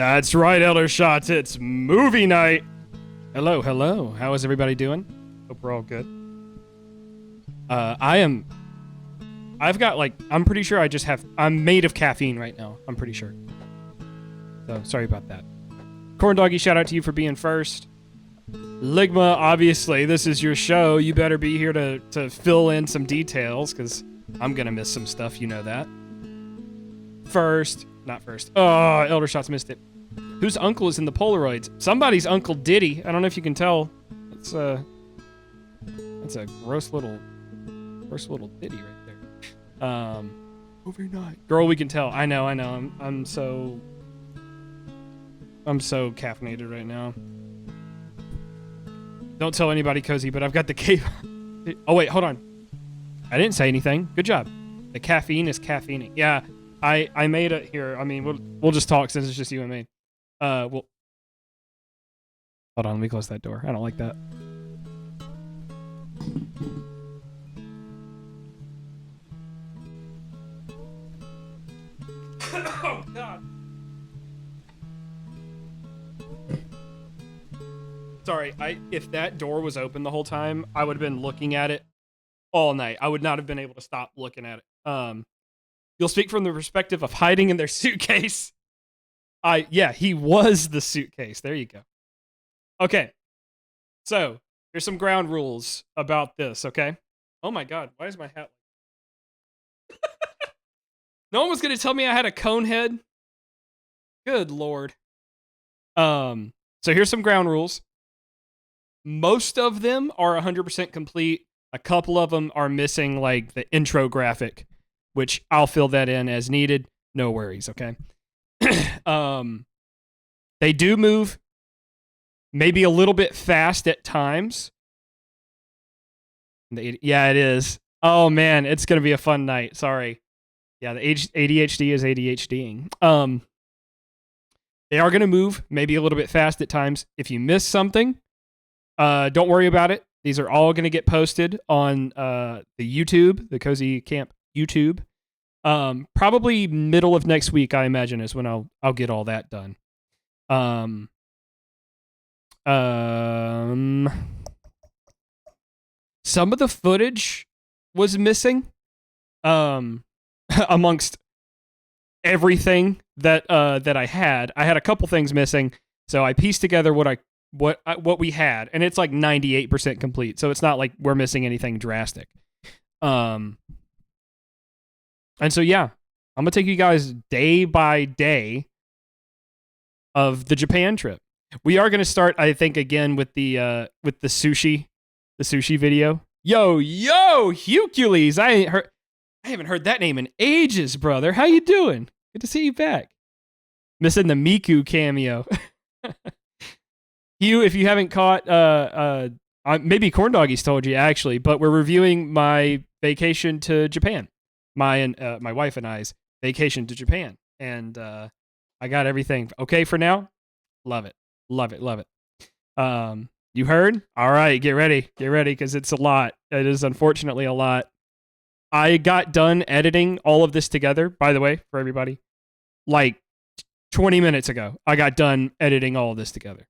That's right, Elder Shots. It's movie night. Hello, hello. How is everybody doing? Hope we're all good. I'm pretty sure I'm made of caffeine right now. I'm pretty sure. So, sorry about that. Corn Doggy, shout out to you for being first. Ligma, obviously, this is your show. You better be here to fill in some details, because I'm going to miss some stuff, you know that. Not first. Oh, Elder Shots missed it. Whose uncle is in the Polaroids? Somebody's Uncle Diddy. I don't know if you can tell. That's a gross little ditty right there. Overnight. Girl, we can tell. I know. I'm so caffeinated right now. Don't tell anybody, Cozy, but I've got the cape. Oh, wait, hold on. I didn't say anything. Good job. The caffeine is caffeining. Yeah, I made it here. I mean, we'll just talk since it's just you and me. Hold on, let me close that door. I don't like that. Oh, God. Sorry, if that door was open the whole time, I would have been looking at it all night. I would not have been able to stop looking at it. You'll speak from the perspective of hiding in their suitcase. Yeah, he was the suitcase. There you go. Okay. So, here's some ground rules about this, okay? Oh my God, why is my hat... No one was going to tell me I had a cone head? Good Lord. So here's some ground rules. Most of them are 100% complete. A couple of them are missing, like, the intro graphic, which I'll fill that in as needed. No worries, okay? They do move maybe a little bit fast at times. Yeah, it is. Oh man, it's gonna be a fun night. Sorry. Yeah, the ADHD is ADHDing. They are gonna move maybe a little bit fast at times. If you miss something, don't worry about it. These are all gonna get posted on the YouTube, the Cozy Camp YouTube. Probably middle of next week, I imagine, is when I'll get all that done. Some of the footage was missing, amongst everything that I had. I had a couple things missing, so I pieced together what we had, and it's like 98% complete. So it's not like we're missing anything drastic. And so, yeah, I'm going to take you guys day by day of the Japan trip. We are going to start, I think, again with the sushi video. Yo, Hercules. I haven't heard that name in ages, brother. How you doing? Good to see you back. Missing the Miku cameo. Hugh, if you haven't caught, maybe Corn Doggy's told you, actually, but we're reviewing my vacation to Japan. My wife and I's vacation to Japan, and I got everything okay for now. Love it. You heard? All right, get ready, because it's a lot. It is unfortunately a lot. I got done editing all of this together, by the way, for everybody, like 20 minutes ago. I got done editing all of this together.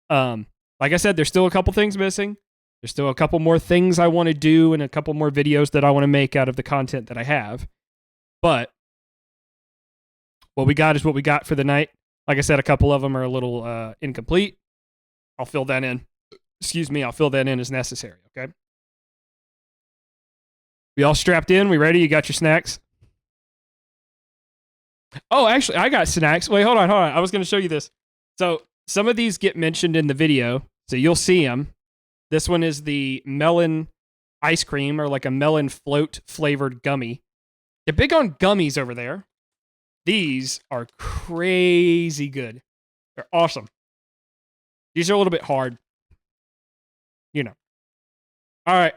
Like I said, there's still a couple things missing. There's still a couple more things I want to do and a couple more videos that I want to make out of the content that I have. But what we got is what we got for the night. Like I said, a couple of them are a little incomplete. I'll fill that in. I'll fill that in as necessary, okay? We all strapped in? We ready? You got your snacks? Oh, actually, I got snacks. Wait, hold on. I was going to show you this. So some of these get mentioned in the video, so you'll see them. This one is the melon ice cream, or like a melon float flavored gummy. They're big on gummies over there. These are crazy good. They're awesome. These are a little bit hard. You know. All right.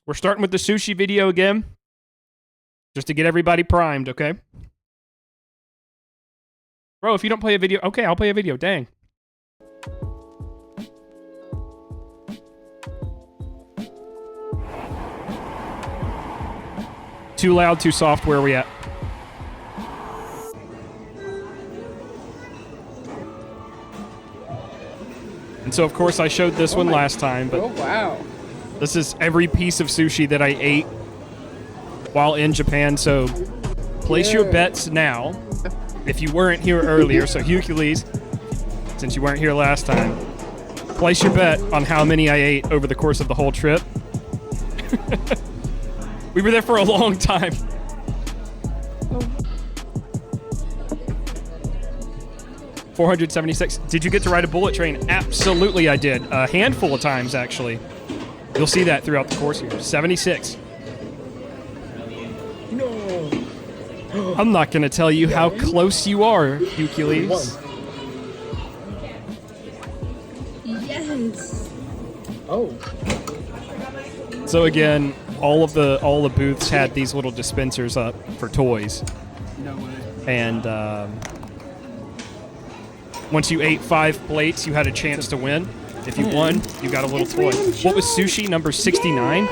We're starting with the sushi video again. Just to get everybody primed, okay? Bro, if you don't play a video... Okay, I'll play a video. Dang. Too loud, too soft. Where are we at? And so, of course, I showed this one last time, but wow. This is every piece of sushi that I ate while in Japan. So place your bets now. If you weren't here earlier, so Hercules, since you weren't here last time, place your bet on how many I ate over the course of the whole trip. We were there for a long time. Oh. 476. Did you get to ride a bullet train? Absolutely, I did. A handful of times, actually. You'll see that throughout the course here. 76. No. I'm not going to tell you how close you are, Hercules. Yes. Oh. So again, all the booths had these little dispensers up for toys. No way. And once you ate 5 plates, you had a chance to win. If you won, you got a little toy. What was sushi number 69?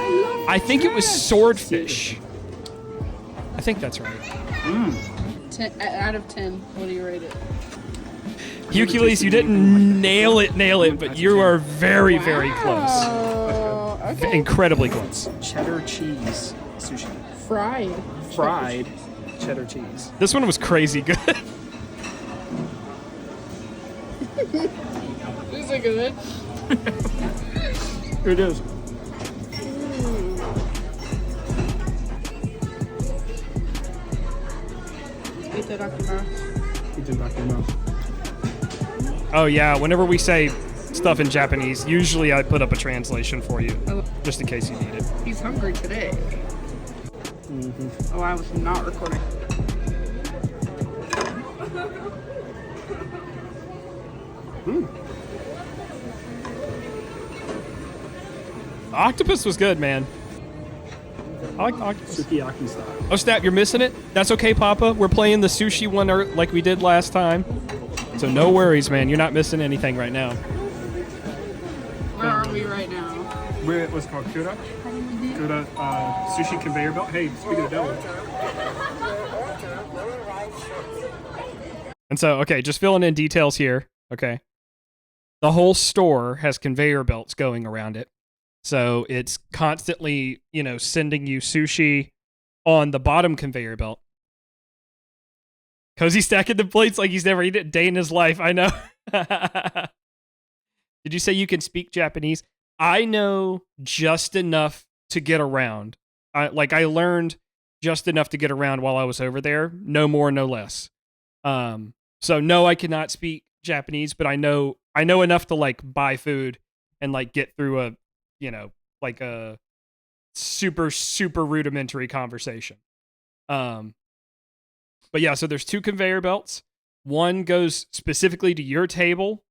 I think it was swordfish. I think that's right. 10 out of 10. What do you rate it? Hercules, you didn't nail it, but you are very, very close. Oh, okay. Incredibly close. Cheddar cheese sushi. Fried. Cheddar cheese. This one was crazy good. These are good. Here it is. Eat that off your mouth. Eat it back in your mouth. Oh yeah, whenever we say stuff in Japanese, usually I put up a translation for you, just in case you need it. He's hungry today. Oh, I was not recording. Octopus was good, man. I like octopus. Sukiyaki style. Oh snap, you're missing it? That's okay, Papa. We're playing the sushi one like we did last time. So no worries, man. You're not missing anything right now. Where are we right now? We're at what's called Kura. Kura sushi conveyor belt. Hey, speaking of devil. And so, okay, just filling in details here. Okay. The whole store has conveyor belts going around it. So it's constantly, sending you sushi on the bottom conveyor belt. Cozy stacking the plates like he's never eaten a day in his life. I know. Did you say you can speak Japanese? I know just enough to get around. I learned just enough to get around while I was over there. No more, no less. So no, I cannot speak Japanese, but I know enough to buy food and get through a a super, super rudimentary conversation. But yeah, so there's 2 conveyor belts. One goes specifically to your table.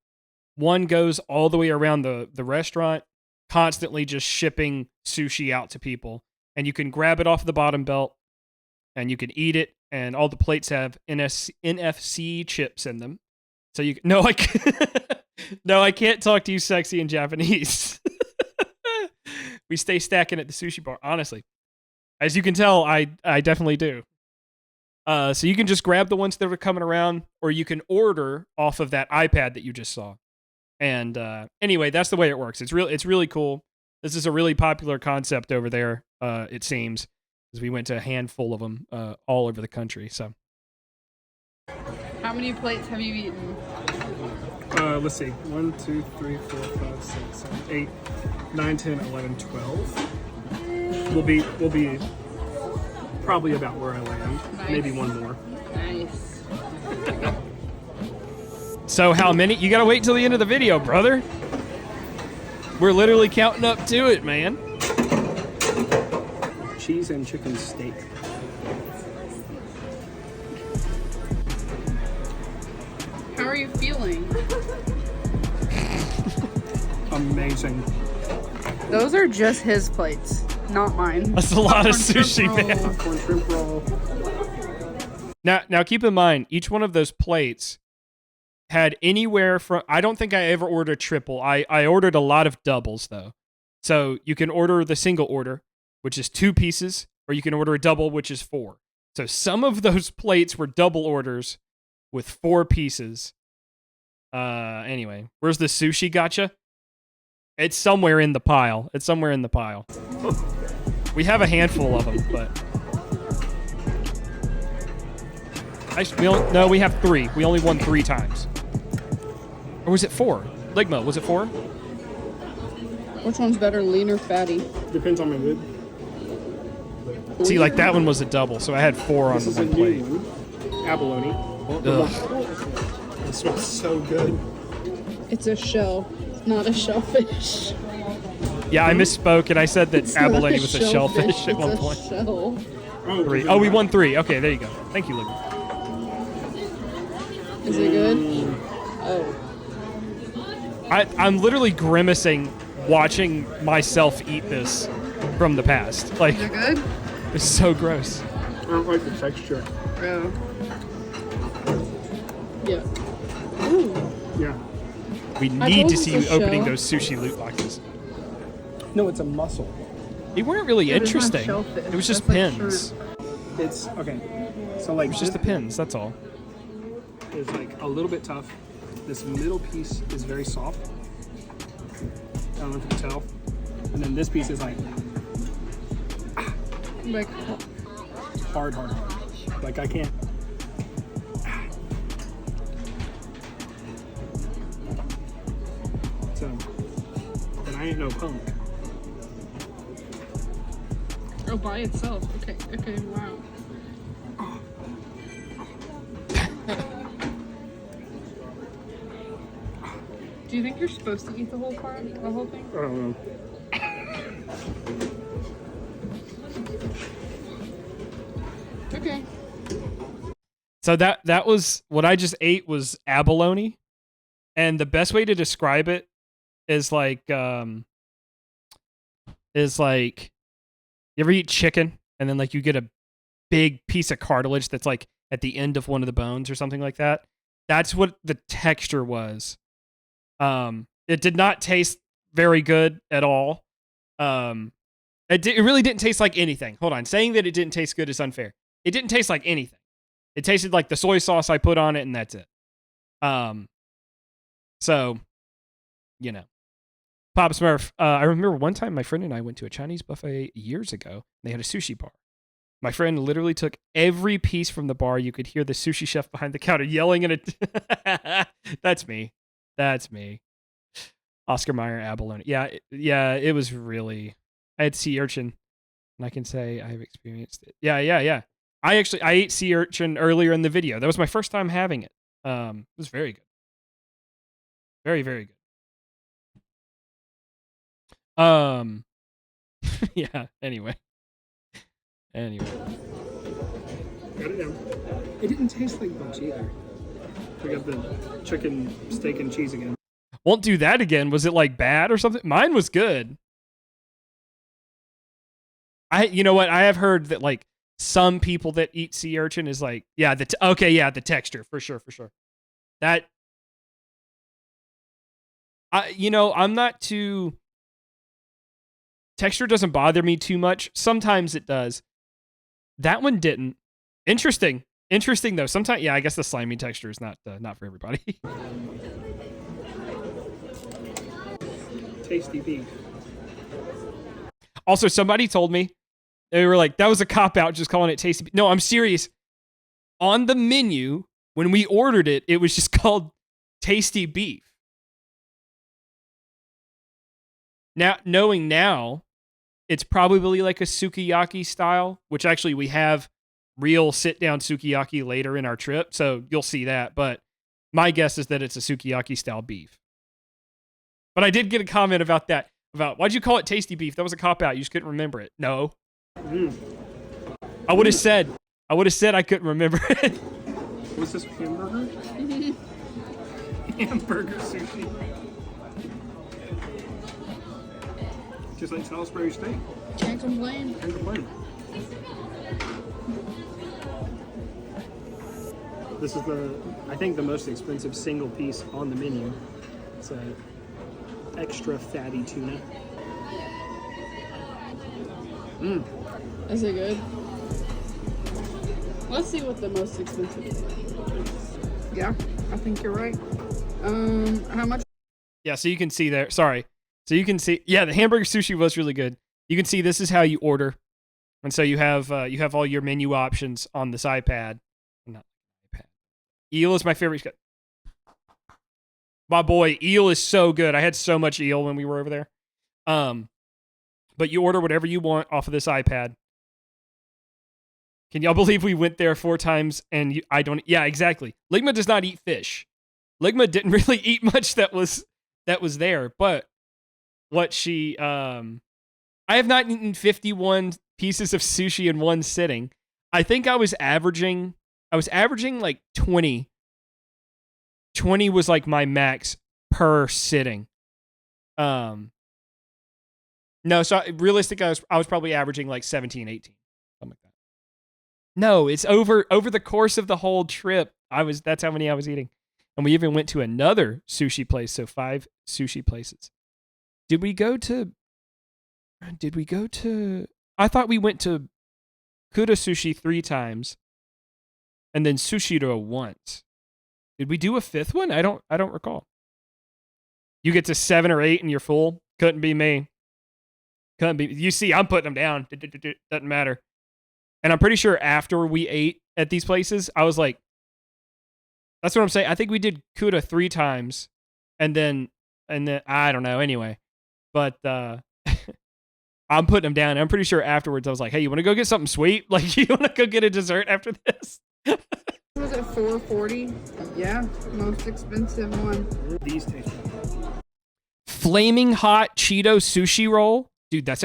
One goes all the way around the restaurant, constantly just shipping sushi out to people. And you can grab it off the bottom belt and you can eat it. And all the plates have NFC chips in them. So no, I can't talk to you sexy in Japanese. We stay stacking at the sushi bar, honestly. As you can tell, I definitely do. So you can just grab the ones that are coming around, or you can order off of that iPad that you just saw. And anyway, that's the way it works. It's really cool. This is a really popular concept over there, it seems, because we went to a handful of them all over the country. So, How many plates have you eaten? Let's see. 1, 2, 3, 4, 5, 6, 7, 8, 9, 10, 11, 12. We'll be probably about where I land. Nice. Maybe one more. Nice. So how many? You gotta wait till the end of the video, brother. We're literally counting up to it, man. Cheese and chicken steak. How are you feeling? Amazing. Those are just his plates, not mine. That's a lot of Popcorn sushi, shrimp man. roll. Popcorn shrimp roll. Now keep in mind, each one of those plates had anywhere from, I don't think I ever ordered triple. I ordered a lot of doubles, though. So you can order the single order, which is 2 pieces, or you can order a double, which is 4. So some of those plates were double orders with 4 pieces. Anyway, where's the sushi gotcha? It's somewhere in the pile. It's somewhere in the pile. We have a handful of them, but no, we have 3. We only won 3 times. Or was it 4? Ligma, was it 4? Which one's better, lean or fatty? Depends on my mood. See, like that one was a double, so I had 4 on the one plate. Abalone. Ugh. It smells so good. It's a shell, not a shellfish. Yeah, I misspoke and I said that It's abalone not was a shellfish at one it's point. a shell. 3. Oh, we won 3. Okay, there you go. Thank you, Ligma. Is it good? Oh. I'm literally grimacing watching myself eat this from the past. Like, Is it good? it's so gross. I don't like the texture. Yeah. Yeah. Ooh. Yeah. We need to told see you you it's a opening shell. those sushi loot boxes. No, it's a mussel. They weren't really It is not interesting. shellfish. It was just That's like pins. It's okay. So like It was just the pins, that's all. is like a little bit tough. This middle piece is very soft. I don't know if you can tell. And then this piece is like Like, hard. Like I can't. So, and I ain't no punk. oh, by itself. Okay, wow. Do you think you're supposed to eat the whole thing? I don't know. Okay. So that was what I just ate was abalone, and the best way to describe it is like you ever eat chicken and then like you get a big piece of cartilage that's like at the end of one of the bones or something like that. That's what the texture was. It did not taste very good at all. It really didn't taste like anything. Hold on, saying that it didn't taste good is unfair. It didn't taste like anything. It tasted like the soy sauce I put on it, and that's it. So, you know. Pop Smurf, I remember one time my friend and I went to a Chinese buffet years ago. They had a sushi bar. My friend literally took every piece from the bar. You could hear the sushi chef behind the counter yelling at it. That's me. That's me. Oscar Mayer abalone. Yeah, it was really... I had sea urchin, and I can say I've experienced it. Yeah. I ate sea urchin earlier in the video. That was my first time having it. It was very good. Very, very good. Yeah, anyway. Got it down. It didn't taste like much either. We got the chicken, steak, and cheese again. Won't do that again. Was it like bad or something? Mine was good. You know what? I have heard that like some people that eat sea urchin is like, yeah, the texture for sure. That I'm not too. Texture doesn't bother me too much. Sometimes it does. That one didn't. Interesting though. Sometimes, yeah, I guess the slimy texture is not for everybody. Tasty beef. Also, somebody told me, they were like, that was a cop-out just calling it tasty beef. No, I'm serious. On the menu, when we ordered it, it was just called tasty beef. Now, knowing now, it's probably like a sukiyaki style, which actually we have real sit-down sukiyaki later in our trip, so you'll see that. But my guess is that it's a sukiyaki style beef. But I did get a comment about that. About why'd you call it tasty beef? That was a cop-out. You just couldn't remember it. No. I would have said I couldn't remember it. Was this hamburger? Hamburger sushi. Just like Salisbury steak. Can't complain. Can't complain. This is I think the most expensive single piece on the menu. It's a extra fatty tuna. Is it good? Let's see what the most expensive is. Yeah, I think you're right. How much? Yeah, so you can see there. Sorry. So you can see. Yeah, the hamburger sushi was really good. You can see this is how you order, and so you have all your menu options on this iPad. Not iPad. Eel is my favorite. My boy, eel is so good. I had so much eel when we were over there. But you order whatever you want off of this iPad. Can y'all believe we went there 4 times and I don't? Yeah, exactly. Ligma does not eat fish. Ligma didn't really eat much that was there, but what she I have not eaten 51 pieces of sushi in one sitting. I think I was averaging like 20. 20 was like my max per sitting. No, so realistically I was probably averaging like 17, 18. Something like that. No, it's over the course of the whole trip. That's how many I was eating. And we even went to another sushi place, so 5 sushi places. Did we go to I thought we went to Kuda Sushi 3 times and then Sushiro once. Did we do a 5th one? I don't recall. You get to 7 or 8 and you're full? Couldn't be me. Couldn't be. You see, I'm putting them down. Doesn't matter. And I'm pretty sure after we ate at these places, I was like, that's what I'm saying. I think we did Kuda 3 times and then I don't know. Anyway, but I'm putting them down. I'm pretty sure afterwards I was like, hey, you want to go get something sweet? Like, you want to go get a dessert after this? Was it $4.40? Yeah, most expensive one. These taste good. Flaming hot Cheeto sushi roll. Dude, that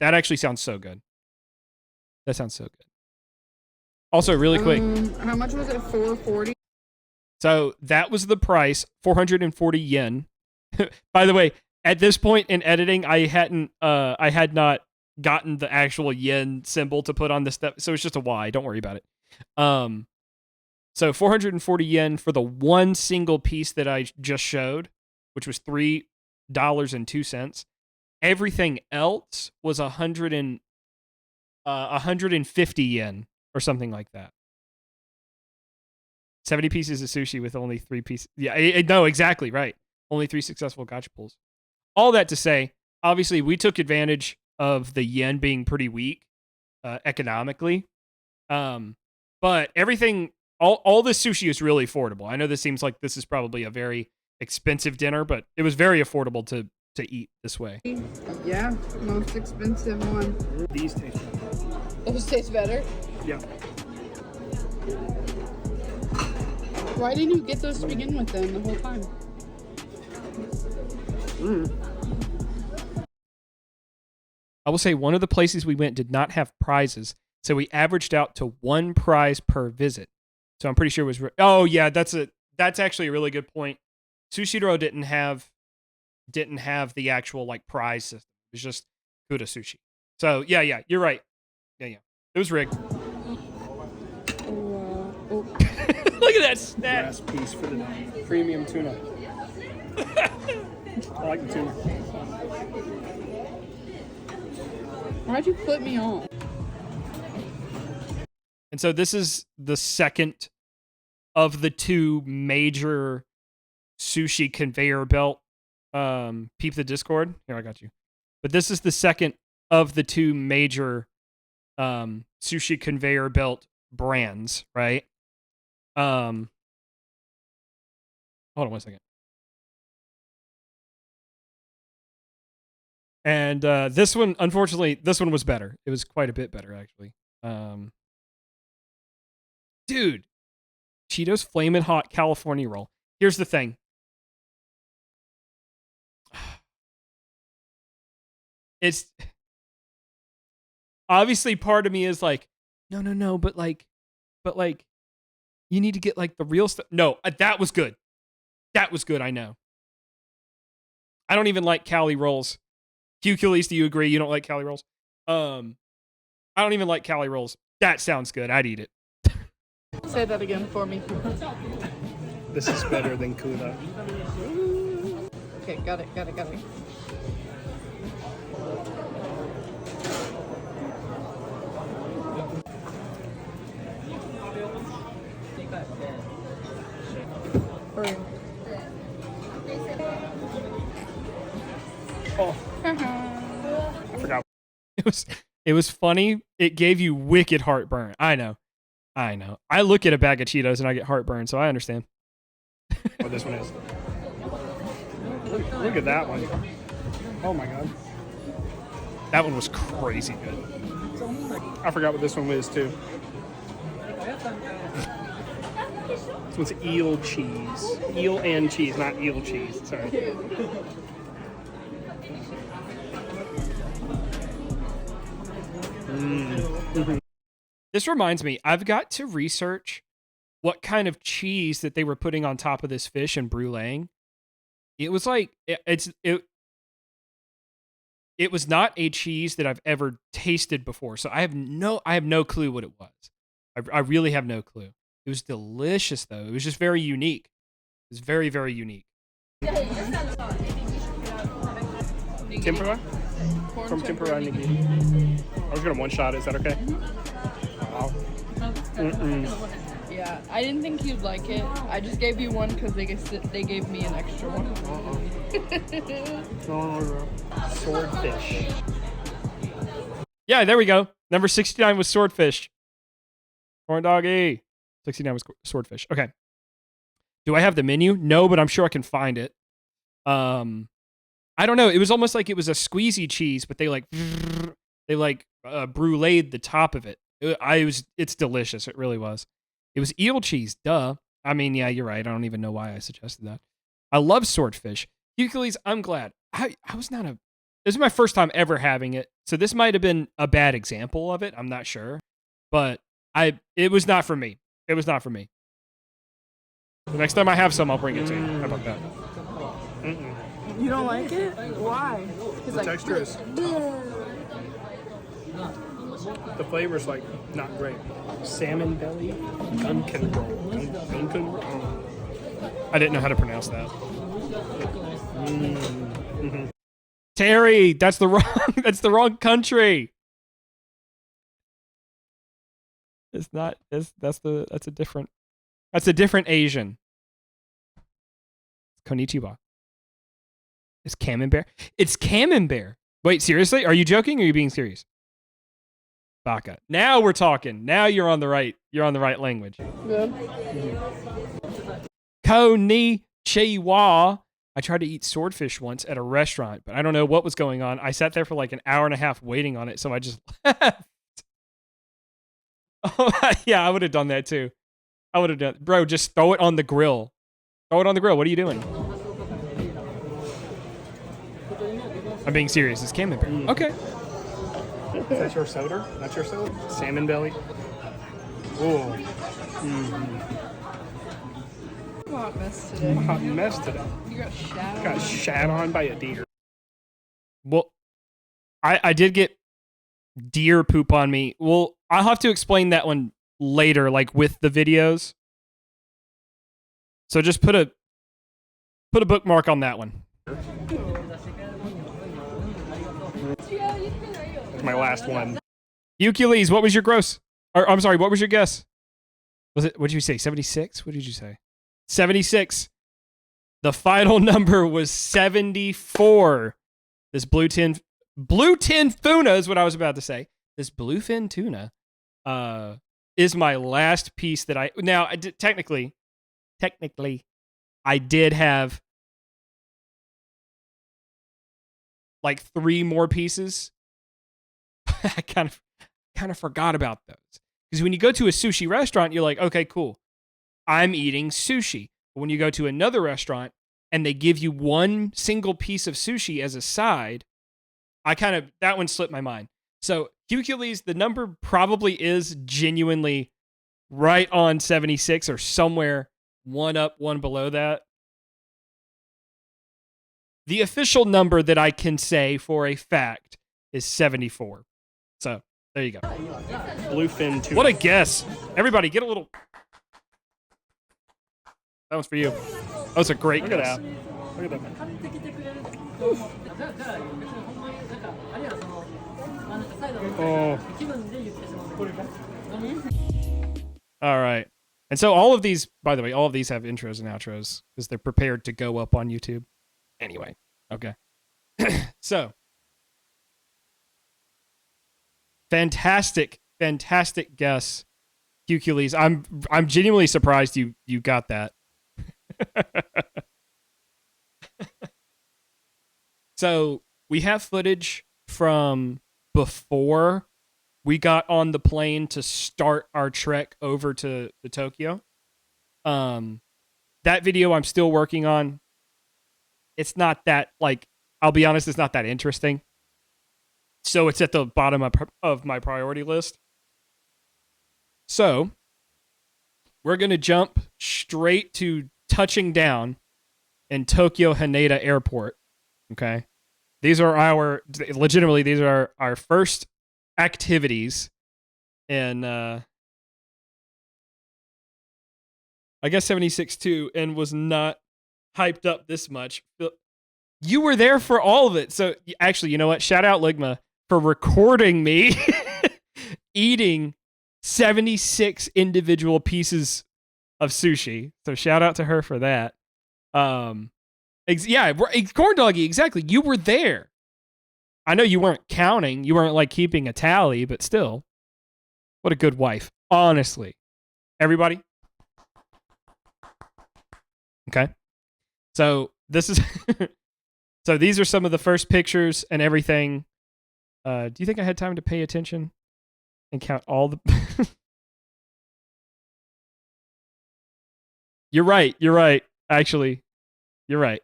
actually sounds so good. That sounds so good. Also, really quick. How much was it? $4.40? So that was the price, 440 yen. By the way, at this point in editing, I had not gotten the actual yen symbol to put on this stuff, so it's just a Y. Don't worry about it. So 440 yen for the one single piece that I just showed, which was $3.02. Everything else was 150 yen or something like that. 70 pieces of sushi with only 3 pieces. Yeah, no, exactly right. Only 3 successful gacha pulls. All that to say, obviously, we took advantage of the yen being pretty weak economically. But everything, all this sushi is really affordable. I know this seems like this is probably a very expensive dinner, but it was very affordable to eat this way. Yeah, most expensive one. These taste good. Those taste better? Yeah. Why didn't you get those to begin with then the whole time? I will say one of the places we went did not have prizes, so we averaged out to 1 prize per visit. So I'm pretty sure it was. Oh yeah, that's actually a really good point. Sushiro didn't have the actual like prize system. It was just Kuda Sushi. So yeah, you're right. Yeah, it was rigged. Look at that snack. Last piece for the night. Premium tuna. I like the tuna. Why'd you put me on? And so this is the second of the 2 major sushi conveyor belt. Peep the Discord. Here, I got you. But this is the second of the 2 major sushi conveyor belt brands, right? Hold on 1 second. And this one, unfortunately, was better. It was quite a bit better, actually. Dude, Cheetos Flamin' Hot California Roll. Here's the thing. It's obviously part of me is like, no, but like, you need to get like the real stuff. No, that was good. That was good. I know. I don't even like Cali rolls. Q-Culies, do you agree? You don't like Cali rolls? I don't even like Cali rolls. That sounds good. I'd eat it. Say that again for me. This is better than Kuda. Okay, got it. Hurry. It was funny. It gave you wicked heartburn. I know. I look at a bag of Cheetos and I get heartburn, so I understand. What this one is. Look at that one. Oh my god. That one was crazy good. I forgot what this one was too. This one's eel cheese. Eel and cheese, not eel cheese. Sorry. This reminds me, I've got to research what kind of cheese that they were putting on top of this fish and bruleeing. It was like it was not a cheese that I've ever tasted before, so I have no clue what it was. I really have no clue. It was delicious though. It was just very unique. It was very, very unique. Tempura? From Tempura, Nikki. I was gonna one shot. Is that okay? Wow. Yeah, I didn't think you'd like it. I just gave you one because they gave me an extra one. Swordfish. Yeah, there we go. Number 69 was swordfish. Corn doggy. 69 was swordfish. Okay. Do I have the menu? No, but I'm sure I can find it. I don't know. It was almost like it was a squeezy cheese, but they bruleed the top of it. It's delicious. It really was. It was eel cheese. Duh. I mean, yeah, you're right. I don't even know why I suggested that. I love swordfish. Hercules, I'm glad. This is my first time ever having it, so this might have been a bad example of it. I'm not sure, but it was not for me. It was not for me. The next time I have some, I'll bring it to you. How about that? You don't like it? Why? The texture is tough. The flavor's like not great. Salmon belly, gunkin roll. Gunkin roll. I didn't know how to pronounce that. Terry, that's the wrong country. It's not. That's a different Asian. Konnichiwa. It's camembert. It's camembert. Wait, seriously? Are you joking or are you being serious? Baka. Now we're talking. Now you're on the right language. Yeah. Konnichiwa. I tried to eat swordfish once at a restaurant, but I don't know what was going on. I sat there for like an hour and a half waiting on it, so I just left. Oh, yeah, I would have done that too. I would have done, bro, just throw it on the grill. Throw it on the grill. What are you doing? I'm being serious. It's camembert. Okay. Is that your soda? That's your soda? Salmon belly. Oh. Hot mess today. Hot mess today. You got shat. Got shat on by a deer. Well, I did get deer poop on me. Well, I'll have to explain that one later, like with the videos. So just put a bookmark on that one. My last one. Hercules, what was your gross? Or I'm sorry, what was your guess? Was it, what did you say, 76? What did you say? 76. The final number was 74. This bluefin tuna is what I was about to say. This bluefin tuna is my last piece that technically, I did have like 3 more pieces. I kind of forgot about those. Because when you go to a sushi restaurant, you're like, okay, cool. I'm eating sushi. But when you go to another restaurant and they give you one single piece of sushi as a side, that one slipped my mind. So Hercules, the number probably is genuinely right on 76 or somewhere one up, one below that. The official number that I can say for a fact is 74. So there you go. Bluefin tuna. What a guess. Everybody get a little. That one's for you. That was a great Look guess. at that. Look at that. Oh. All right. And so all of these, by the way, all of these have intros and outros because they're prepared to go up on YouTube. Anyway, okay. So Fantastic guess, Hercules. I'm genuinely surprised you got that. So we have footage from before we got on the plane to start our trek over to Tokyo. That video I'm still working on. It's not that, like, I'll be honest, it's not that interesting. So it's at the bottom of my priority list. So we're going to jump straight to touching down in Tokyo Haneda Airport. Okay. These are our first activities in, I guess 76.2, and was not hyped up this much. You were there for all of it. So actually, you know what? Shout out Ligma for recording me eating 76 individual pieces of sushi. So shout out to her for that. Yeah, corn doggy, exactly. You were there. I know you weren't counting. You weren't like keeping a tally, but still. What a good wife. Honestly. Everybody? Okay. So this is so these are some of the first pictures and everything. Do you think I had time to pay attention and count all the You're right. Actually, you're right.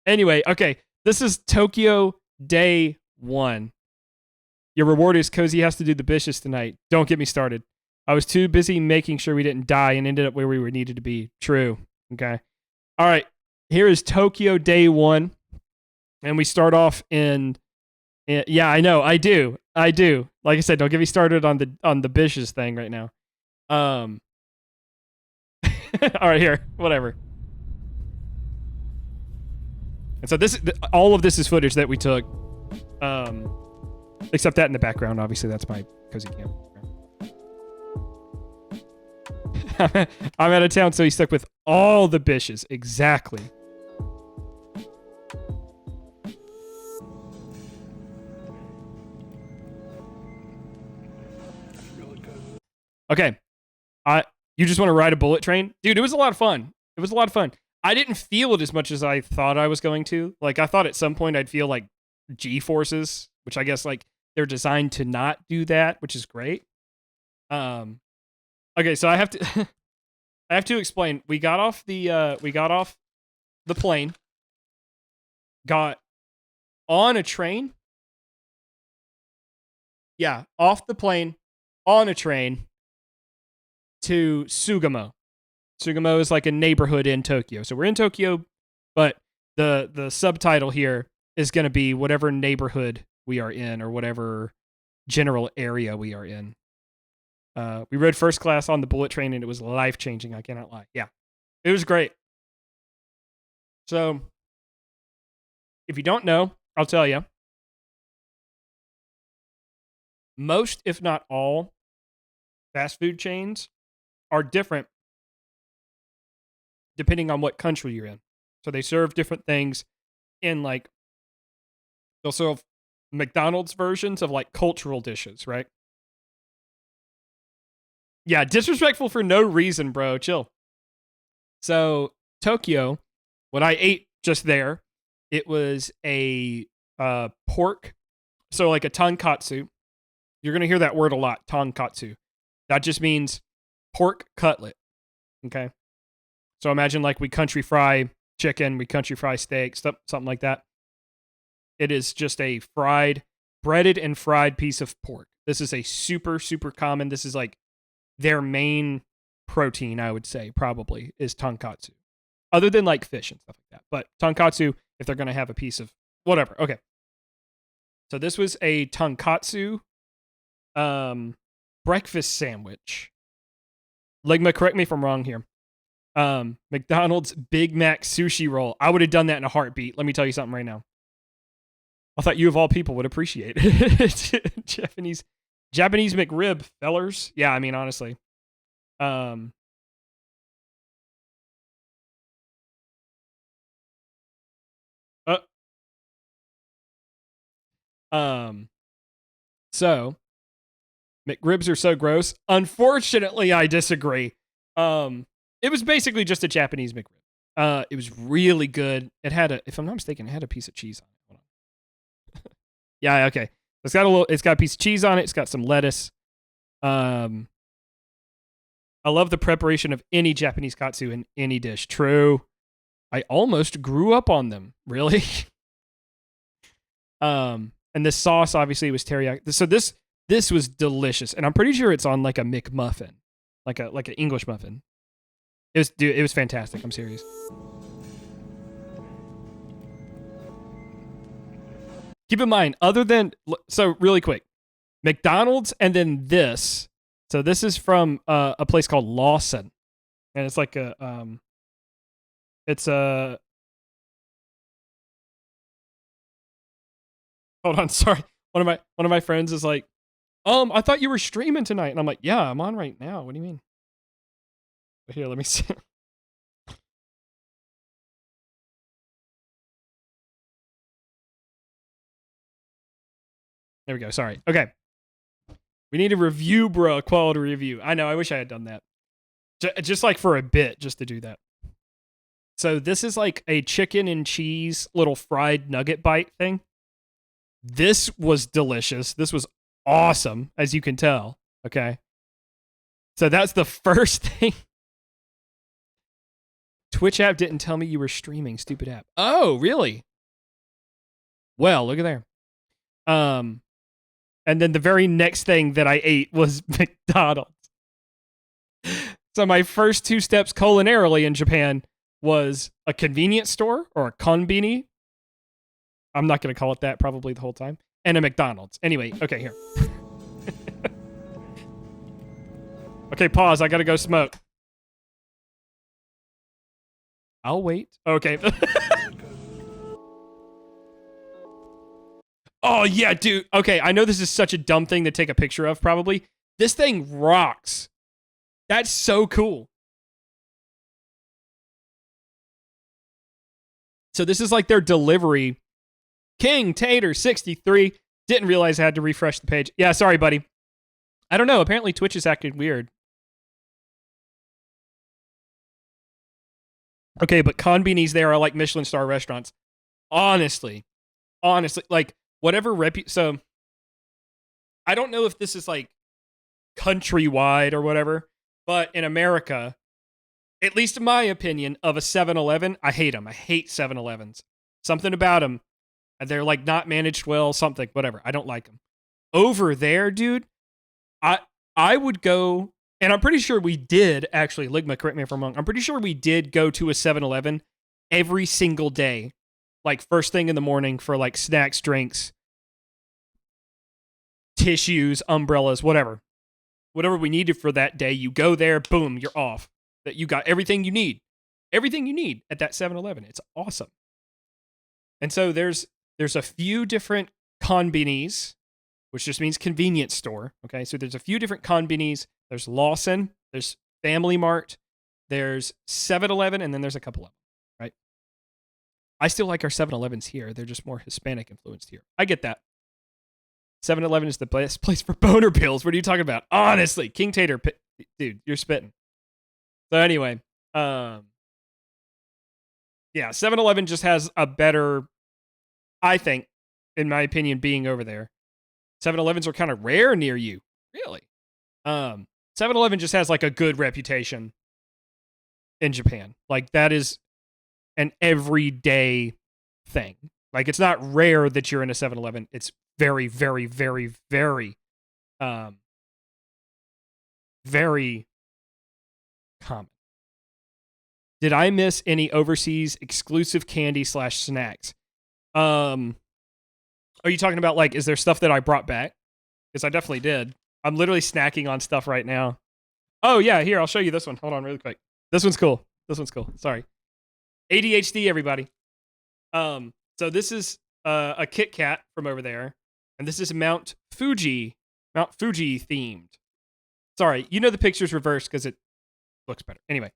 Anyway, okay. This is Tokyo Day 1. Your reward is Cozy has to do the dishes tonight. Don't get me started. I was too busy making sure we didn't die and ended up where we were needed to be. True. Okay. All right. Here is Tokyo Day 1. And we start off in yeah, I know. I do. Like I said, don't get me started on the dishes thing right now. All right, here. Whatever. And so all of this is footage that we took. Except that in the background, obviously that's my cozy camp. I'm out of town, so he's stuck with all the dishes. Exactly. Okay. You just want to ride a bullet train? Dude, it was a lot of fun. I didn't feel it as much as I thought I was going to. Like, I thought at some point I'd feel like G-forces, which I guess like they're designed to not do that, which is great. Okay, so I have to I have to explain. We got off the plane, got on a train. Yeah, off the plane, on a train to Sugamo. Sugamo is like a neighborhood in Tokyo. So we're in Tokyo, but the subtitle here is going to be whatever neighborhood we are in or whatever general area we are in. We rode first class on the bullet train and it was life-changing. I cannot lie. Yeah, it was great. So if you don't know, I'll tell you. Most, if not all, fast food chains are different depending on what country you're in. So they serve different things in like, they'll serve McDonald's versions of like cultural dishes, right? Yeah, disrespectful for no reason, bro. Chill. So Tokyo, what I ate just there, it was a pork, so like a tonkatsu. You're going to hear that word a lot, tonkatsu. That just means pork cutlet, okay? So imagine like we country fry chicken, we country fry steak, something like that. It is just a breaded and fried piece of pork. This is a super, super common, this is like their main protein, I would say, probably, is tonkatsu. Other than like fish and stuff like that. But tonkatsu, if they're going to have a piece of whatever. Okay. So this was a tonkatsu breakfast sandwich. Ligma, correct me if I'm wrong here. McDonald's Big Mac sushi roll. I would have done that in a heartbeat. Let me tell you something right now. I thought you of all people would appreciate it. Japanese McRib, fellers. Yeah, I mean, honestly. So, McRibs are so gross. Unfortunately, I disagree. It was basically just a Japanese McRib. It was really good. It had if I'm not mistaken, it had a piece of cheese on it. Hold on. Yeah, okay. It's got a piece of cheese on it. It's got some lettuce. I love the preparation of any Japanese katsu in any dish. True. I almost grew up on them. Really? And the sauce obviously was teriyaki. So this was delicious, and I'm pretty sure it's on like a McMuffin, like an English muffin. It was fantastic. I'm serious. Keep in mind, really quick, McDonald's and then this. So this is from a place called Lawson, and it's like hold on, sorry. One of my friends is like, I thought you were streaming tonight, and I'm like, yeah, I'm on right now. What do you mean? But here, let me see. There we go. Sorry. Okay. We need a review, bro. Quality review. I know. I wish I had done that. Just like for a bit, just to do that. So this is like a chicken and cheese little fried nugget bite thing. This was delicious. This was awesome, as you can tell. Okay. So that's the first thing. Twitch app didn't tell me you were streaming. Stupid app. Oh, really? Well, look at there. And then the very next thing that I ate was McDonald's. So my first 2 steps culinarily in Japan was a convenience store or a konbini. I'm not going to call it that probably the whole time. And a McDonald's. Anyway, okay, here. Okay, pause. I got to go smoke. I'll wait. Okay. Oh, yeah, dude. Okay, I know this is such a dumb thing to take a picture of, probably. This thing rocks. That's so cool. So this is like their delivery. King Tater 63. Didn't realize I had to refresh the page. Yeah, sorry, buddy. I don't know. Apparently Twitch is acting weird. Okay, but konbinis there are like Michelin star restaurants. Honestly, like whatever so I don't know if this is like countrywide or whatever, but in America, at least in my opinion, of a 7-Eleven, I hate them. I hate 7-Elevens. Something about them. They're like not managed well, something, whatever. I don't like them. Over there, dude, I would go, and I'm pretty sure we did, actually, Ligma, correct me if I'm wrong, I'm pretty sure we did go to a 7-Eleven every single day, like first thing in the morning for like snacks, drinks, tissues, umbrellas, whatever. Whatever we needed for that day, you go there, boom, you're off. That you got everything you need. Everything you need at that 7-Eleven. It's awesome. And so there's a few different konbinis, which just means convenience store. Okay, so there's a few different konbinis. There's Lawson, there's Family Mart, there's 7-Eleven, and then there's a couple of them, right? I still like our 7-Elevens here. They're just more Hispanic influenced here. I get that. 7-Eleven is the best place for boner pills. What are you talking about? Honestly, King Tater, dude, you're spitting. So anyway, yeah, 7-Eleven just has a better, I think, in my opinion, being over there. 7-Elevens are kind of rare near you. Really? 7-Eleven just has like a good reputation in Japan. Like that is an everyday thing. Like it's not rare that you're in a 7-Eleven. It's very, very, very, very, very common. Did I miss any overseas exclusive candy / snacks? Are you talking about like, is there stuff that I brought back? Because I definitely did. I'm literally snacking on stuff right now. Oh yeah, here, I'll show you this one. Hold on really quick. This one's cool. Sorry. ADHD, everybody. So this is a Kit Kat from over there. And this is Mount Fuji themed. Sorry, you know the picture's reversed because it looks better. Anyway.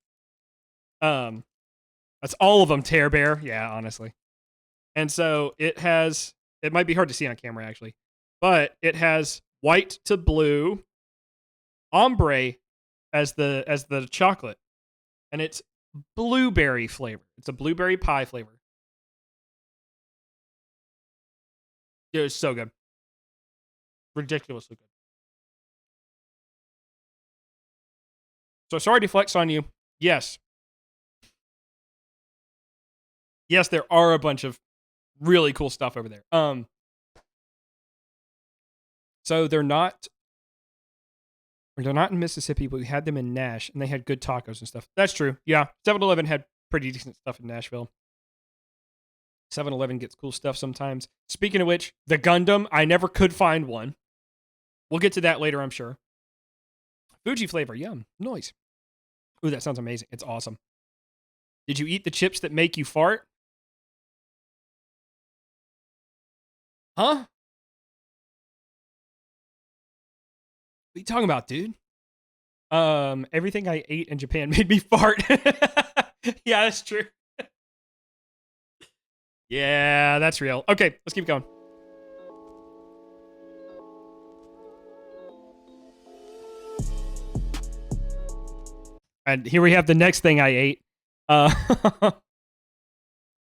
That's all of them, Tear Bear. Yeah, honestly. And so it might be hard to see on camera actually, but it has white to blue, ombre as the chocolate, and it's blueberry flavor. It's a blueberry pie flavor. It was so good. Ridiculously good. So sorry to flex on you. Yes. Yes, there are a bunch of really cool stuff over there. So they're not in Mississippi, but we had them in Nash, and they had good tacos and stuff. That's true. Yeah, 7-Eleven had pretty decent stuff in Nashville. 7-Eleven gets cool stuff sometimes. Speaking of which, the Gundam, I never could find one. We'll get to that later, I'm sure. Fuji flavor, yum, nice. Ooh, that sounds amazing. It's awesome. Did you eat the chips that make you fart? Huh? What are you talking about, dude? Everything I ate in Japan made me fart. Yeah, that's true. Yeah, that's real. Okay, let's keep going. And here we have the next thing I ate.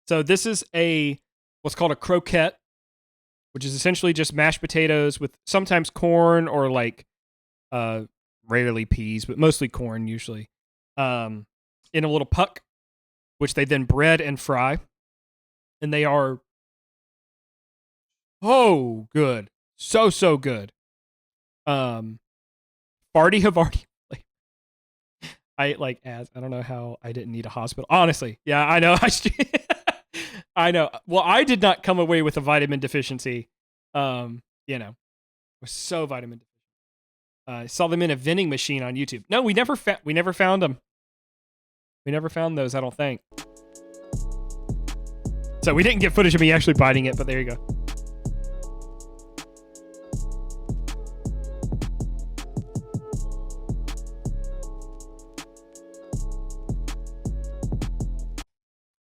So this is what's called a croquette, which is essentially just mashed potatoes with sometimes corn or like rarely peas, but mostly corn usually, in a little puck, which they then bread and fry. And they are good. So good. Farty Havarti. I ate like I don't know how I didn't need a hospital. Honestly, yeah, I know. I know. Well, I did not come away with a vitamin deficiency. Was so vitamin deficient. I saw them in a vending machine on YouTube. No, we never found them. We never found those, I don't think. So we didn't get footage of me actually biting it, but there you go.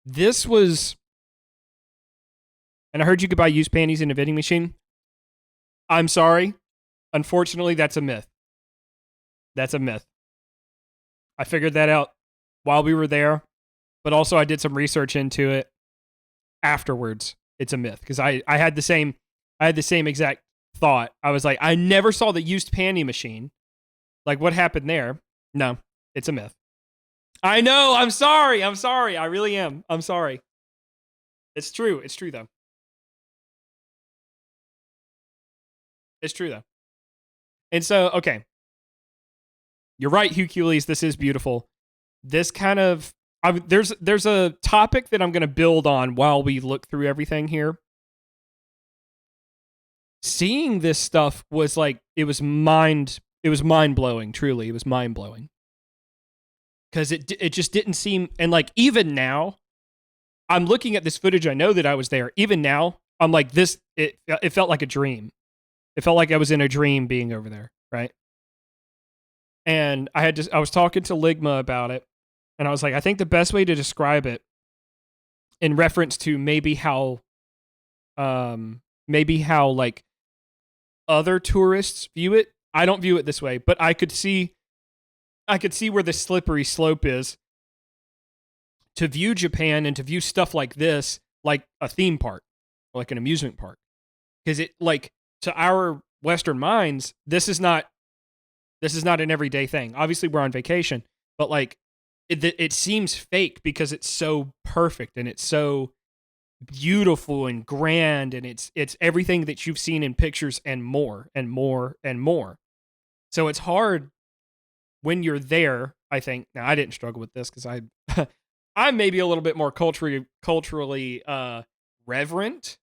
This was, and I heard you could buy used panties in a vending machine. I'm sorry. Unfortunately, that's a myth. That's a myth. I figured that out while we were there, but also I did some research into it afterwards. It's a myth because I had the same exact thought. I was like, I never saw the used panty machine. Like, what happened there? No, it's a myth. I know. I'm sorry. I really am. I'm sorry. It's true. It's true, though. It's true, though. And so, okay. You're right, Hercules. This is beautiful. This kind of... there's a topic that I'm going to build on while we look through everything here. Seeing this stuff was like... It was mind-blowing, truly. It was mind-blowing. Because it just didn't seem... And like, even now, I'm looking at this footage. I know that I was there. Even now, I'm like, this... It felt like a dream. It felt like I was in a dream being over there, right? And I was talking to Ligma about it, and I was like, I think the best way to describe it, in reference to maybe how like other tourists view it. I don't view it this way, but I could see where the slippery slope is to view Japan and to view stuff like this like a theme park or like an amusement park. Because it, like, to our Western minds, this is not an everyday thing. Obviously, we're on vacation, but like it seems fake because it's so perfect and it's so beautiful and grand, and it's everything that you've seen in pictures and more and more and more. So it's hard when you're there, I think. Now, I didn't struggle with this because I'm maybe a little bit more culturally reverent.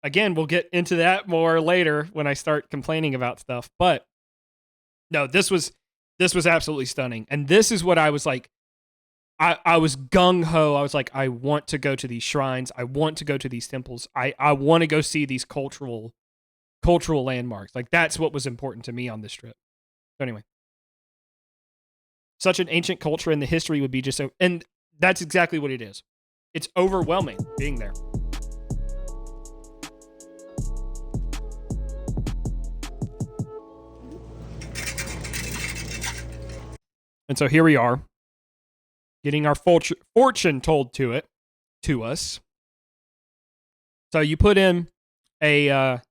Again, we'll get into that more later when I start complaining about stuff. But no, this was absolutely stunning. And this is what I was like, I was gung-ho. I was like, I want to go to these shrines. I want to go to these temples. I want to go see these cultural landmarks. Like, that's what was important to me on this trip. So anyway, such an ancient culture, and the history would be just so, and that's exactly what it is. It's overwhelming being there. And so here we are, getting our fortune told to us. So you put in a,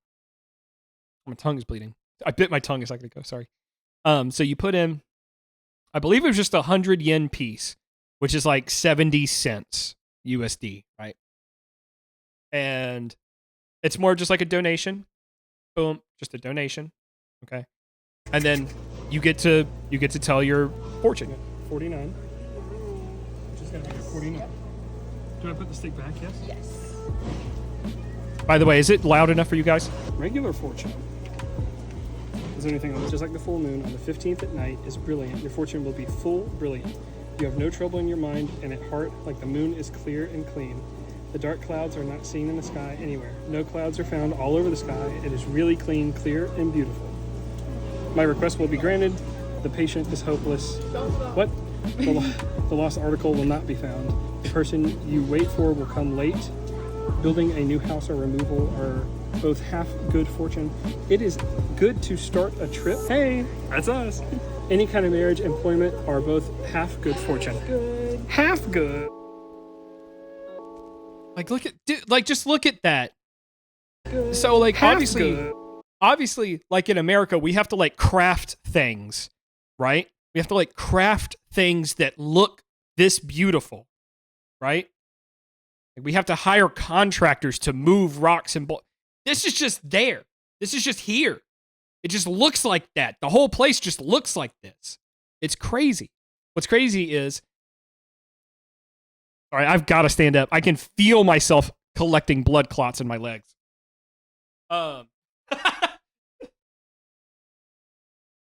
my tongue is bleeding. I bit my tongue a second ago, sorry. So you put in, I believe it was just 100 yen piece, which is like 70 cents USD, right? And it's more just like a donation. Boom, just a donation. Okay. And then you get to tell your fortune. 49. Which is going to be 49. Do I put the stick back? Yes? Yes. By the way, is it loud enough for you guys? Regular fortune. Is anything else? Just like the full moon on the 15th at night is brilliant. Your fortune will be full, brilliant. You have no trouble in your mind, and at heart, like the moon is clear and clean. The dark clouds are not seen in the sky anywhere. No clouds are found all over the sky. It is really clean, clear, and beautiful. My request will be granted. The patient is hopeless. What? The lost article will not be found. The person you wait for will come late. Building a new house or removal are both half good fortune. It is good to start a trip. Hey, that's us. Any kind of marriage, employment are both half good fortune. Good. Half good. Like, look at, dude, like, just look at that. Good. So, like, Half obviously, good. like in America, we have to like craft things, right? We have to like craft things that look this beautiful, right? Like, we have to hire contractors to move rocks and this is just there. This is just here. It just looks like that. The whole place just looks like this. It's crazy. What's crazy is, all right, I've got to stand up. I can feel myself collecting blood clots in my legs.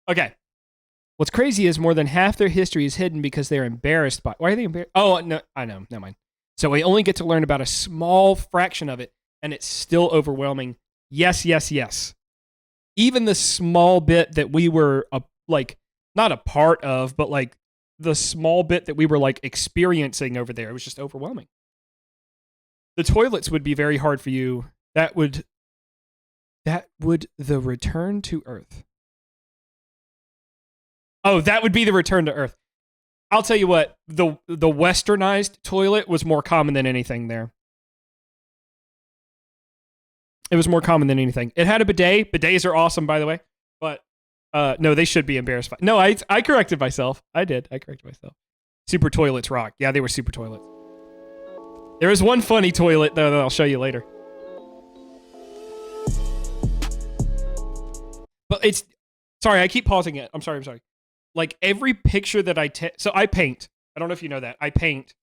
Okay. What's crazy is more than half their history is hidden because they're embarrassed by. Why are they embarrassed? Oh, no, I know. Never mind. So we only get to learn about a small fraction of it, and it's still overwhelming. Yes, yes, yes. Even the small bit that we were, like, not a part of, but, like, the small bit that we were, like, experiencing over there, it was just overwhelming. The toilets would be very hard for you. That would the return to Earth. Oh, that would be the return to Earth. I'll tell you what, the westernized toilet was more common than anything there. It was more common than anything. It had a bidet. Bidets are awesome, by the way. But no, they should be embarrassed. No, I corrected myself. I corrected myself. Super toilets rock. Yeah, they were super toilets. There is one funny toilet, though, that I'll show you later. But it's... Sorry, I keep pausing it. I'm sorry. Like, every picture that I take... So I paint. I don't know if you know that. I paint.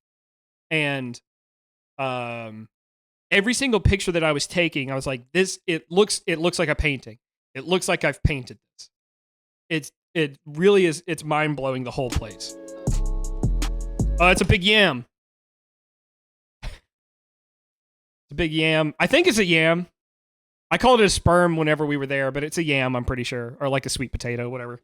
And every single picture that I was taking, I was like, it looks like a painting. It looks like I've painted this. It really is... It's mind-blowing, the whole place. Oh, it's a big yam. It's a big yam. I think it's a yam. I called it a sperm whenever we were there, but it's a yam, I'm pretty sure. Or like a sweet potato, whatever.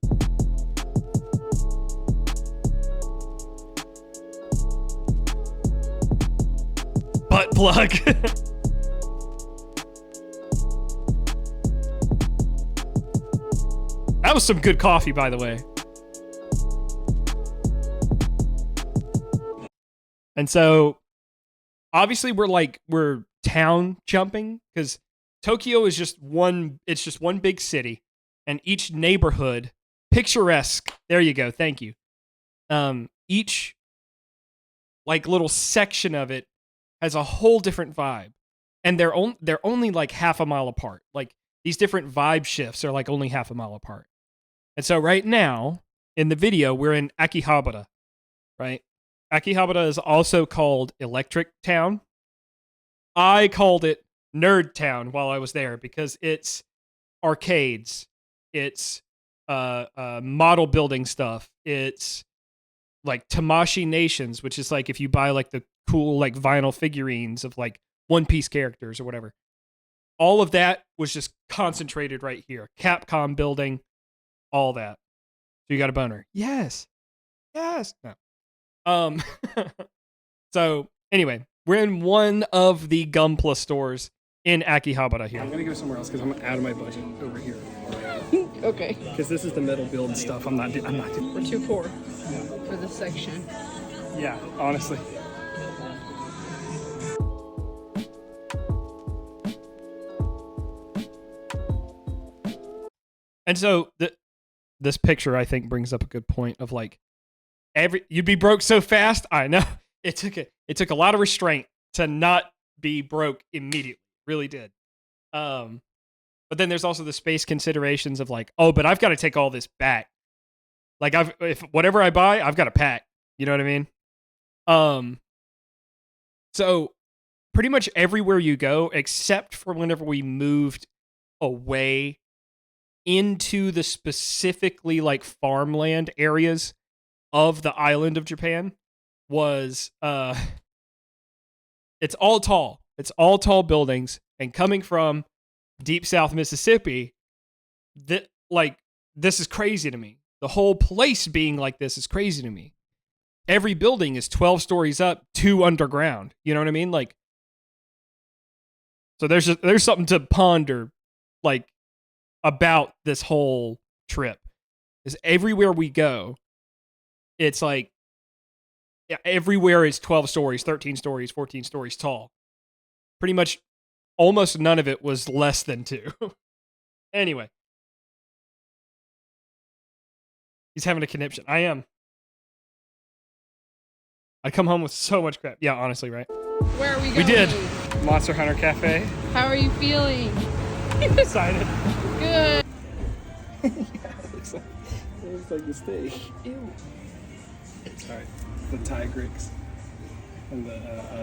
Butt plug. That was some good coffee, by the way. And so, obviously, we're town jumping, because Tokyo is just one big city, and each neighborhood, picturesque, there you go, thank you. Each, like, little section of it has a whole different vibe, and they're only like half a mile apart. Like, these different vibe shifts are like only half a mile apart. And so right now, in the video, we're in Akihabara, right? Akihabara is also called Electric Town. I called it Nerd Town while I was there because it's arcades, it's model building stuff, it's like Tamashii Nations, which is like if you buy like the cool like vinyl figurines of like One Piece characters or whatever. All of that was just concentrated right here. Capcom building, all that. So you got a boner? Yes. No. So anyway, we're in one of the Gunpla stores in Akihabara here. I'm gonna go somewhere else because I'm out of my budget over here. Okay. Because this is the metal build stuff. I'm not doing. We're too poor for this section. Yeah, honestly. And so this picture, I think, brings up a good point of like you'd be broke so fast. I know it took a lot of restraint to not be broke immediately. Really did. But then there's also the space considerations of like, oh, but I've got to take all this back. Like if whatever I buy, I've got to pack. You know what I mean? So pretty much everywhere you go, except for whenever we moved away into the specifically like farmland areas of the island of Japan, was it's all tall. It's all tall buildings, and coming from deep South Mississippi, this is crazy to me. The whole place being like this is crazy to me. Every building is 12 stories up, 2 underground. You know what I mean? Like, so there's something to ponder, like, about this whole trip. Is everywhere we go, it's like, yeah, everywhere is 12 stories, 13 stories, 14 stories tall. Pretty much almost none of it was less than 2. Anyway. He's having a conniption. I am. I come home with so much crap. Yeah, honestly, right? Where are we going? We did. Monster Hunter Cafe. How are you feeling? Excited. Good. Yeah, it looks like the steak. Ew. Sorry. The Tigrex and the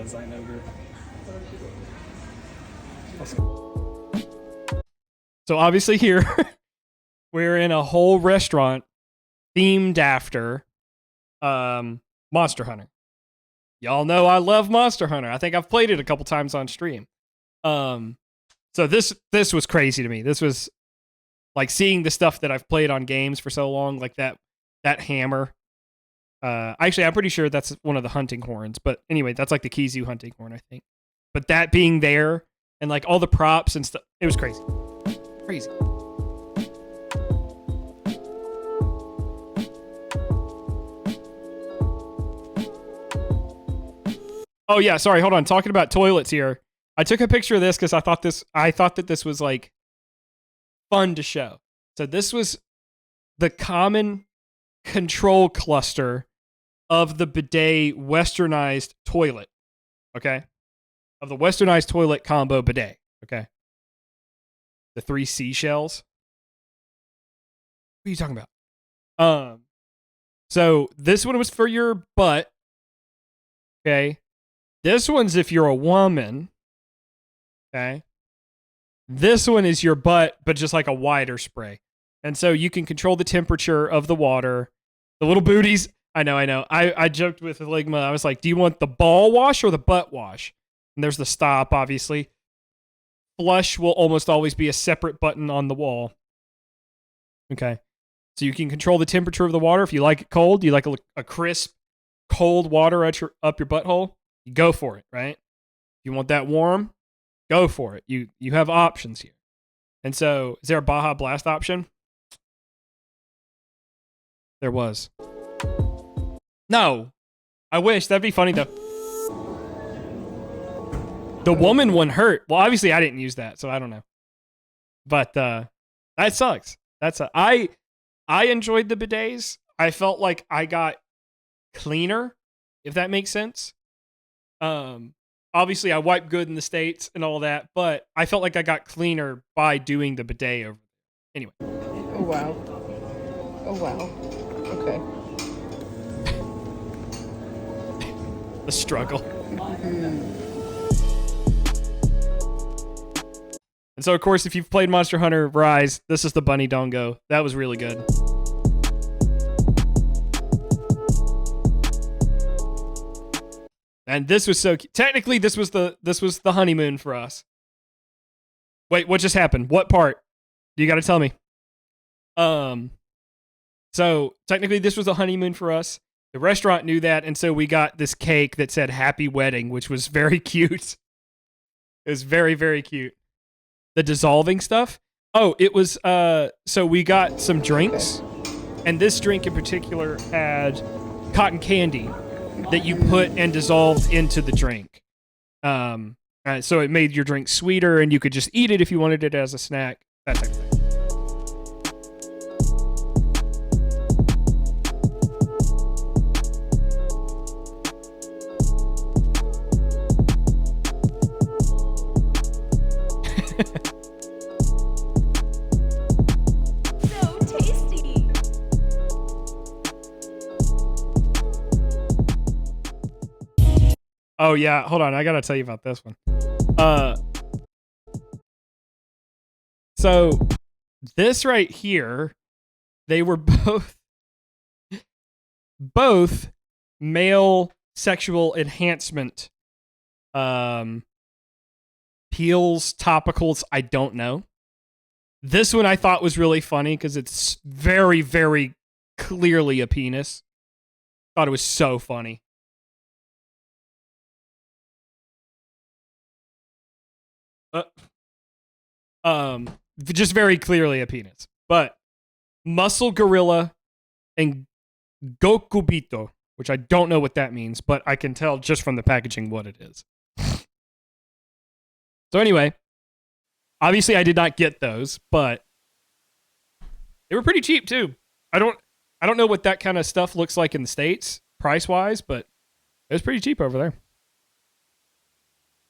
Zynober. So obviously here, we're in a whole restaurant themed after Monster Hunter. Y'all know I love Monster Hunter. I think I've played it a couple times on stream. So this was crazy to me. This was like seeing the stuff that I've played on games for so long, like that hammer. Actually, I'm pretty sure that's one of the hunting horns. But anyway, that's like the Kizu hunting horn, I think. But that being there and like all the props and stuff, it was crazy. Crazy. Oh yeah, sorry, hold on. Talking about toilets here. I took a picture of this because I thought that this was like fun to show. So this was the common control cluster of the bidet westernized toilet. Okay? Of the westernized toilet combo bidet. Okay? The 3 seashells. What are you talking about? So this one was for your butt. Okay? This one's if you're a woman. Okay? This one is your butt, but just like a wider spray. And so you can control the temperature of the water. The little booties. I know. I joked with Ligma. I was like, do you want the ball wash or the butt wash? And there's the stop, obviously. Flush will almost always be a separate button on the wall. Okay. So you can control the temperature of the water. If you like it cold, you like a crisp, cold water up your butthole, you go for it, right? If you want that warm, go for it. You have options here. And so, is there a Baja Blast option? There was. No. I wish. That'd be funny, though. The woman one hurt. Well, obviously, I didn't use that, so I don't know. But that sucks. I enjoyed the bidets. I felt like I got cleaner, if that makes sense. Obviously, I wiped good in the States and all that, but I felt like I got cleaner by doing the bidet over. Anyway. Oh, wow. Oh, wow. Okay. The struggle. And so, of course, if you've played Monster Hunter Rise, this is the Bunny Dongo. That was really good. And this was so cute. Technically, this was the honeymoon for us. Wait, what just happened? What part? You got to tell me. So technically, this was a honeymoon for us. The restaurant knew that, and so we got this cake that said "Happy Wedding," which was very cute. It was very, very cute. The dissolving stuff. Oh, it was so we got some drinks, and this drink in particular had cotton candy that you put and dissolved into the drink. So it made your drink sweeter, and you could just eat it if you wanted it as a snack, that type of thing. So tasty. Oh yeah, hold on, I gotta tell you about this one. So this right here, they were both male sexual enhancement peels, topicals, I don't know. This one I thought was really funny because it's very, very clearly a penis. Thought it was so funny. Just very clearly a penis. But muscle gorilla and gokubito, which I don't know what that means, but I can tell just from the packaging what it is. So anyway, obviously I did not get those, but they were pretty cheap too. I don't know what that kind of stuff looks like in the States, price-wise, but it was pretty cheap over there.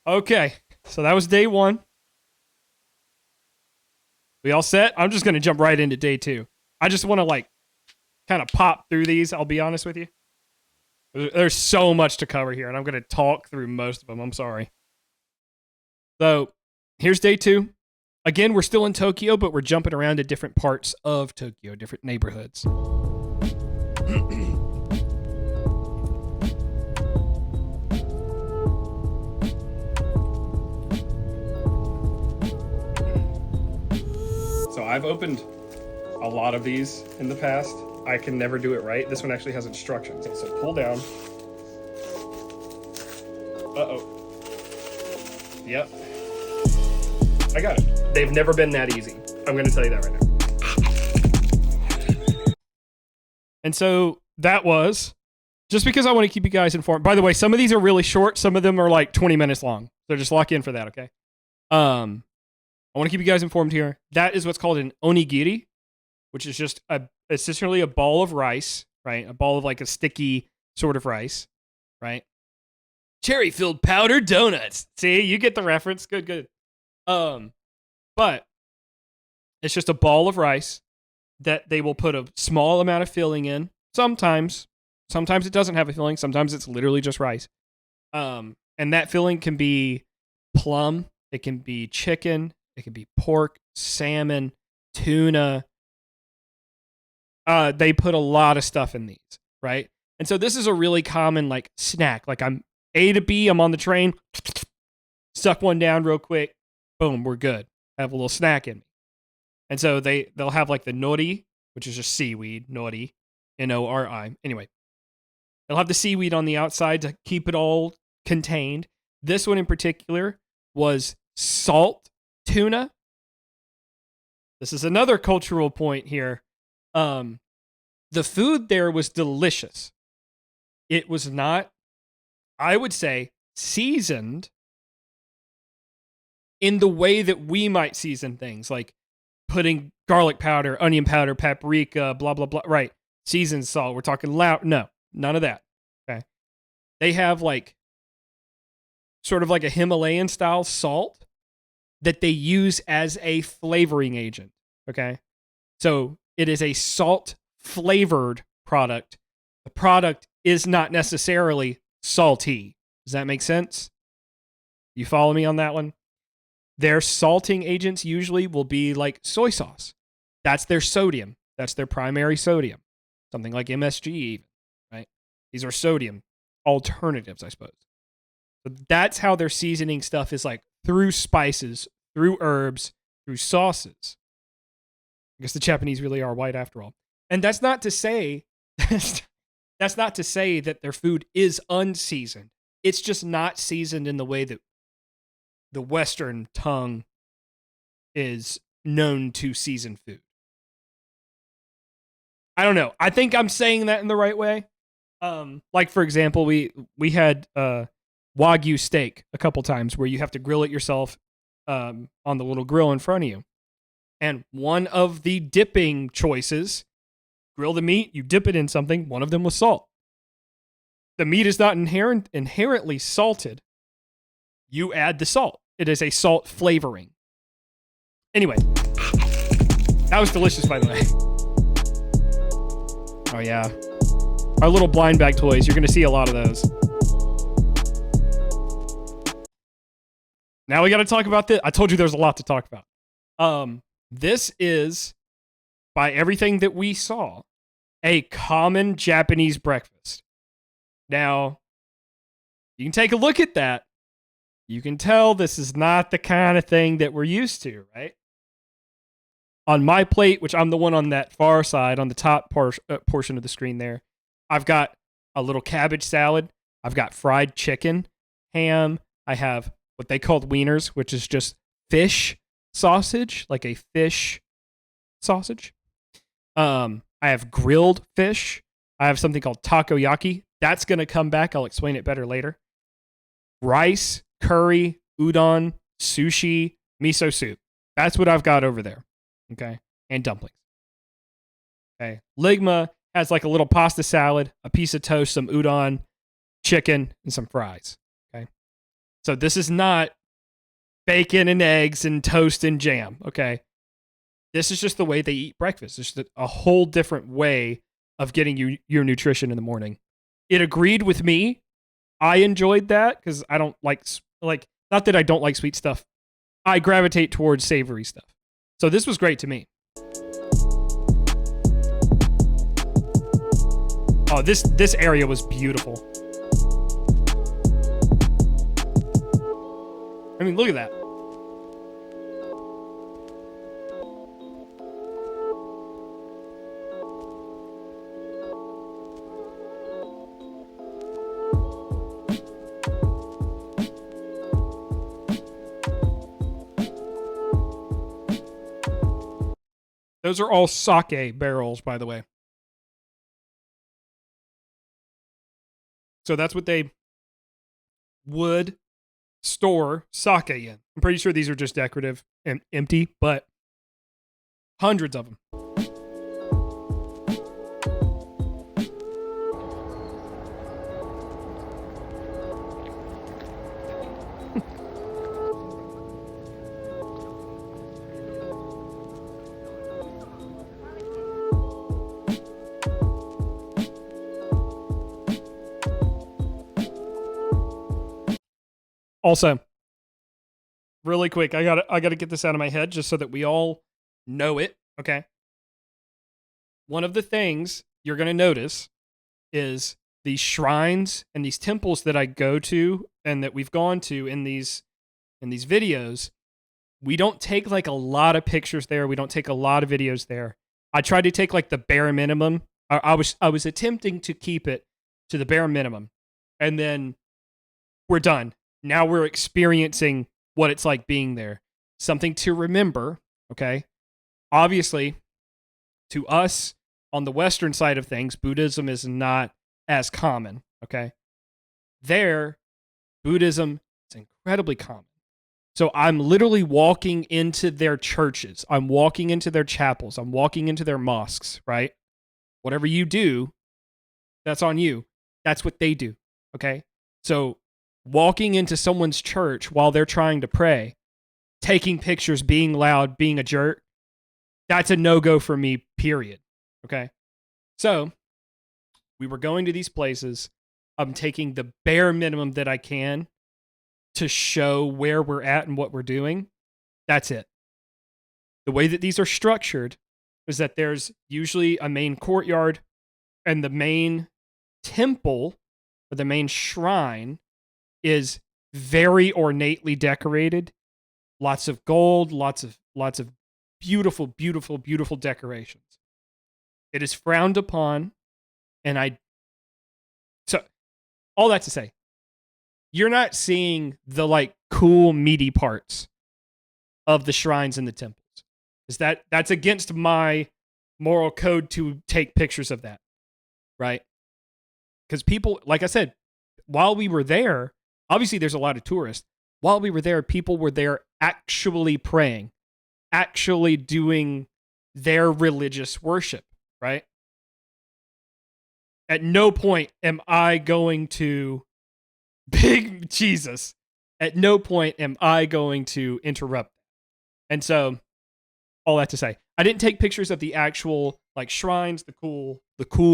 Okay, so that was day one. We all set? I'm just going to jump right into day two. I just want to kind of pop through these, I'll be honest with you. There's so much to cover here, and I'm going to talk through most of them. I'm sorry. So, here's day two. Again, we're still in Tokyo, but we're jumping around to different parts of Tokyo, different neighborhoods. So I've opened a lot of these in the past. I can never do it right. This one actually has instructions. So pull down. Uh-oh. Yep. I got it. They've never been that easy. I'm going to tell you that right now. And so that was, just because I want to keep you guys informed. By the way, some of these are really short. Some of them are like 20 minutes long. So just lock in for that, okay? I want to keep you guys informed here. That is what's called an onigiri, which is just essentially a ball of rice, right? A ball of like a sticky sort of rice, right? Cherry-filled powdered donuts. See, you get the reference. Good, good. But it's just a ball of rice that they will put a small amount of filling in. Sometimes it doesn't have a filling. Sometimes it's literally just rice. And that filling can be plum. It can be chicken. It can be pork, salmon, tuna. They put a lot of stuff in these, right? And so this is a really common like snack. Like I'm A to B, I'm on the train, suck one down real quick, boom, we're good. Have a little snack in me. And so they'll have like the nori, which is just seaweed, nori, N-O-R-I. Anyway, they'll have the seaweed on the outside to keep it all contained. This one in particular was salt tuna. This is another cultural point here. The food there was delicious. It was not, I would say, seasoned in the way that we might season things, like putting garlic powder, onion powder, paprika, blah, blah, blah. Right. Seasoned salt. We're talking loud. No, none of that. Okay. They have like sort of like a Himalayan style salt that they use as a flavoring agent. Okay. So it is a salt flavored product. The product is not necessarily salty. Does that make sense? You follow me on that one? Their salting agents usually will be like soy sauce. That's their sodium. That's their primary sodium. Something like MSG even, right? These are sodium alternatives, I suppose. So that's how their seasoning stuff is, like through spices, through herbs, through sauces. I guess the Japanese really are white after all. And that's not to say that their food is unseasoned. It's just not seasoned in the way that the Western tongue is known to season food. I don't know. I think I'm saying that in the right way. Like for example, we had Wagyu steak a couple times where you have to grill it yourself on the little grill in front of you. And one of the dipping choices, grill the meat, you dip it in something, one of them was salt. The meat is not inherently salted. You add the salt. It is a salt flavoring. Anyway, that was delicious, by the way. Oh, yeah. Our little blind bag toys. You're going to see a lot of those. Now we got to talk about this. I told you there's a lot to talk about. This is, by everything that we saw, a common Japanese breakfast. Now, you can take a look at that. You can tell this is not the kind of thing that we're used to, right? On my plate, which I'm the one on that far side, on the top portion of the screen there, I've got a little cabbage salad. I've got fried chicken, ham. I have what they called wieners, which is just fish sausage, like a fish sausage. I have grilled fish. I have something called takoyaki. That's going to come back. I'll explain it better later. Rice, curry, udon, sushi, miso soup. That's what I've got over there. Okay. And dumplings. Okay. Ligma has like a little pasta salad, a piece of toast, some udon, chicken, and some fries. Okay. So this is not bacon and eggs and toast and jam. Okay. This is just the way they eat breakfast. It's just a whole different way of getting you your nutrition in the morning. It agreed with me. I enjoyed that because I don't like, not that I don't like sweet stuff. I gravitate towards savory stuff. So this was great to me. Oh, this area was beautiful. I mean, look at that. Those are all sake barrels, by the way. So that's what they would store sake in. I'm pretty sure these are just decorative and empty, but hundreds of them. Also, really quick, I gotta get this out of my head just so that we all know it, okay? One of the things you're gonna notice is these shrines and these temples that I go to and that we've gone to in these videos. We don't take like a lot of pictures there. We don't take a lot of videos there. I tried to take like the bare minimum. I was attempting to keep it to the bare minimum, and then we're done. Now we're experiencing what it's like being there. Something to remember, okay? Obviously, to us on the Western side of things, Buddhism is not as common, okay? There, Buddhism is incredibly common. So I'm literally walking into their churches. I'm walking into their chapels. I'm walking into their mosques, right? Whatever you do, that's on you. That's what they do, okay? So walking into someone's church while they're trying to pray, taking pictures, being loud, being a jerk, that's a no-go for me, period. Okay? So, we were going to these places. I'm taking the bare minimum that I can to show where we're at and what we're doing. That's it. The way that these are structured is that there's usually a main courtyard and the main temple or the main shrine is very ornately decorated. Lots of gold, lots of beautiful, beautiful, beautiful decorations. It is frowned upon, and so all that to say, you're not seeing the like cool meaty parts of the shrines and the temples. Is that's against my moral code to take pictures of that, right? Because people, like I said, while we were there, obviously there's a lot of tourists. While we were there, people were there actually praying, actually doing their religious worship, right? At no point am I going to, big Jesus, at no point am I going to interrupt. And so, all that to say, I didn't take pictures of the actual like shrines, the cool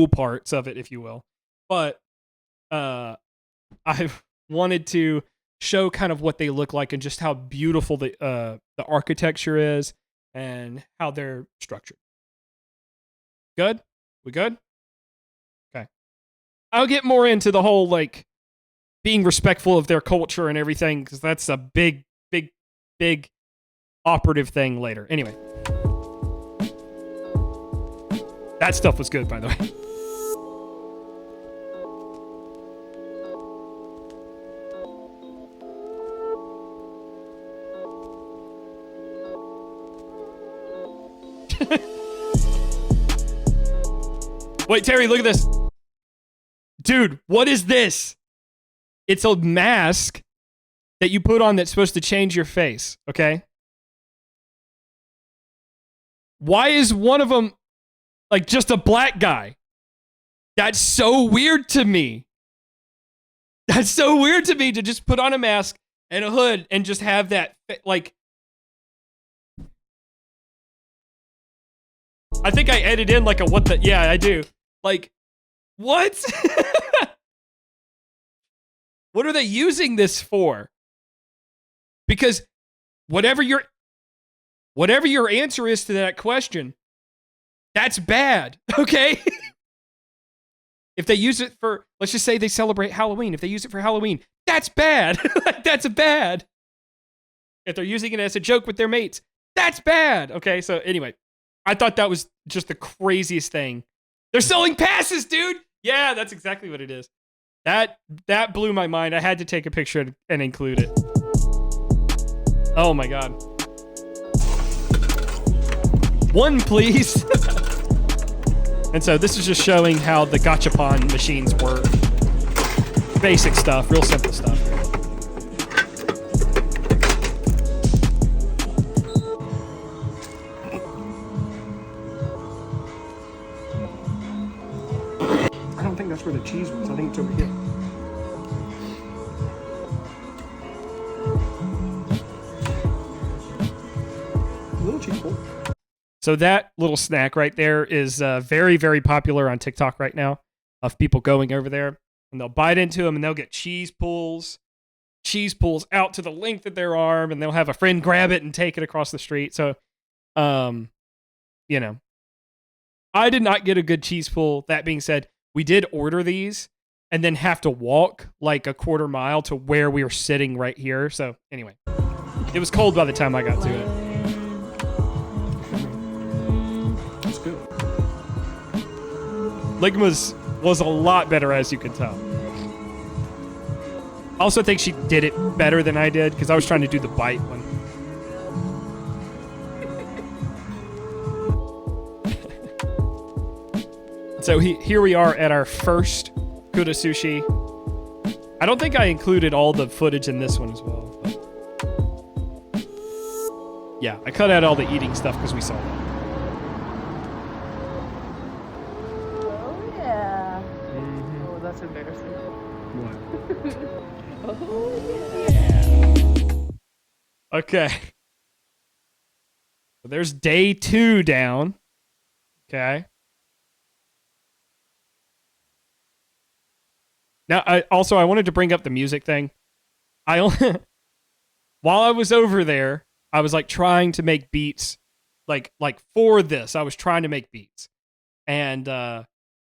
parts of it, if you will. But I wanted to show kind of what they look like and just how beautiful the architecture is and how they're structured. Good? We good? Okay. I'll get more into the whole like being respectful of their culture and everything because that's a big operative thing later. Anyway. That stuff was good, by the way. Wait, Terry, look at this. Dude, what is this? It's a mask that you put on that's supposed to change your face, okay? Why is one of them like just a black guy? That's so weird to me. That's so weird to me to just put on a mask and a hood and just have that, like... I think I edited in like a what the... Yeah, I do. Like, what? What are they using this for? Because whatever your answer is to that question, that's bad, okay? If they use it for, let's just say they celebrate Halloween. If they use it for Halloween, that's bad. That's bad. If they're using it as a joke with their mates, that's bad. Okay, so anyway, I thought that was just the craziest thing. They're selling passes, dude. Yeah, that's exactly what it is. That blew my mind. I had to take a picture and include it. Oh my god. One, please. And so this is just showing how the gachapon machines work. Basic stuff, real simple stuff. I don't think that's where the cheese was. I think it's over here. A little cheese bowl. So that little snack right there is very, very popular on TikTok right now of people going over there and they'll bite into them and they'll get cheese pulls out to the length of their arm and they'll have a friend grab it and take it across the street. So, you know, I did not get a good cheese pull. That being said, we did order these and then have to walk like a quarter mile to where we were sitting right here. So anyway, it was cold by the time I got to it. Ligma's was a lot better, as you can tell. I also think she did it better than I did, because I was trying to do the bite one. So here we are at our first Kuda Sushi. I don't think I included all the footage in this one as well. But yeah, I cut out all the eating stuff because we saw that. That's embarrassing. What? Oh, yeah. Okay. So there's day 2 down. Okay. Now, I wanted to bring up the music thing. While I was over there, I was like trying to make beats, like for this, I was trying to make beats, and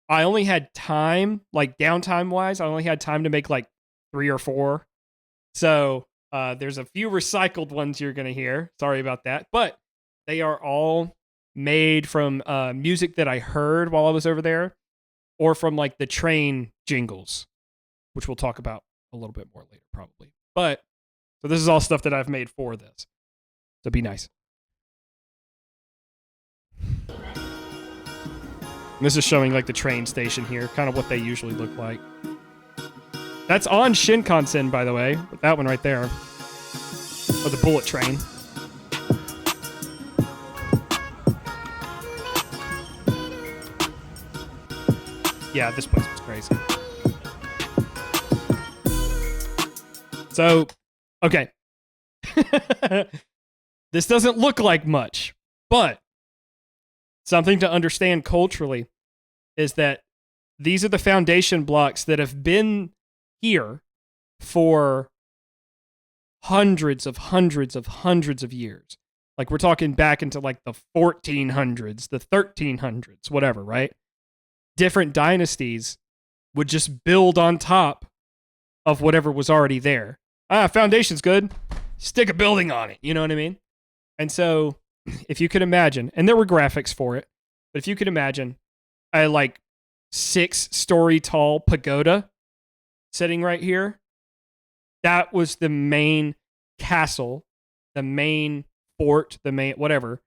I only had time, like downtime wise, I only had time to make like 3 or 4. So there's a few recycled ones you're going to hear. Sorry about that. But they are all made from music that I heard while I was over there or from like the train jingles, which we'll talk about a little bit more later probably. But so this is all stuff that I've made for this. So be nice. And this is showing like the train station here, kind of what they usually look like. That's on Shinkansen, by the way. But that one right there. Or the bullet train. Yeah, this place was crazy. So, okay. This doesn't look like much, but something to understand culturally is that these are the foundation blocks that have been here for hundreds of years. Like we're talking back into like the 1400s, the 1300s, whatever, right? Different dynasties would just build on top of whatever was already there. Foundation's good. Stick a building on it. You know what I mean? And so if you could imagine, and there were graphics for it, but if you could imagine a like 6-story tall pagoda sitting right here, that was the main castle, the main fort, the main whatever,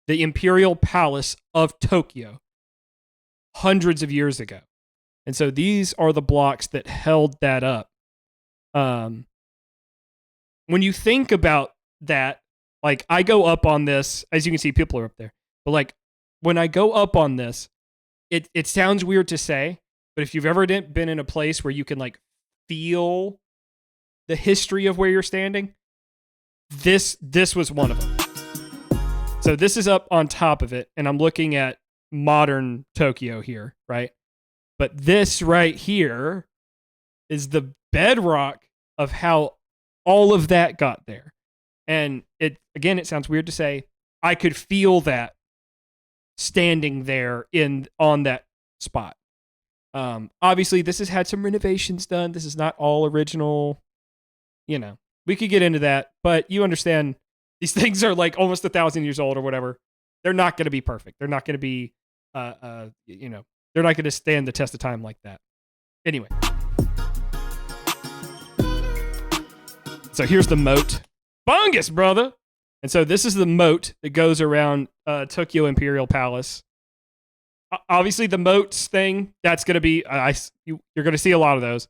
the imperial palace of Tokyo hundreds of years ago. And so these are the blocks that held that up. When you think about that, like I go up on this, as you can see, people are up there. But like when I go up on this, it sounds weird to say, but if you've ever been in a place where you can like feel the history of where you're standing, this was one of them. So this is up on top of it, and I'm looking at modern Tokyo here, right? But this right here is the bedrock of how all of that got there. And it sounds weird to say, I could feel that standing there on that spot. Obviously this has had some renovations done. This is not all original. You know, we could get into that, but you understand these things are like almost 1,000 years old or whatever. They're not going to be perfect. They're not going to be, they're not going to stand the test of time like that. Anyway. So here's the moat. Bungus, brother! And so this is the moat that goes around Tokyo Imperial Palace. Obviously, the moats thing, that's going to be... you're going to see a lot of those.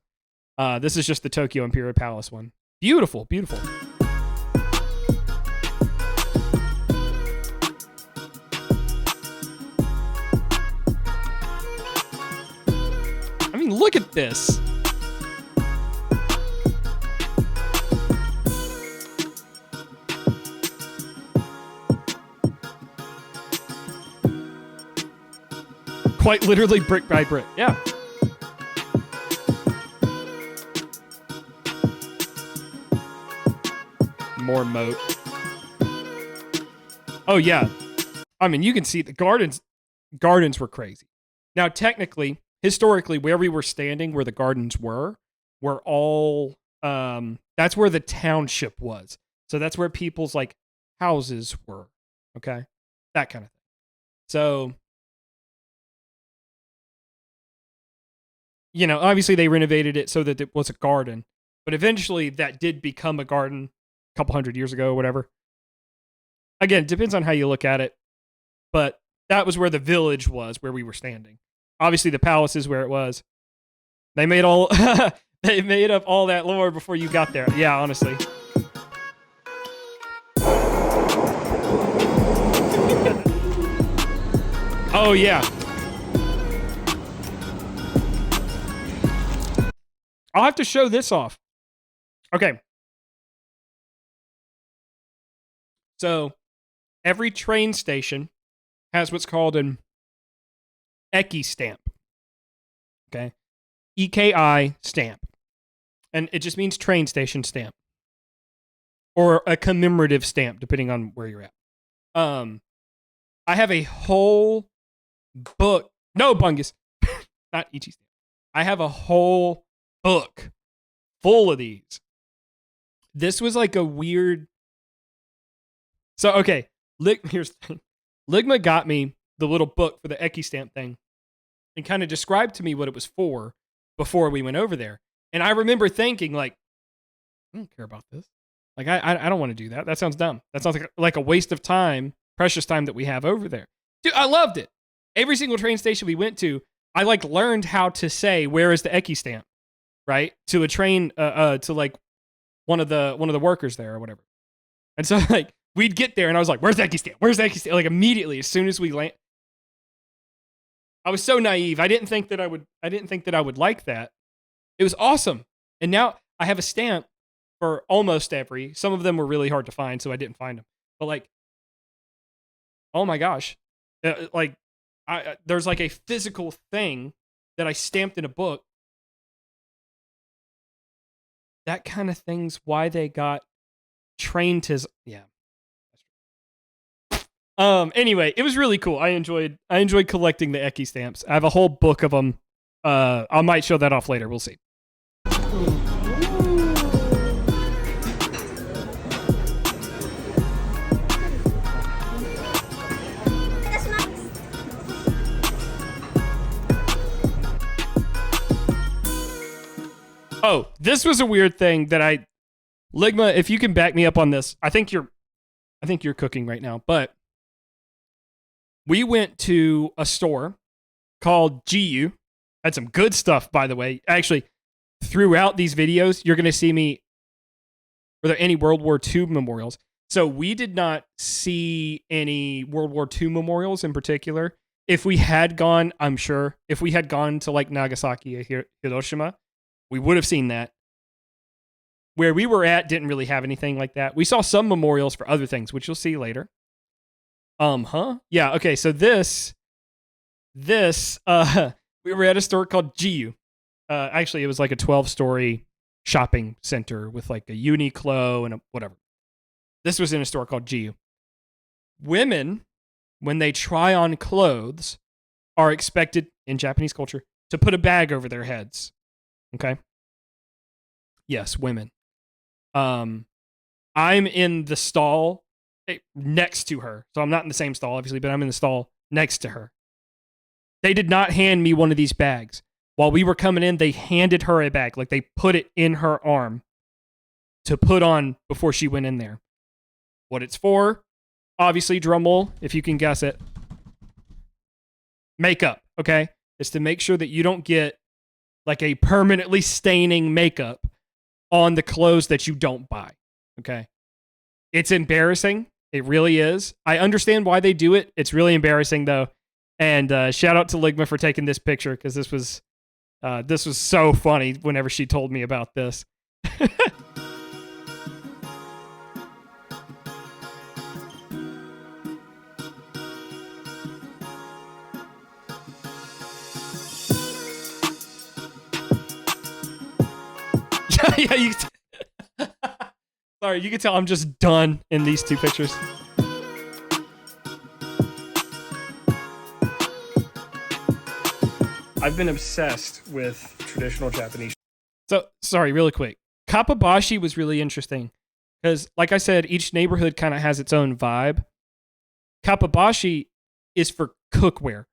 This is just the Tokyo Imperial Palace one. Beautiful, beautiful. I mean, look at this. Quite literally brick by brick. Yeah. More moat. Oh, yeah. I mean, you can see the gardens were crazy. Now, technically, historically, where we were standing, where the gardens were all, that's where the township was. So that's where people's, like, houses were. Okay? That kind of thing. So, you know, obviously they renovated it so that it was a garden. But eventually that did become a garden a couple hundred years ago or whatever. Again, depends on how you look at it. But that was where the village was, where we were standing. Obviously the palace is where it was. They made they made up all that lore before you got there. Yeah, honestly. Oh, yeah. I'll have to show this off. Okay. So, every train station has what's called an Eki stamp. Okay? EKI stamp. And it just means train station stamp. Or a commemorative stamp, depending on where you're at. I have a whole book. No, Bungus. Not Ichi stamp. I have a whole book full of these. This was like a weird... So, okay. Here's the thing. Ligma got me the little book for the Eki stamp thing and kind of described to me what it was for before we went over there. And I remember thinking, like, I don't care about this. Like, I don't want to do that. That sounds dumb. That sounds like a waste of time, precious time that we have over there. Dude, I loved it. every single train station we went to, I like learned how to say, where is the Eki stamp, right? To a train, to like one of the workers there or whatever. And so like we'd get there and I was like, where's the Eki stamp? Where's the Eki stamp? Like immediately, as soon as we land. I was so naive. I didn't think that I would like that. It was awesome. And now I have a stamp for almost every. Some of them were really hard to find, so I didn't find them. But like, oh my gosh, like there's like a physical thing that I stamped in a book. That kind of thing's why they got trained to. Yeah. Anyway, it was really cool. I enjoyed collecting the Eki stamps. I have a whole book of them. I might show that off later. We'll see. Oh, this was a weird thing that Ligma, if you can back me up on this, I think you're cooking right now, but we went to a store called GU. Had some good stuff, by the way. Actually, throughout these videos, you're going to see me. Were there any World War II memorials? So we did not see any World War II memorials in particular. If we had gone, I'm sure, if we had gone to like Nagasaki or Hiroshima, we would have seen that. Where we were at didn't really have anything like that. We saw some memorials for other things, which you'll see later. Yeah, okay, so this, we were at a store called GU. Actually, it was like a 12-story shopping center with like a Uniqlo and a whatever. This was in a store called GU. Women, when they try on clothes, are expected, in Japanese culture, to put a bag over their heads. Okay? Yes, women. I'm in the stall next to her. So I'm not in the same stall, obviously, but I'm in the stall next to her. They did not hand me one of these bags. While we were coming in, they handed her a bag. Like they put it in her arm to put on before she went in there. What it's for, obviously, drum roll, if you can guess it. Makeup, okay? It's to make sure that you don't get like a permanently staining makeup on the clothes that you don't buy, okay? It's embarrassing. It really is. I understand why they do it. It's really embarrassing, though. And shout out to Ligma for taking this picture, because this was so funny whenever she told me about this. Yeah, sorry, you can tell I'm just done in these two pictures. I've been obsessed with traditional Japanese. So, sorry, really quick. Kappabashi was really interesting because, like I said, each neighborhood kind of has its own vibe. Kappabashi is for cookware,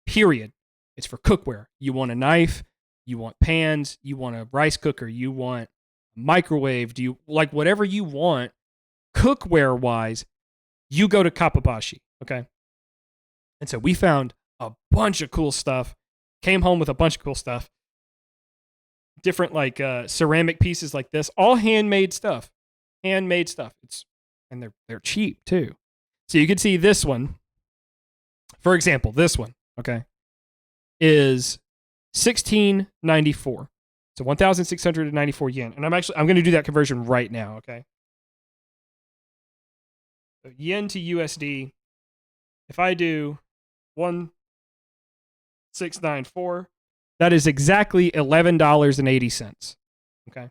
period. It's for cookware. You want a knife, you want pans, you want a rice cooker, you want a microwave, do you like whatever you want, cookware-wise, you go to Kappabashi, okay? And so we found a bunch of cool stuff. Came home with a bunch of cool stuff. Different like ceramic pieces like this, all handmade stuff. Handmade stuff. And they're cheap too. So you can see this one. For example, this one, okay, is $16.94. So 1,694 yen. And I'm going to do that conversion right now, okay? So yen to USD. If I do 1,694, that is exactly $11.80. Okay.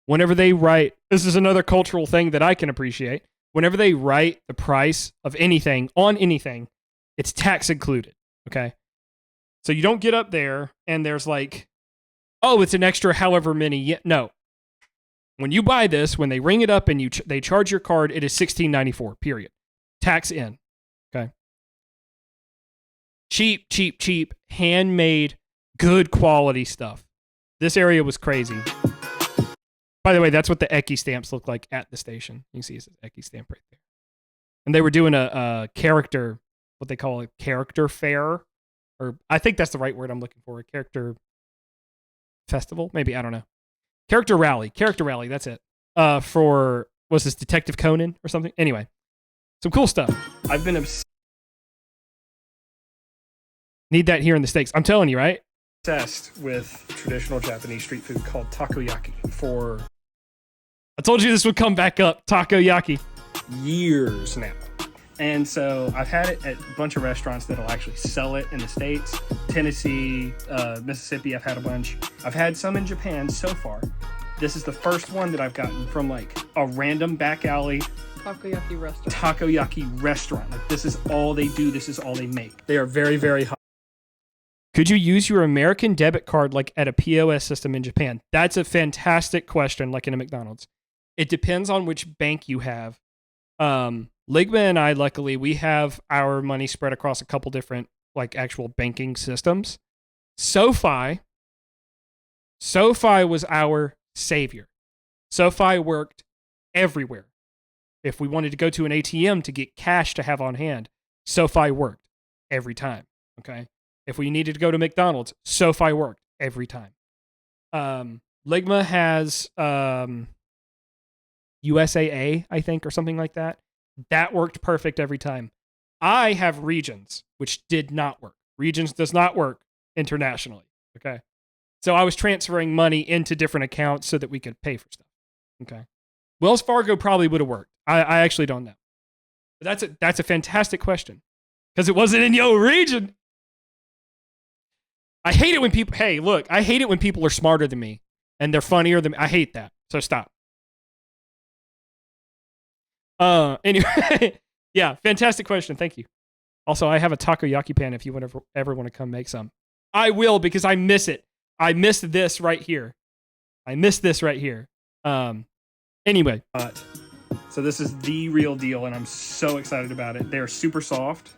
Whenever they write, this is another cultural thing that I can appreciate. Whenever they write the price of anything on anything, it's tax included. Okay. So you don't get up there and there's like, oh, it's an extra however many. No. When you buy this, when they ring it up and they charge your card, it is $16.94, period. Tax in. Okay. Cheap, cheap, cheap, handmade, good quality stuff. This area was crazy. By the way, that's what the Eki stamps look like at the station. You can see it's an Eki stamp right there. And they were doing a character what they call a character fair, or I think that's the right word I'm looking for, a character festival, maybe, I don't know. Character rally, that's it. For, was this Detective Conan or something? Anyway, some cool stuff. I've been Need that here in the States. I'm telling you, right? obsessed with traditional Japanese street food called takoyaki for I told you this would come back up, takoyaki. years now. And so I've had it at a bunch of restaurants that'll actually sell it in the States. Tennessee, Mississippi, I've had a bunch. I've had some in Japan so far. This is the first one that I've gotten from like a random back alley Takoyaki restaurant. Like this is all they do. This is all they make. They are very, very hot. Could you use your American debit card like at a POS system in Japan? That's a fantastic question, like in a McDonald's. It depends on which bank you have. Ligma and I, luckily, we have our money spread across a couple different like actual banking systems. SoFi was our savior. SoFi worked everywhere. If we wanted to go to an ATM to get cash to have on hand, SoFi worked every time. Okay. If we needed to go to McDonald's, SoFi worked every time. Ligma has USAA, I think, or something like that. That worked perfect every time. I have Regions, which did not work. Regions does not work internationally. Okay. So I was transferring money into different accounts so that we could pay for stuff. Okay. Wells Fargo probably would have worked. I actually don't know. But that's a fantastic question. Because it wasn't in your region. I hate it when people, hey, look, I hate it when people are smarter than me and they're funnier than me. I hate that. So stop. Anyway, yeah, fantastic question. Thank you. Also, I have a takoyaki pan if you ever want to come make some. I will, because I miss it. I missed this right here. Anyway. So this is the real deal, and I'm so excited about it. They're super soft.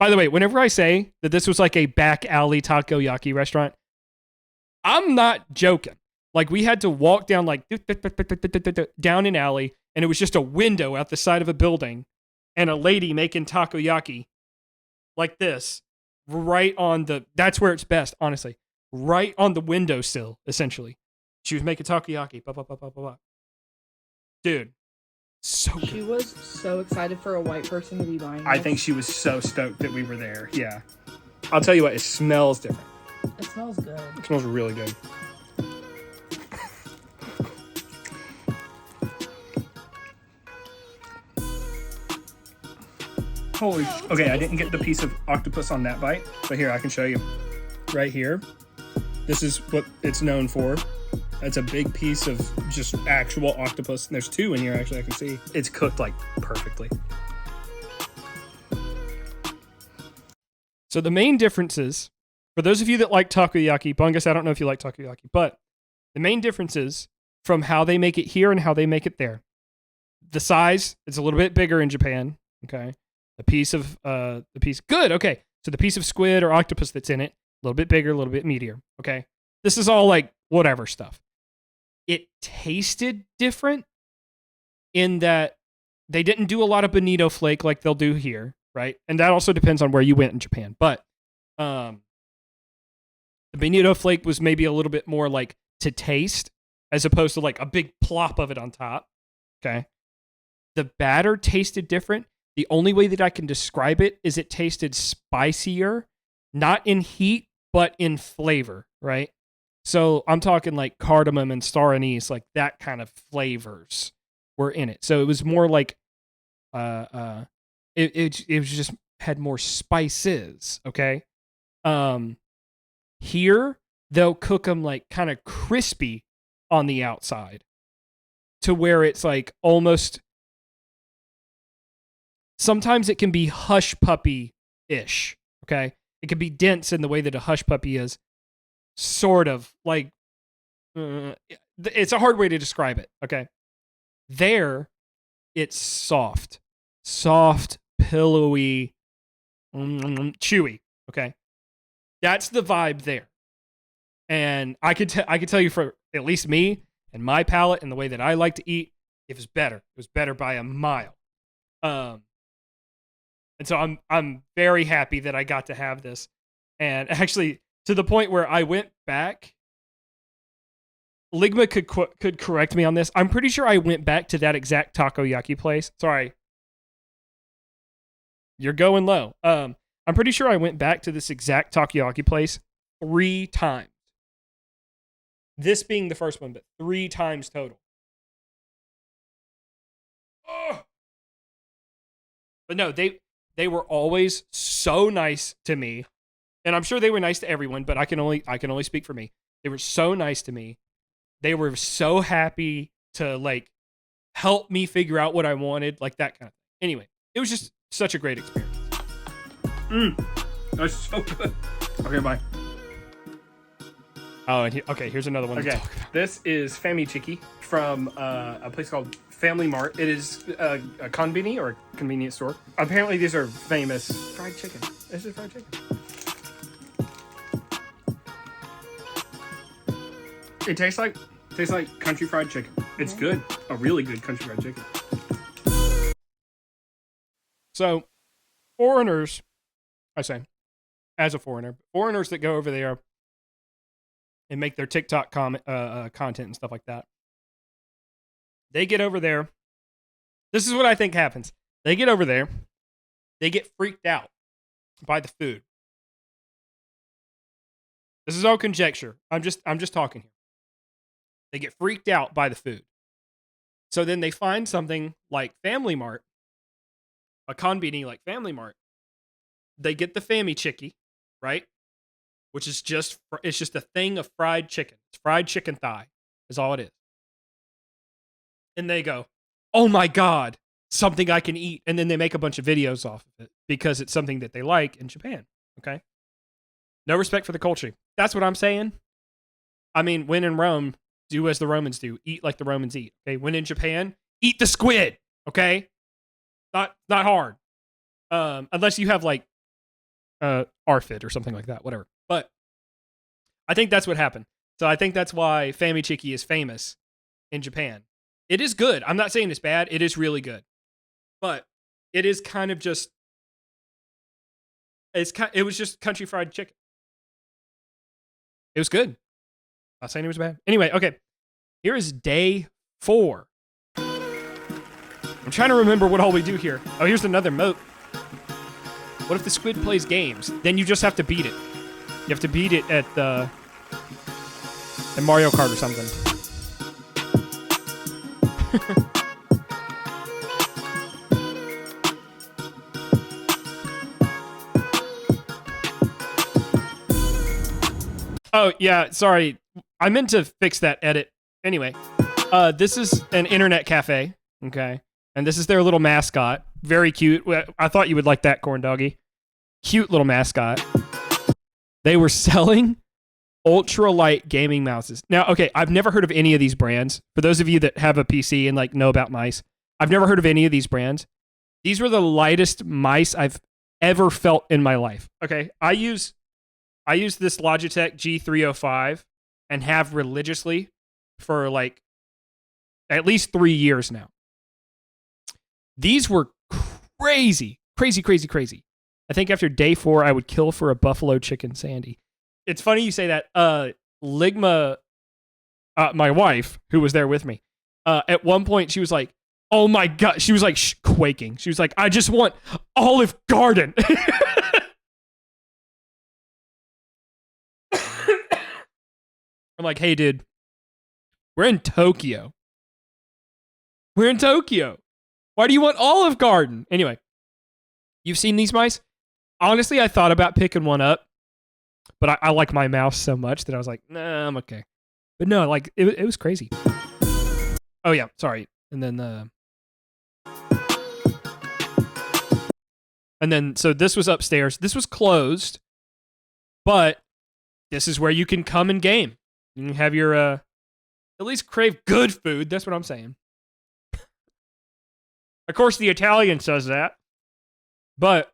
By the way, whenever I say that this was like a back alley takoyaki restaurant, I'm not joking. Like, we had to walk down like down an alley, and it was just a window out the side of a building, and a lady making takoyaki like this, right on the, that's where it's best, honestly. Right on the windowsill, essentially. She was making takoyaki. Blah, blah, blah, blah, blah. Dude, so good. She was so excited for a white person to be buying I this. think she was so stoked that we were there. Yeah. I'll tell you what, it smells different. It smells good. It smells really good. Holy, okay, I didn't get the piece of octopus on that bite, but here, I can show you. Right here. This is what it's known for. It's a big piece of just actual octopus. And there's two in here, actually, I can see. It's cooked, like, perfectly. So the main differences, for those of you that like takoyaki, Bungus, I don't know if you like takoyaki, but the main differences from how they make it here and how they make it there. The size, it's a little bit bigger in Japan, okay? Good, okay. So the piece of squid or octopus that's in it, a little bit bigger, a little bit meatier, okay? This is all like whatever stuff. It tasted different in that they didn't do a lot of bonito flake like they'll do here, right? And that also depends on where you went in Japan. But the bonito flake was maybe a little bit more like to taste as opposed to like a big plop of it on top, okay? The batter tasted different. The only way that I can describe it is it tasted spicier, not in heat, but in flavor, right? So I'm talking like cardamom and star anise, like that kind of flavors were in it. So it was more like, it was just had more spices, okay? Here, they'll cook them like kind of crispy on the outside to where it's like almost, sometimes it can be hush puppy-ish, okay? It can be dense in the way that a hush puppy is. Sort of like, it's a hard way to describe it, okay? There, it's soft, pillowy, chewy, okay? That's the vibe there. And I could tell you, for at least me and my palate and the way that I like to eat, it was better. It was better by a mile. And so I'm very happy that I got to have this. And actually, to the point where I went back, Ligma could correct me on this. I'm pretty sure I went back to that exact takoyaki place. Sorry. You're going low. I'm pretty sure I went back to this exact takoyaki place 3 times. This being the first one, but 3 times total. Ugh. But no, they were always so nice to me. And I'm sure they were nice to everyone, but I can only speak for me. They were so nice to me. They were so happy to like help me figure out what I wanted, like that kind of thing. Anyway, it was just such a great experience. That's so good. Okay, bye. Oh, and here's another one. Okay, this is Famichiki from a place called Family Mart. It is a konbini or a convenience store. Apparently, these are famous fried chicken. This is fried chicken. It tastes like country fried chicken. It's good. A really good country fried chicken. So, foreigners, I say, as a foreigner, foreigners that go over there and make their TikTok content and stuff like that, they get over there. This is what I think happens. They get over there. They get freaked out by the food. This is all conjecture. I'm just talking here. They get freaked out by the food. So then they find something like Family Mart, a konbini like Family Mart. They get the Famichiki, right? Which is it's just a thing of fried chicken. It's fried chicken thigh is all it is. And they go, oh my God, something I can eat. And then they make a bunch of videos off of it because it's something that they like in Japan. Okay. No respect for the culture. That's what I'm saying. I mean, when in Rome, do as the Romans do. Eat like the Romans eat. Okay. When in Japan, eat the squid. Okay. Not hard. Unless you have like Arfid or something like that. Whatever. But I think that's what happened. So I think that's why Famichiki is famous in Japan. It is good. I'm not saying it's bad. It is really good. But it is kind of just it was just country fried chicken. It was good. Not saying it was bad. Anyway, okay. Here is day 4. I'm trying to remember what all we do here. Oh, here's another moat. What if the squid plays games? Then you just have to beat it. You have to beat it at Mario Kart or something. Oh, yeah, sorry. I meant to fix that edit. Anyway, this is an internet cafe, okay? And this is their little mascot. Very cute. I thought you would like that, Corn Doggy. Cute little mascot. They were selling ultralight gaming mouses. Now, okay, I've never heard of any of these brands. For those of you that have a PC and like know about mice, I've never heard of any of these brands. These were the lightest mice I've ever felt in my life. Okay, I use this Logitech G305 and have religiously for like at least 3 years now. These were crazy. I think after day 4, I would kill for a buffalo chicken sandy. It's funny you say that. Ligma, my wife, who was there with me, at one point she was like, oh my God. She was like quaking. She was like, I just want Olive Garden. I'm like, hey, dude, we're in Tokyo. Why do you want Olive Garden? Anyway, you've seen these mice? Honestly, I thought about picking one up, but I like my mouse so much that I was like, nah, I'm okay. But no, like, it was crazy. Oh, yeah, sorry. And then, so this was upstairs. This was closed, but this is where you can come and game. You can have your, at least crave good food. That's what I'm saying. Of course, the Italian says that, but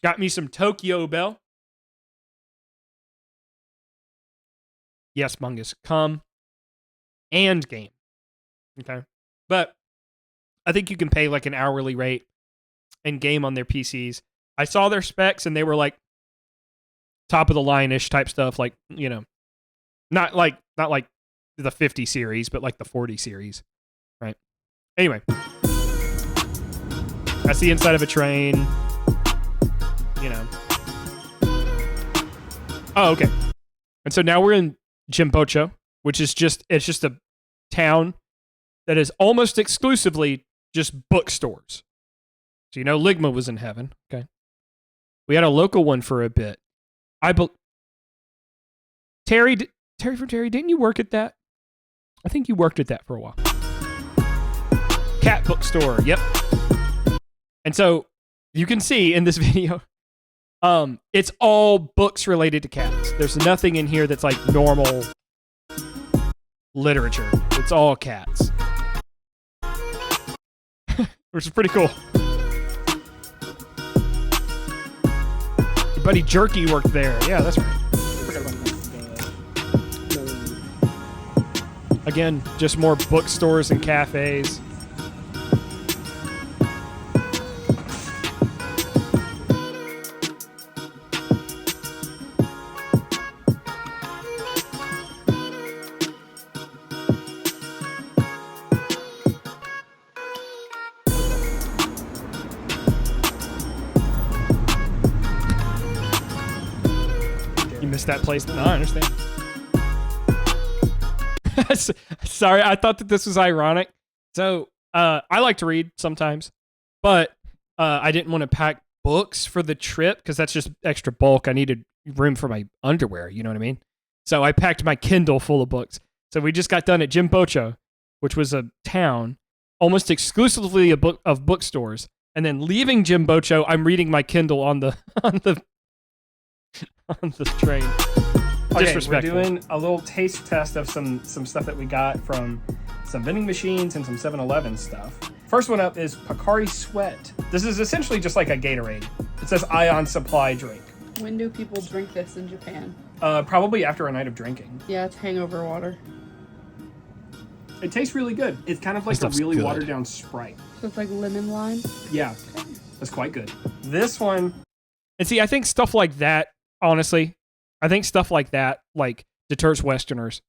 got me some Tokyo Bell. Yes, Mungus, come and game. Okay. But I think you can pay like an hourly rate and game on their PCs. I saw their specs and they were like top of the line-ish type stuff, like, you know, not like the 50 series, but like the 40 series, right? Anyway, that's the inside of a train, you know. Oh, okay. And so now we're in Jimbocho, which is just a town that is almost exclusively just bookstores. So, you know, Ligma was in heaven. Okay. We had a local one for a bit. Terry from Terry, didn't you work at that? I think you worked at that for a while. Cat bookstore. Yep. And so you can see in this video, it's all books related to cats. There's nothing in here that's like normal literature. It's all cats. Which is pretty cool. Your buddy Jerky worked there. Yeah, that's right. Again, just more bookstores and cafes. You missed that place? No, I understand. Sorry, I thought that this was ironic. So, I like to read sometimes, but I didn't want to pack books for the trip because that's just extra bulk. I needed room for my underwear, you know what I mean? So I packed my Kindle full of books. So we just got done at Jimbocho, which was a town almost exclusively of bookstores. And then leaving Jimbocho, I'm reading my Kindle on the on the train. Okay, we're doing a little taste test of some stuff that we got from some vending machines and some 7-Eleven stuff. First one up is Pocari Sweat. This is essentially just like a Gatorade. It says Ion Supply drink. When do people drink this in Japan? Probably after a night of drinking. Yeah, it's hangover water. It tastes really good. It's kind of like a really watered down Sprite. So it's like lemon lime? Yeah, that's quite good. This one... And see, I think stuff like that, honestly, like deters Westerners.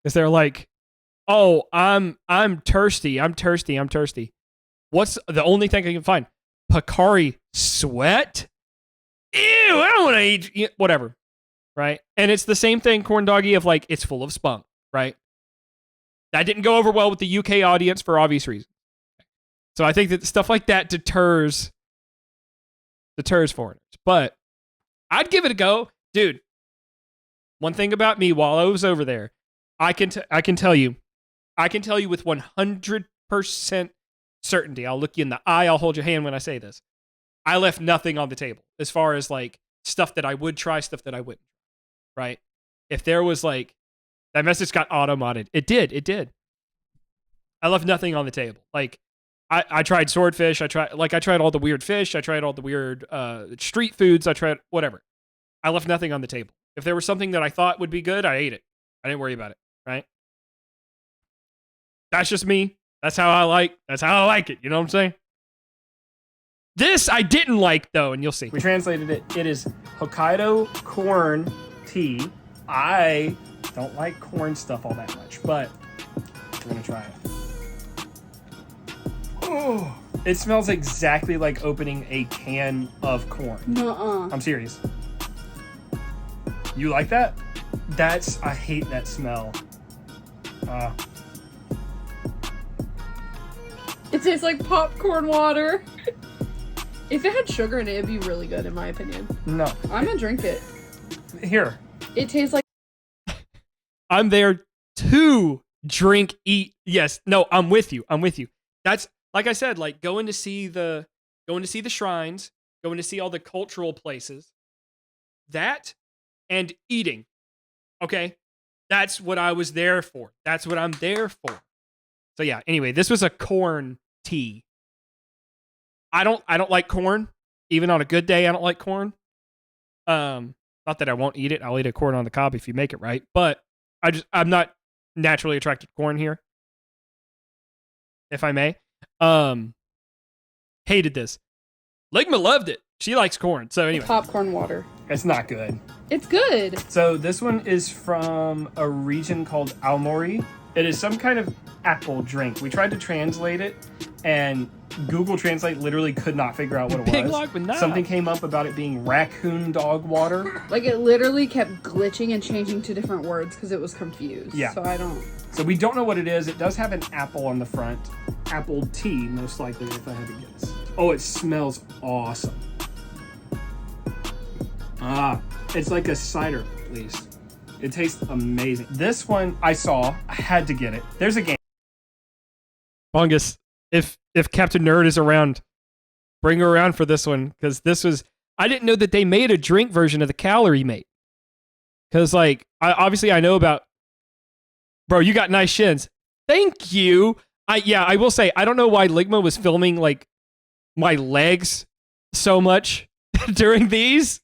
Because they're like, oh, I'm thirsty. What's the only thing I can find? Pocari Sweat? Ew, I don't want to eat whatever. Right? And it's the same thing, corn doggy, of like, it's full of spunk, right? That didn't go over well with the UK audience for obvious reasons. So I think that stuff like that deters foreigners. But I'd give it a go. Dude, one thing about me while I was over there, I can tell you with 100% certainty. I'll look you in the eye. I'll hold your hand when I say this. I left nothing on the table as far as like stuff that I would try, stuff that I wouldn't. Right? If there was like, that message got auto-modded. It did. I left nothing on the table. Like, I tried swordfish. I tried all the weird fish. I tried all the weird street foods. I tried whatever. I left nothing on the table. If there was something that I thought would be good, I ate it. I didn't worry about it, right? That's just me. That's how I like it. You know what I'm saying? This I didn't like, though, and you'll see. We translated it. It is Hokkaido corn tea. I don't like corn stuff all that much, but we're going to try it. Oh, it smells exactly like opening a can of corn. Nuh-uh. I'm serious. You like that? I hate that smell. It tastes like popcorn water. If it had sugar in it, it'd be really good, in my opinion. No. I'm gonna drink it. Here. It tastes like... I'm there to drink, eat. Yes. No, I'm with you. That's, like I said, like going to see the shrines, going to see all the cultural places. That and eating. Okay? That's what I was there for. That's what I'm there for. So yeah, anyway, this was a corn tea. I don't like corn. Even on a good day, I don't like corn. Not that I won't eat it. I'll eat a corn on the cob if you make it right. But I'm not naturally attracted to corn here. If I may. Hated this. Ligma loved it. She likes corn. So anyway, Popcorn water. It's not good. It's good. So this one is from a region called Aomori. It is some kind of apple drink. We tried to translate it, and Google Translate literally could not figure out what it Big was. lock, but nah. Something came up about it being raccoon dog water. Like, it literally kept glitching and changing to different words because it was confused. Yeah. So I don't... So we don't know what it is. It does have an apple on the front. Apple tea, most likely, if I had to guess. Oh, it smells awesome. Ah, it's like a cider, at least. It tastes amazing. This one I saw. I had to get it. There's a game. Bungus, if Captain Nerd is around, bring her around for this one, because this was... I didn't know that they made a drink version of the Calorie Mate. Because, like, obviously I know about... Bro, you got nice shins. Thank you. I will say, I don't know why Ligma was filming, like, my legs so much during these.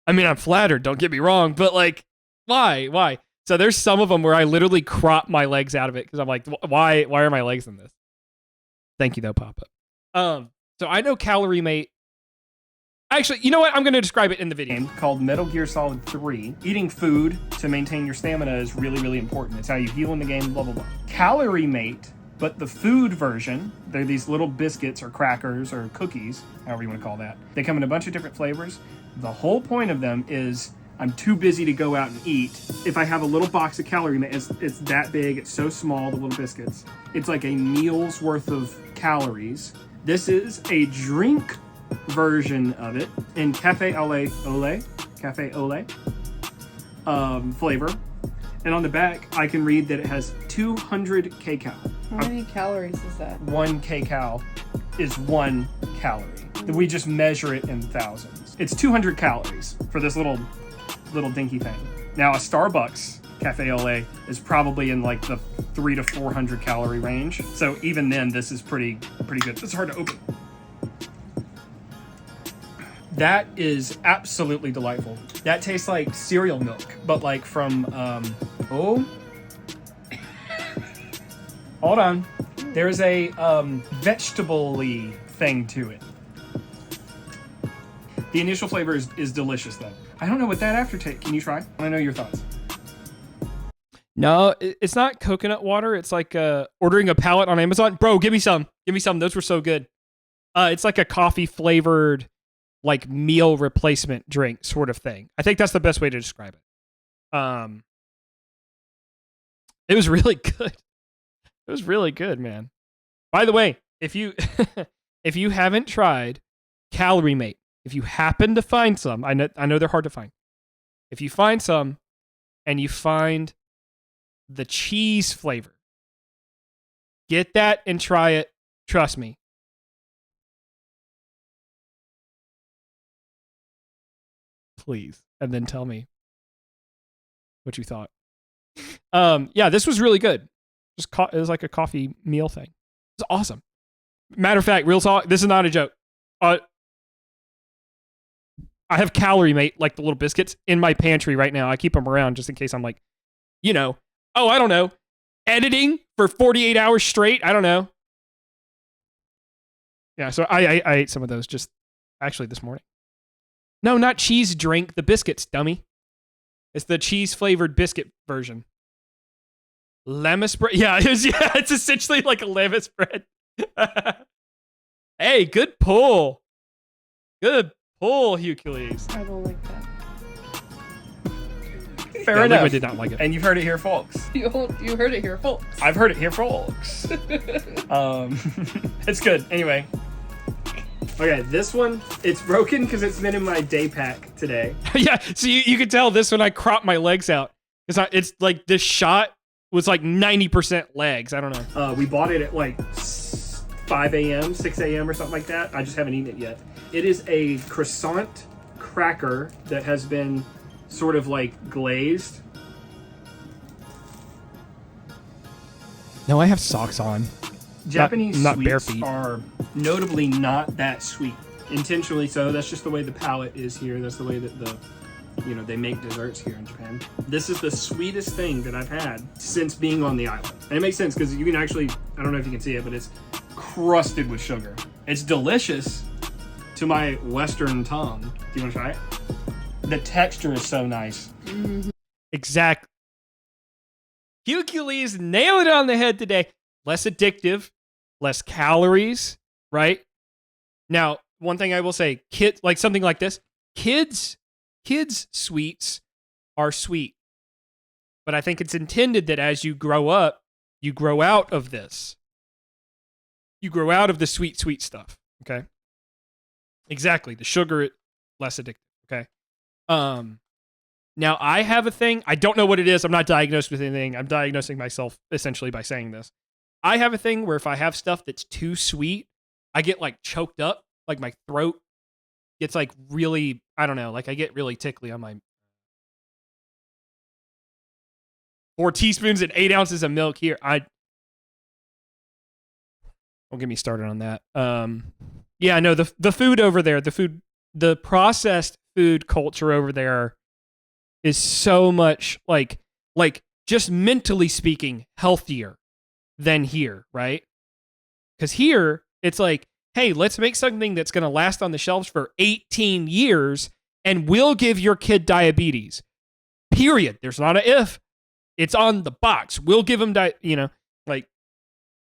I mean, I'm flattered, don't get me wrong, but, like, why? So there's some of them where I literally crop my legs out of it because I'm like, why are my legs in this? Thank you, though, Papa. So I know Calorie Mate. Actually, you know what? I'm going to describe it in the video. Game called Metal Gear Solid 3. Eating food to maintain your stamina is really, really important. It's how you heal in the game, blah, blah, blah. Calorie Mate, but the food version, they're these little biscuits or crackers or cookies, however you want to call that. They come in a bunch of different flavors. The whole point of them is I'm too busy to go out and eat. If I have a little box of Calorie Mate, it's that big, it's so small, the little biscuits. It's like a meal's worth of calories. This is a drink version of it in cafe au lait flavor, and on the back I can read that it has 200 kcal. How many calories is that? 1 kcal is 1 calorie. We just measure it in thousands. It's 200 calories for this little dinky thing. Now a Starbucks cafe au lait is probably in like the 300 to 400 calorie range, so even then this is pretty good. It's hard to open. That is absolutely delightful. That tastes like cereal milk, but like from, hold on. There's a vegetable-y thing to it. The initial flavor is delicious, though. I don't know what that aftertaste. Can you try? I want to know your thoughts. No, it's not coconut water. It's like ordering a pallet on Amazon. Bro, give me some. Give me some. Those were so good. It's like a coffee-flavored, like, meal replacement drink sort of thing. I think that's the best way to describe it. It was really good. It was really good, man. By the way, if you if you haven't tried Calorie Mate, if you happen to find some, I know they're hard to find. If you find some and you find the cheese flavor, get that and try it. Trust me. Please. And then tell me what you thought. Yeah, this was really good. It was like a coffee meal thing. It's awesome. Matter of fact, real talk, this is not a joke. I have Calorie Mate, like the little biscuits, in my pantry right now. I keep them around just in case I'm like, I don't know, editing for 48 hours straight. I don't know. Yeah, so I ate some of those just actually this morning. No, not cheese drink, the biscuits, dummy. It's the cheese-flavored biscuit version. Lemon bread. Yeah, it's essentially like a lemon bread. Hey, good pull. Good pull, Hercules. I don't like that. Fair enough. I did not like it. And you've heard it here, folks. You heard it here, folks. I've heard it here, folks. It's good. Anyway. Okay, this one, it's broken because it's been in my day pack today. Yeah, so you can tell this one I cropped my legs out. It's like this shot was like 90% legs. I don't know. We bought it at like 5 a.m., 6 a.m. or something like that. I just haven't eaten it yet. It is a croissant cracker that has been sort of like glazed. No, I have socks on. Japanese not sweets bare feet. are notably not that sweet. Intentionally so. That's just the way the palate is here. That's the way that they make desserts here in Japan. This is the sweetest thing that I've had since being on the island. And it makes sense because you can actually, I don't know if you can see it, but it's crusted with sugar. It's delicious to my Western tongue. Do you want to try it? The texture is so nice. Exactly. Hercules nailed it on the head today. Less addictive, less calories, right? Now, one thing I will say, kids, like something like this, kids sweets are sweet. But I think it's intended that as you grow up, you grow out of this. You grow out of the sweet stuff, okay? Exactly. The sugar, less addictive, okay? Now, I have a thing. I don't know what it is. I'm not diagnosed with anything. I'm diagnosing myself essentially by saying this. I have a thing where if I have stuff that's too sweet, I get like choked up. Like my throat gets like really, I don't know, like I get really tickly on my 4 teaspoons and 8 ounces of milk here. Don't get me started on that. Yeah, no, the food over there, the processed food culture over there is so much like just mentally speaking healthier than here, right? Because here it's like, hey, let's make something that's going to last on the shelves for 18 years and we'll give your kid diabetes. Period. There's not an if. It's on the box. We'll give them, like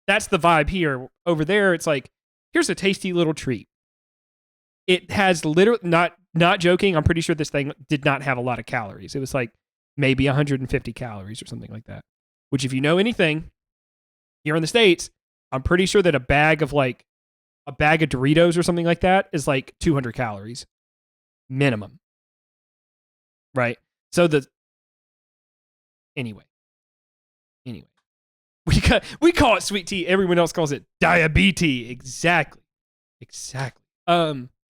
that's the vibe here. Over there, it's like, here's a tasty little treat. It has literally, not joking, I'm pretty sure this thing did not have a lot of calories. It was like maybe 150 calories or something like that. Which if you know anything, here in the States, I'm pretty sure that a bag of Doritos or something like that is like 200 calories. Minimum. Right? So Anyway. We call it sweet tea. Everyone else calls it diabetes. Exactly.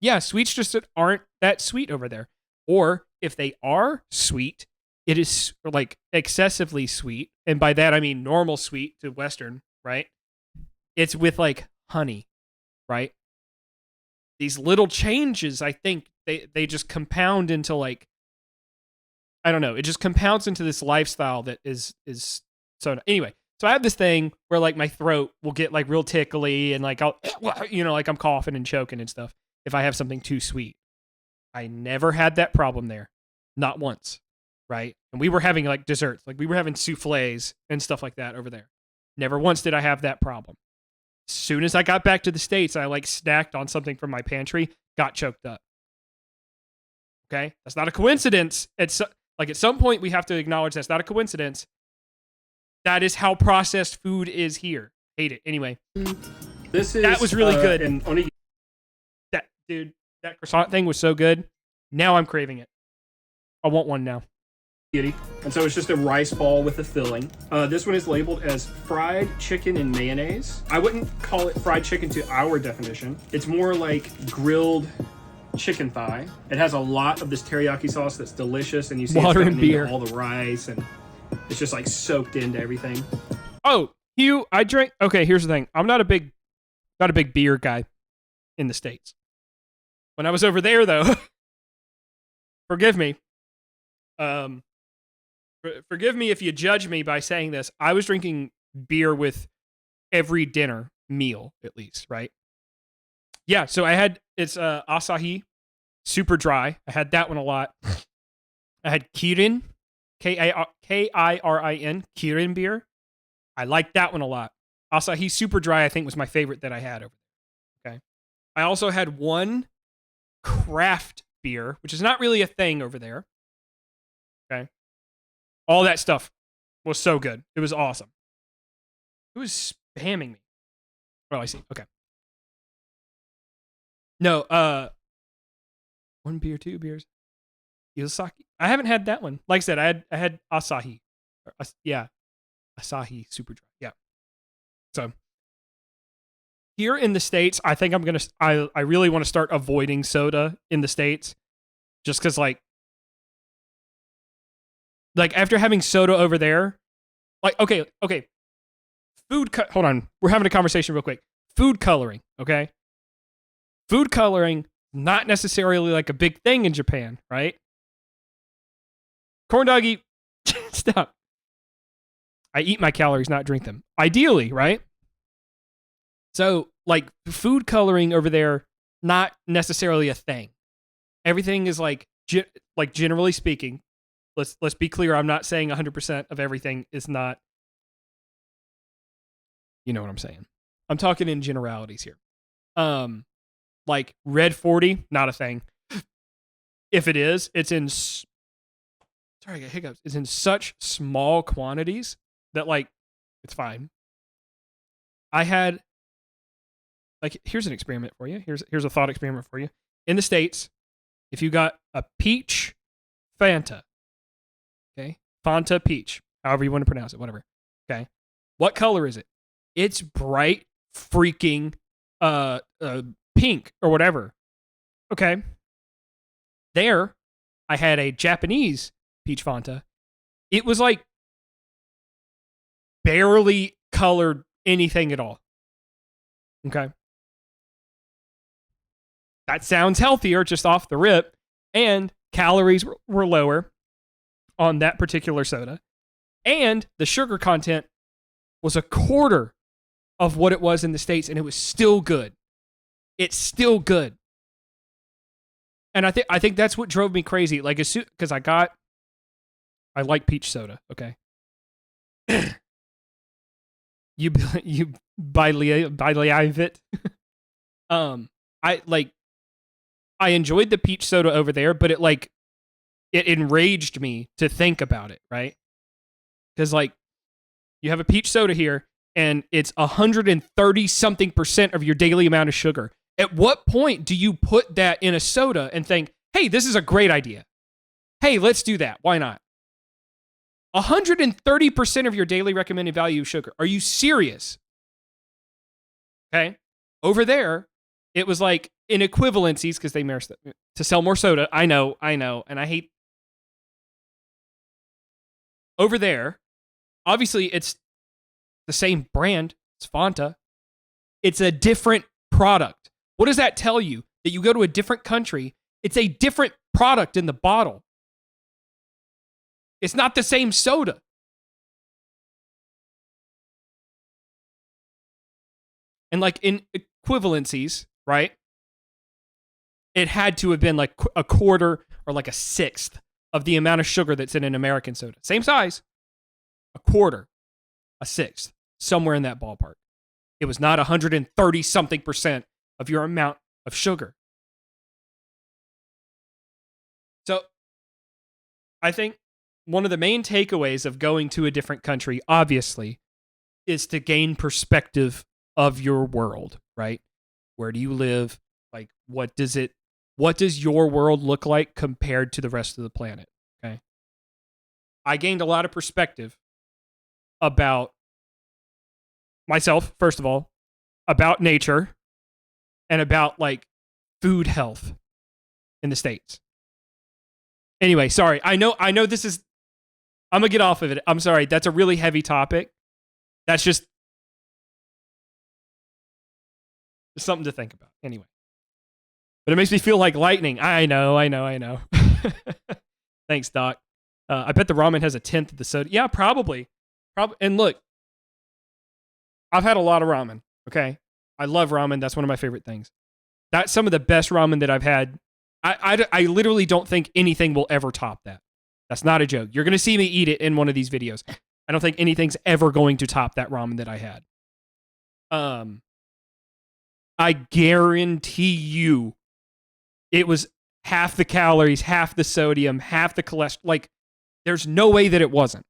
Yeah, sweets just aren't that sweet over there. Or if they are sweet, it is like excessively sweet. And by that, I mean normal sweet to Western, right? It's with like honey, right? These little changes, I think they just compound into like, I don't know. It just compounds into this lifestyle that is so anyway. So I have this thing where like my throat will get like real tickly and like I'll, like I'm coughing and choking and stuff if I have something too sweet. I never had that problem there. Not once. Right? And we were having like desserts, like we were having souffles and stuff like that over there. Never once did I have that problem. As soon as I got back to the States, I like snacked on something from my pantry, got choked up. Okay? That's not a coincidence. It's like at some point we have to acknowledge that's not a coincidence. That is how processed food is here. Hate it. Anyway. That was really good. And that croissant thing was so good. Now I'm craving it. I want one now. And so it's just a rice ball with a filling. This one is labeled as fried chicken and mayonnaise. I wouldn't call it fried chicken to our definition. It's more like grilled chicken thigh. It has a lot of this teriyaki sauce that's delicious, and you see water it's and beer, all the rice, and it's just like soaked into everything. Oh, Hugh, I drink. Okay, here's the thing. I'm not a big beer guy in the States. When I was over there, though, forgive me. Forgive me if you judge me by saying this. I was drinking beer with every dinner meal, at least, right? Yeah, so it's Asahi, super dry. I had that one a lot. I had Kirin, Kirin, Kirin beer. I liked that one a lot. Asahi super dry, I think, was my favorite that I had over there. Okay. I also had one craft beer, which is not really a thing over there. Okay. All that stuff was so good. It was awesome. It was spamming me. Oh, I see. Okay. No, 1 beer, 2 beers. Yosaki. I haven't had that one. Like I said, I had Asahi. Asahi super dry. Yeah. So here in the States, I think I really want to start avoiding soda in the States, just because like after having soda over there, like okay, hold on, we're having a conversation real quick. Food coloring, okay? Food coloring, not necessarily like a big thing in Japan, right? Corn doggy, stop. I eat my calories, not drink them. Ideally, right? So, like, food coloring over there, not necessarily a thing. Everything is like generally speaking. Let's be clear. I'm not saying 100% of everything is not. You know what I'm saying? I'm talking in generalities here. Like red 40, not a thing. If it is, it's in. Sorry, I got hiccups. It's in such small quantities that like it's fine. I had. Like, here's an experiment for you. Here's a thought experiment for you. In the States, if you got a peach Fanta, okay? Fanta peach, however you want to pronounce it, whatever. Okay. What color is it? It's bright freaking pink or whatever. Okay. There, I had a Japanese peach Fanta. It was like barely colored anything at all. Okay. That sounds healthier just off the rip, and calories were lower on that particular soda, and the sugar content was a quarter of what it was in the States, and it was still good. It's still good. And I think that's what drove me crazy. Like, because I like peach soda, okay? you believe it. I enjoyed the peach soda over there, but it enraged me to think about it, right? Because like you have a peach soda here and it's 130 something % of your daily amount of sugar. At what point do you put that in a soda and think, hey, this is a great idea? Hey, let's do that. Why not? 130% of your daily recommended value of sugar. Are you serious? Okay. Over there, it was like in equivalencies because they managed to sell more soda. I know. And I hate. Over there, obviously, it's the same brand. It's Fanta. It's a different product. What does that tell you? That you go to a different country, it's a different product in the bottle. It's not the same soda. And like in equivalencies, right? It had to have been like a quarter or like a sixth of the amount of sugar that's in an American soda. Same size, a quarter, a sixth, somewhere in that ballpark. It was not 130 something % of your amount of sugar. So I think one of the main takeaways of going to a different country, obviously, is to gain perspective of your world, right? Where do you live? Like, what does your world look like compared to the rest of the planet? Okay. I gained a lot of perspective about myself, first of all, about nature, and about like food health in the States. Anyway, sorry. I know this is, I'm going to get off of it. I'm sorry. That's a really heavy topic. That's just something to think about. Anyway. But it makes me feel like lightning. I know. Thanks, Doc. I bet the ramen has a 1/10 of the soda. Yeah, probably. And look, I've had a lot of ramen, okay? I love ramen. That's one of my favorite things. That's some of the best ramen that I've had. I literally don't think anything will ever top that. That's not a joke. You're going to see me eat it in one of these videos. I don't think anything's ever going to top that ramen that I had. I guarantee you it was half the calories, half the sodium, half the cholesterol. Like, there's no way that it wasn't.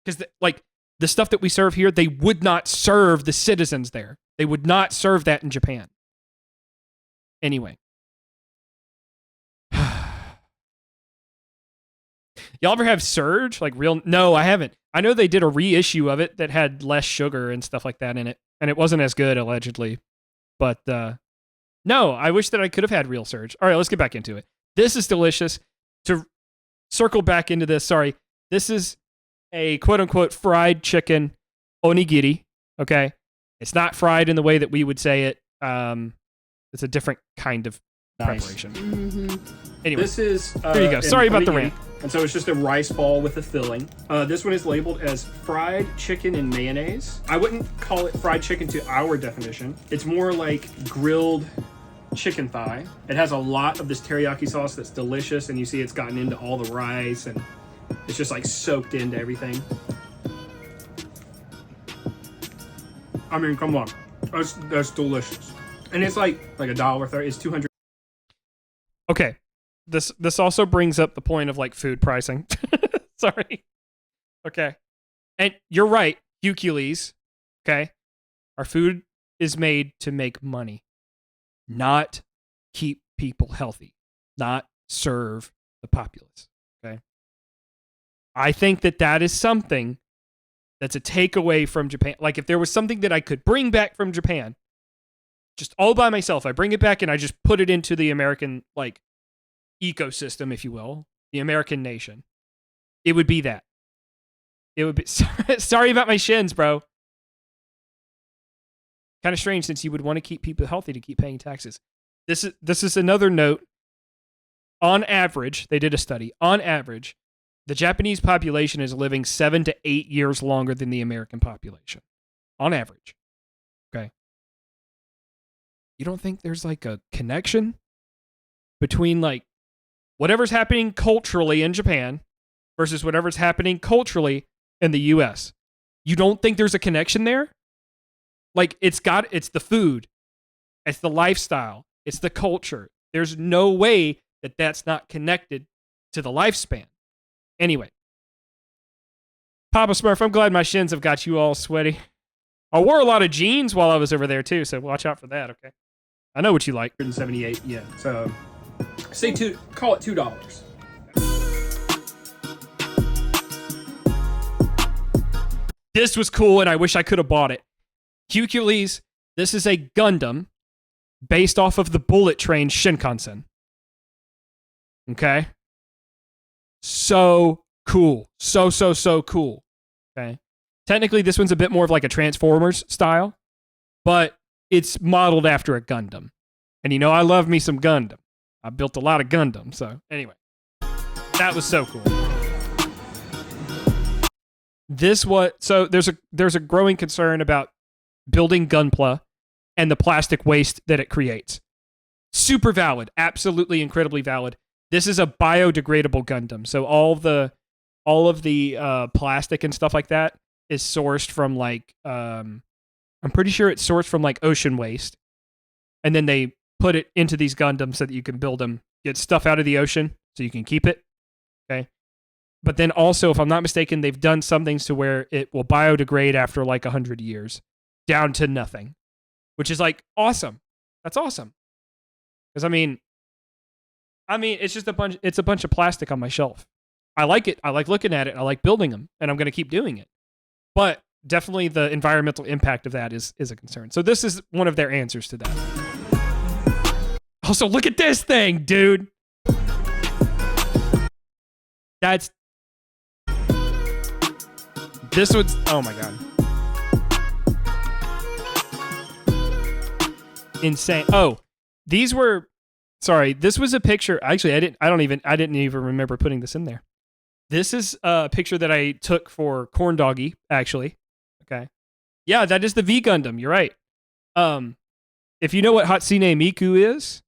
Because, the stuff that we serve here, they would not serve the citizens there. They would not serve that in Japan. Anyway. Y'all ever have Surge? Like real? No, I haven't. I know they did a reissue of it that had less sugar and stuff like that in it. And it wasn't as good, allegedly. But, no, I wish that I could have had real Surge. All right, let's get back into it. This is delicious. To circle back into this, sorry. This is a quote-unquote fried chicken onigiri, okay? It's not fried in the way that we would say it. It's a different kind of preparation. Mm-hmm. Anyway, This is there you go. Sorry about the rant. And so it's just a rice ball with a filling. This one is labeled as fried chicken and mayonnaise. I wouldn't call it fried chicken to our definition. It's more like grilled chicken thigh. It has a lot of this teriyaki sauce that's delicious, and you see it's gotten into all the rice, and it's just like soaked into everything. I mean, come on, that's delicious, and it's like $1.30. It's 200. Okay, this also brings up the point of like food pricing. Sorry. Okay, and you're right, Hercules. Okay, our food is made to make money, not keep people healthy, not serve the populace. Okay, I think that is something that's a takeaway from Japan. Like if there was something that I could bring back from Japan, just all by myself, I bring it back and I just put it into the American like ecosystem, if you will, the American nation. It would be that. It would be sorry about my shins, bro. Kind of strange since you would want to keep people healthy to keep paying taxes. This is another note. On average, they did a study. On average, the Japanese population is living 7 to 8 years longer than the American population. On average. Okay. You don't think there's like a connection between like whatever's happening culturally in Japan versus whatever's happening culturally in the US? You don't think there's a connection there? Like it's the food, it's the lifestyle, it's the culture. There's no way that that's not connected to the lifespan. Anyway, Papa Smurf, I'm glad my shins have got you all sweaty. I wore a lot of jeans while I was over there too, so watch out for that, okay? I know what you like. 178, yeah. So call it $2. This was cool, and I wish I could have bought it. Hercules, this is a Gundam based off of the bullet train Shinkansen. Okay? So cool. So cool. Okay? Technically, this one's a bit more of like a Transformers style, but it's modeled after a Gundam. And you know, I love me some Gundam. I built a lot of Gundam, so anyway. That was so cool. So there's a growing concern about building Gunpla and the plastic waste that it creates. Super valid, absolutely incredibly valid. This is a biodegradable Gundam, so all of the plastic and stuff like that is sourced from like I'm pretty sure it's sourced from like ocean waste, and then they put it into these Gundams so that you can build them, get stuff out of the ocean so you can keep it. Okay. But then also, if I'm not mistaken, they've done some things to where it will biodegrade after like 100 years down to nothing, which is like awesome. That's awesome. Because I mean, it's just a bunch of plastic on my shelf. I like it. I like looking at it. I like building them, and I'm going to keep doing it. But definitely the environmental impact of that is a concern. So this is one of their answers to that. Also, look at this thing, dude. This was, oh my God. Insane. Oh, this was a picture. Actually, I didn't even remember putting this in there. This is a picture that I took for Corn Doggy, actually. Okay. Yeah, that is the V Gundam. You're right. If you know what Hatsune Miku is,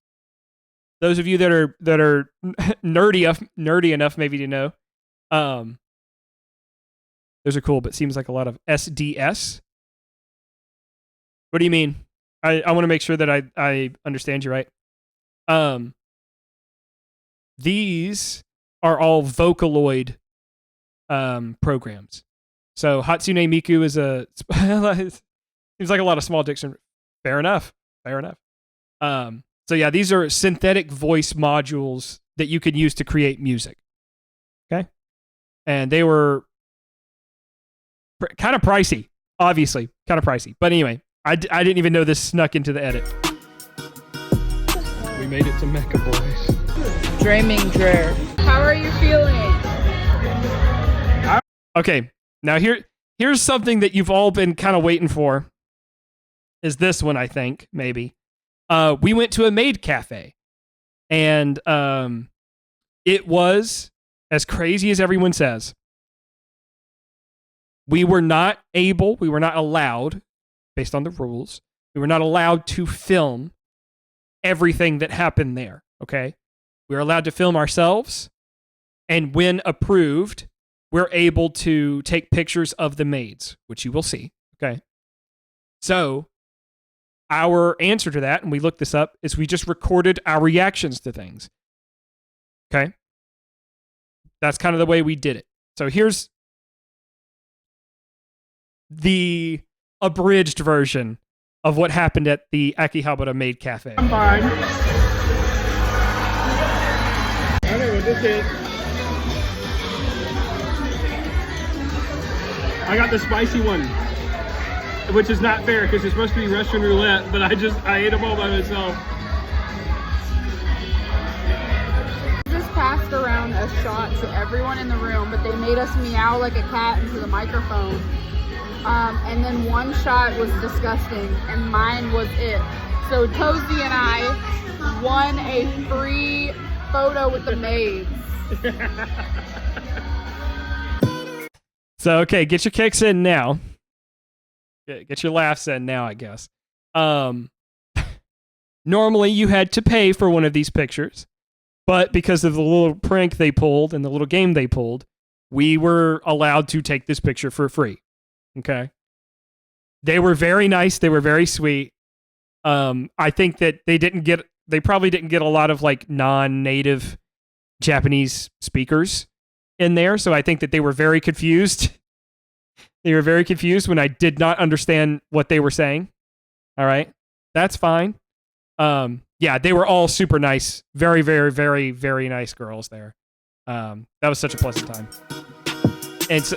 those of you that are nerdy enough maybe to know, those are cool, but seems like a lot of SDS. What do you mean? I want to make sure that I understand you right. These are all Vocaloid programs. So Hatsune Miku is seems like a lot of small diction. Fair enough. So yeah, these are synthetic voice modules that you can use to create music. Okay? And they were kind of pricey, obviously. Kind of pricey. But anyway, I didn't even know this snuck into the edit. We made it to Mecha Boys. Dreaming Drer. How are you feeling? Okay, now here's something that you've all been kind of waiting for. Is this one, I think, maybe. We went to a maid cafe. And it was as crazy as everyone says, we were not allowed, based on the rules, we were not allowed to film everything that happened there, okay? We were allowed to film ourselves, and when approved, we're able to take pictures of the maids, which you will see, okay? So, our answer to that, and we looked this up, is we just recorded our reactions to things, okay? That's kind of the way we did it. So here's the abridged version of what happened at the Akihabara Maid Cafe. I'm fine. Okay, well, that's it. I got the spicy one, which is not fair because it's supposed to be Russian roulette, but I ate them all by myself. Just passed around a shot to everyone in the room, but they made us meow like a cat into the microphone. And then one shot was disgusting, and mine was it. So Cozy and I won a free photo with the maids. So, okay, get your kicks in now. Get your laughs in now, I guess. Normally, you had to pay for one of these pictures, but because of the little prank they pulled and the little game they pulled, we were allowed to take this picture for free. Okay. They were very nice. They were very sweet. I think that they probably didn't get a lot of like non-native Japanese speakers in there. So I think that they were very confused. They were very confused when I did not understand what they were saying. All right. That's fine. Yeah, they were all super nice. Very, very, very, very nice girls there. That was such a pleasant time. And so,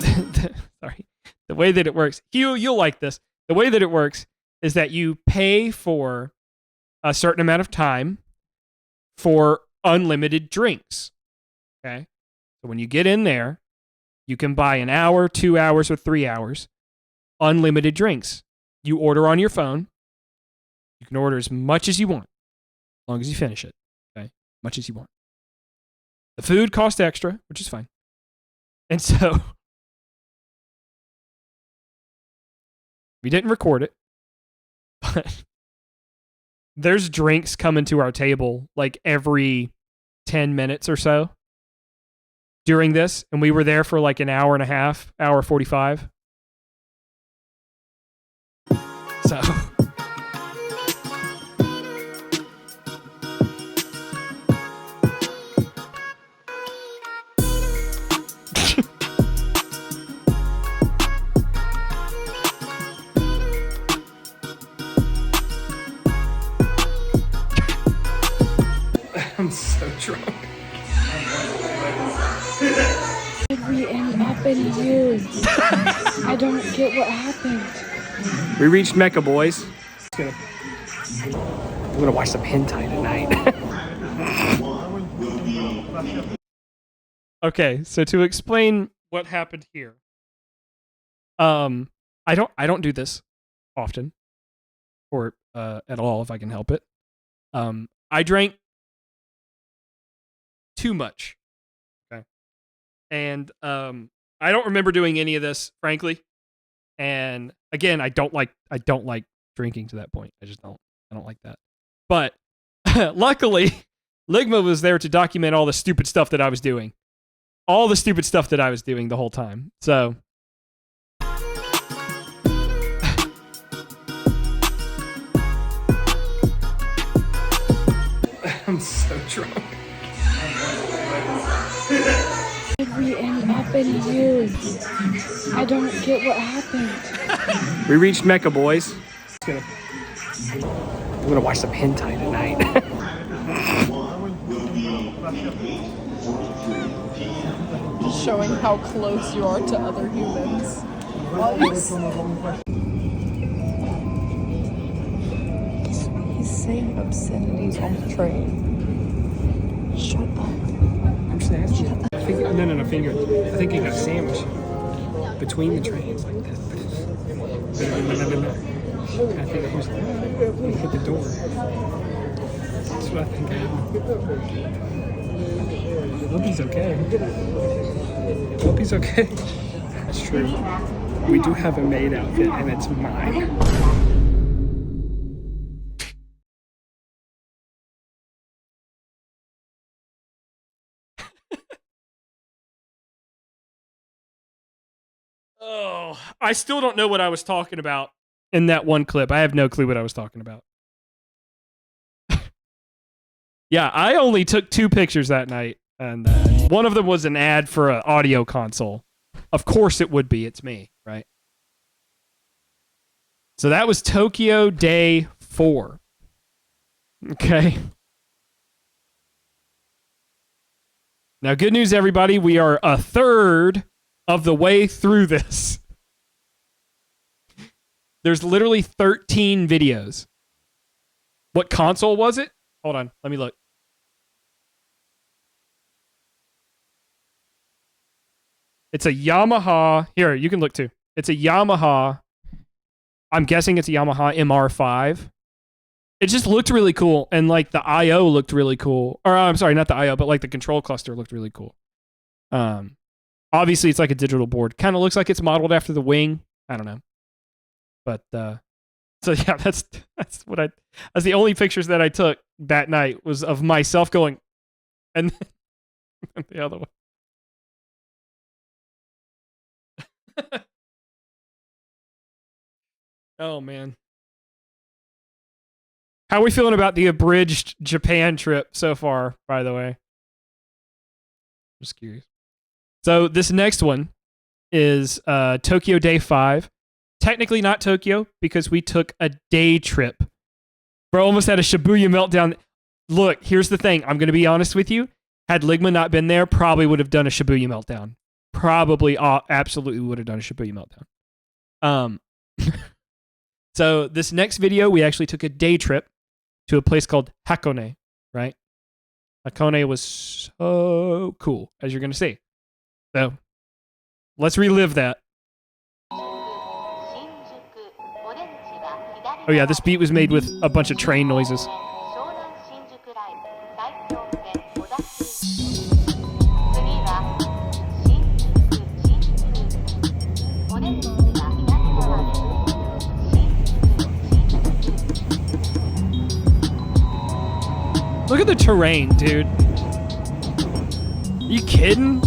sorry. The way that it works, you'll like this. The way that it works is that you pay for a certain amount of time for unlimited drinks. Okay? So when you get in there, you can buy an hour, 2 hours, or 3 hours, unlimited drinks. You order on your phone. You can order as much as you want, as long as you finish it. Okay? Much as you want. The food costs extra, which is fine. And so we didn't record it, but there's drinks coming to our table like every 10 minutes or so during this, and we were there for like an hour and a half, hour 45. So I'm so drunk. Did we end up in here? I don't get what happened. we reached Mecca, boys. I'm gonna watch some hentai tonight. Okay, so to explain what happened here, I don't do this often, or at all if I can help it. I drank too much. Okay, and I don't remember doing any of this, frankly. And again, I don't like drinking to that point. I don't like that. But luckily, Ligma was there to document all the stupid stuff that I was doing. All the stupid stuff that I was doing the whole time. So I'm so drunk. Did we end up in here? I don't get what happened. we reached Mecca, boys. I'm gonna watch some hentai tonight. Just showing how close you are to other humans. He's saying obscenities on the train. Shut up. I'm just asking. I think, no, finger. I think he got sandwiched between the trains like this. No. I think he was like, he hit the door. That's what I think happened. hope he's okay. Hope he's okay. That's true. We do have a maid outfit, and it's mine. Oh, I still don't know what I was talking about in that one clip. I have no clue what I was talking about. Yeah, I only took 2 pictures that night, and one of them was an ad for an audio console. Of course it would be. It's me, right? So that was Tokyo Day 4. Okay. Now, good news, everybody. We are a third of the way through this. There's literally 13 videos. What console was it? Hold on, let me look. It's a Yamaha. Here, you can look too. It's a Yamaha. I'm guessing it's a Yamaha MR5. It just looked really cool, and like the I/O looked really cool. Or I'm sorry, not the I/O, but like the control cluster looked really cool. Obviously, it's like a digital board. Kind of looks like it's modeled after the Wing. I don't know, but so yeah, that's the only pictures that I took that night was of myself going, and the other one. Oh man. How are we feeling about the abridged Japan trip so far, by the way? Just curious. So this next one is Tokyo Day 5. Technically not Tokyo because we took a day trip. Bro, almost had a Shibuya meltdown. Look, here's the thing. I'm going to be honest with you. Had Ligma not been there, probably would have done a Shibuya meltdown. Probably absolutely would have done a Shibuya meltdown. So this next video, we actually took a day trip to a place called Hakone, right? Hakone was so cool, as you're going to see. So let's relive that. Oh yeah, this beat was made with a bunch of train noises. Look at the terrain, dude. Are you kidding?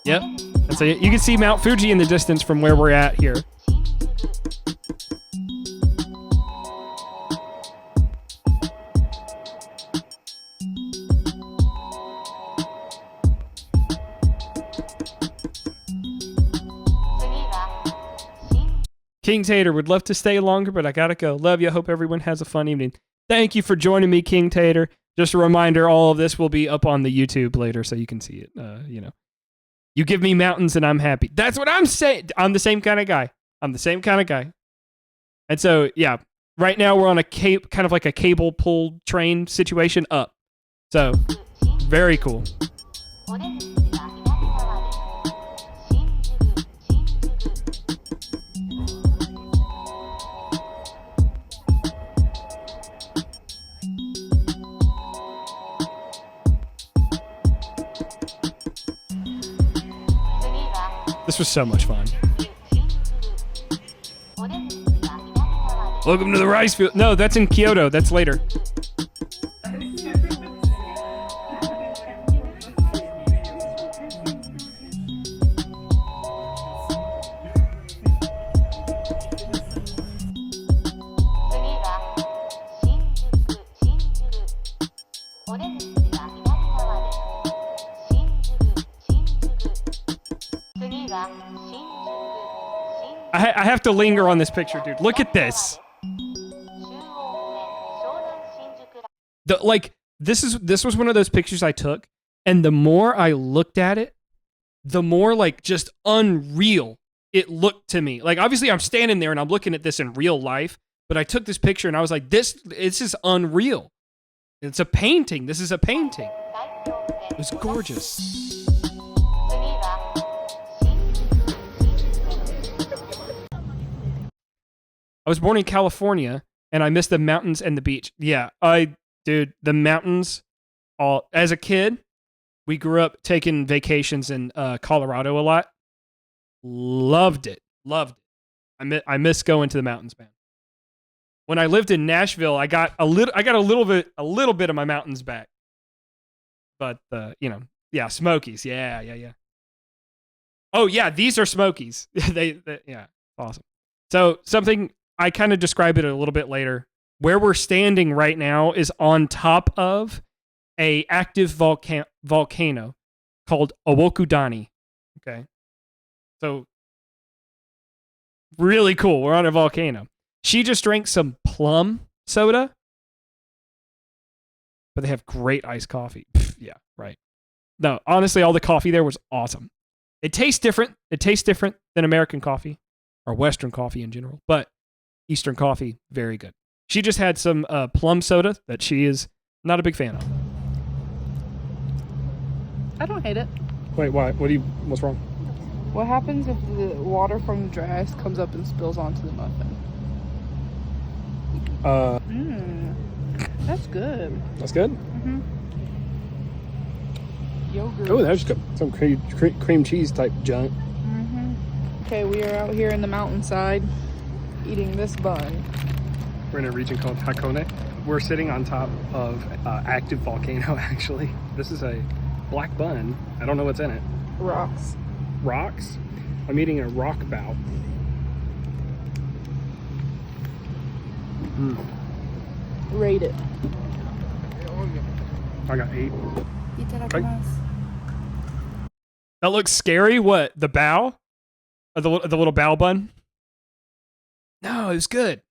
Yep. And so you can see Mount Fuji in the distance from where we're at here. King Tater would love to stay longer, but I gotta go. Love you. Hope everyone has a fun evening. Thank you for joining me, King Tater. Just a reminder, all of this will be up on the YouTube later, so you can see it. You know, you give me mountains and I'm happy. That's what I'm saying. I'm the same kind of guy. I'm the same kind of guy. And so, yeah, right now we're on a kind of like a cable pulled train situation up. So, very cool. This was so much fun. Welcome to the rice field. No, that's in Kyoto. That's later. I have to linger on this picture, dude. Look at this. This was one of those pictures I took, and the more I looked at it, the more like just unreal it looked to me. Like obviously I'm standing there and I'm looking at this in real life, but I took this picture and I was like, this is unreal. It's a painting. This is a painting. It was gorgeous. I was born in California, and I miss the mountains and the beach. Yeah, dude, the mountains. As a kid, we grew up taking vacations in Colorado a lot. Loved it. I miss going to the mountains, man. When I lived in Nashville, I got a little bit of my mountains back. But yeah, Smokies. Yeah. Oh yeah, these are Smokies. Yeah, awesome. So something I kind of describe it a little bit later. Where we're standing right now is on top of a active volcano called Owokudani. Okay, so really cool. We're on a volcano. She just drank some plum soda, but they have great iced coffee. Yeah, right. No, honestly, all the coffee there was awesome. It tastes different. It tastes different than American coffee or Western coffee in general, but Eastern coffee, very good. She just had some plum soda that she is not a big fan of. I don't hate it. Wait, why? What's wrong? What happens if the water from the dry ice comes up and spills onto the muffin? That's good. That's good? Mm-hmm. Yogurt. Oh, that's just some cream cheese type junk. Mm-hmm. Okay, we are out here in the mountainside eating this bun. We're in a region called Hakone. We're sitting on top of active volcano, actually. This is a black bun. I don't know what's in it. Rocks. Rocks? I'm eating a rock bow. Rate it. I got 8. That looks scary. What? The bow? Or the little bow bun? No, it was good. It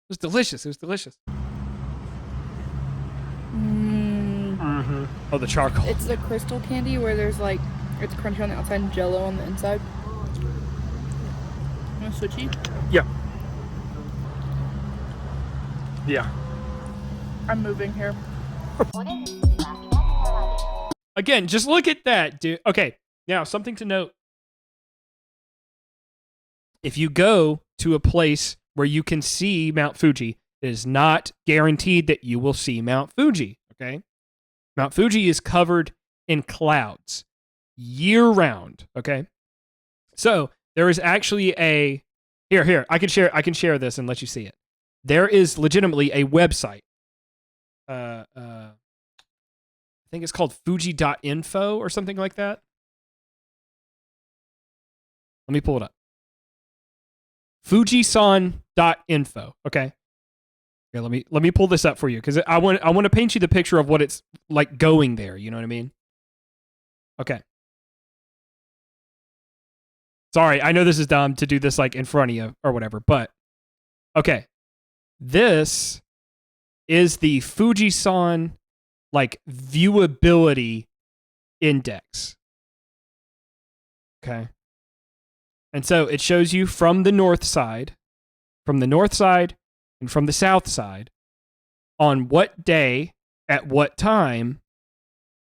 was delicious. Oh, the charcoal. It's the crystal candy where there's like, it's crunchy on the outside and jello on the inside. You want to switchy? Yeah. Yeah. I'm moving here. Again, just look at that, dude. Okay, now something to note. If you go to a place where you can see Mount Fuji, it is not guaranteed that you will see Mount Fuji, okay? Mount Fuji is covered in clouds year round, okay? So, there is actually a here, I can share this and let you see it. There is legitimately a website. I think it's called Fuji.info or something like that. Let me pull it up. Fujisan.info. Okay. Yeah, let me pull this up for you because I want to paint you the picture of what it's like going there. You know what I mean? Okay. Sorry, I know this is dumb to do this like in front of you or whatever, but okay. This is the Fujisan like viewability index. Okay. And so it shows you from the north side, and from the south side, on what day, at what time,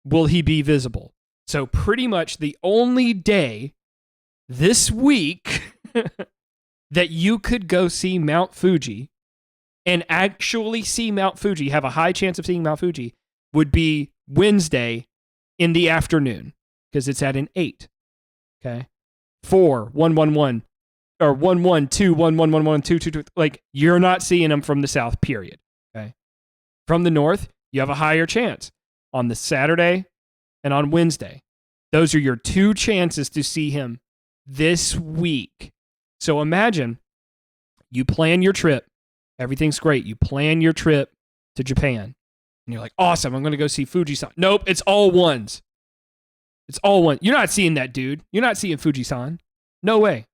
will he be visible. So pretty much the only day this week that you could go see Mount Fuji and actually see Mount Fuji, have a high chance of seeing Mount Fuji, would be Wednesday in the afternoon because it's at an 8. Okay. 4, 1, 1, 1, or 1, 1, 2, 1, 1, 1, 1, 2, 2, 2. Like, you're not seeing them from the south, period. Okay. From the north, you have a higher chance on the Saturday and on Wednesday. Those are your 2 chances to see him this week. So imagine you plan your trip. Everything's great. You plan your trip to Japan. And you're like, awesome, I'm going to go see Fujisan. Nope, it's all ones. It's all one. You're not seeing that, dude. You're not seeing Fujisan. No way.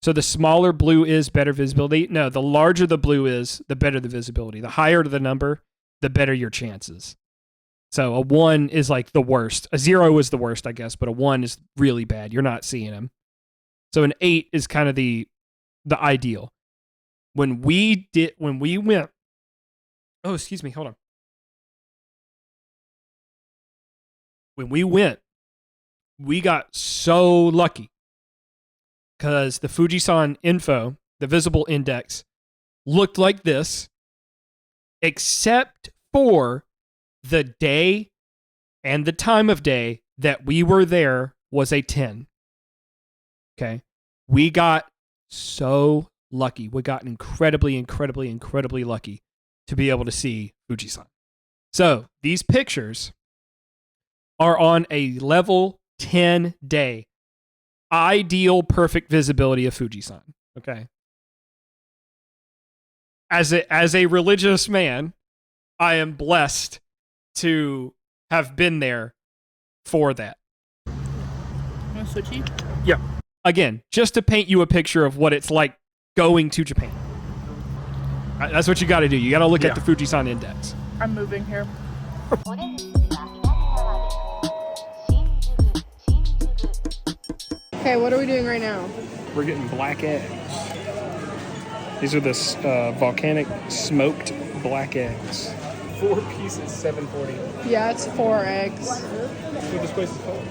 So the smaller blue is better visibility. No, the larger the blue is, the better the visibility. The higher the number, the better your chances. So a 1 is like the worst. A 0 is the worst, I guess, but a 1 is really bad. You're not seeing him. So an 8 is kind of the ideal. When we went, oh, excuse me, hold on. When we went, we got so lucky because the Fujisan info the visible index, looked like this, except for the day and the time of day that we were there was a 10. Okay. We got so lucky. We got incredibly lucky to be able to see Fujisan. So these pictures are on a level 10 day. Ideal, perfect visibility of Fujisan. Okay. As a religious man, I am blessed to have been there for that. Want to switchy? Yeah. Again, just to paint you a picture of what it's like going to Japan. That's what you got to do. You got to look at the Fujisan index. I'm moving here. Okay, what are we doing right now? We're getting black eggs. These are the volcanic smoked black eggs. 4 pieces, $7.40. Yeah, it's 4 eggs. That's what this place is called.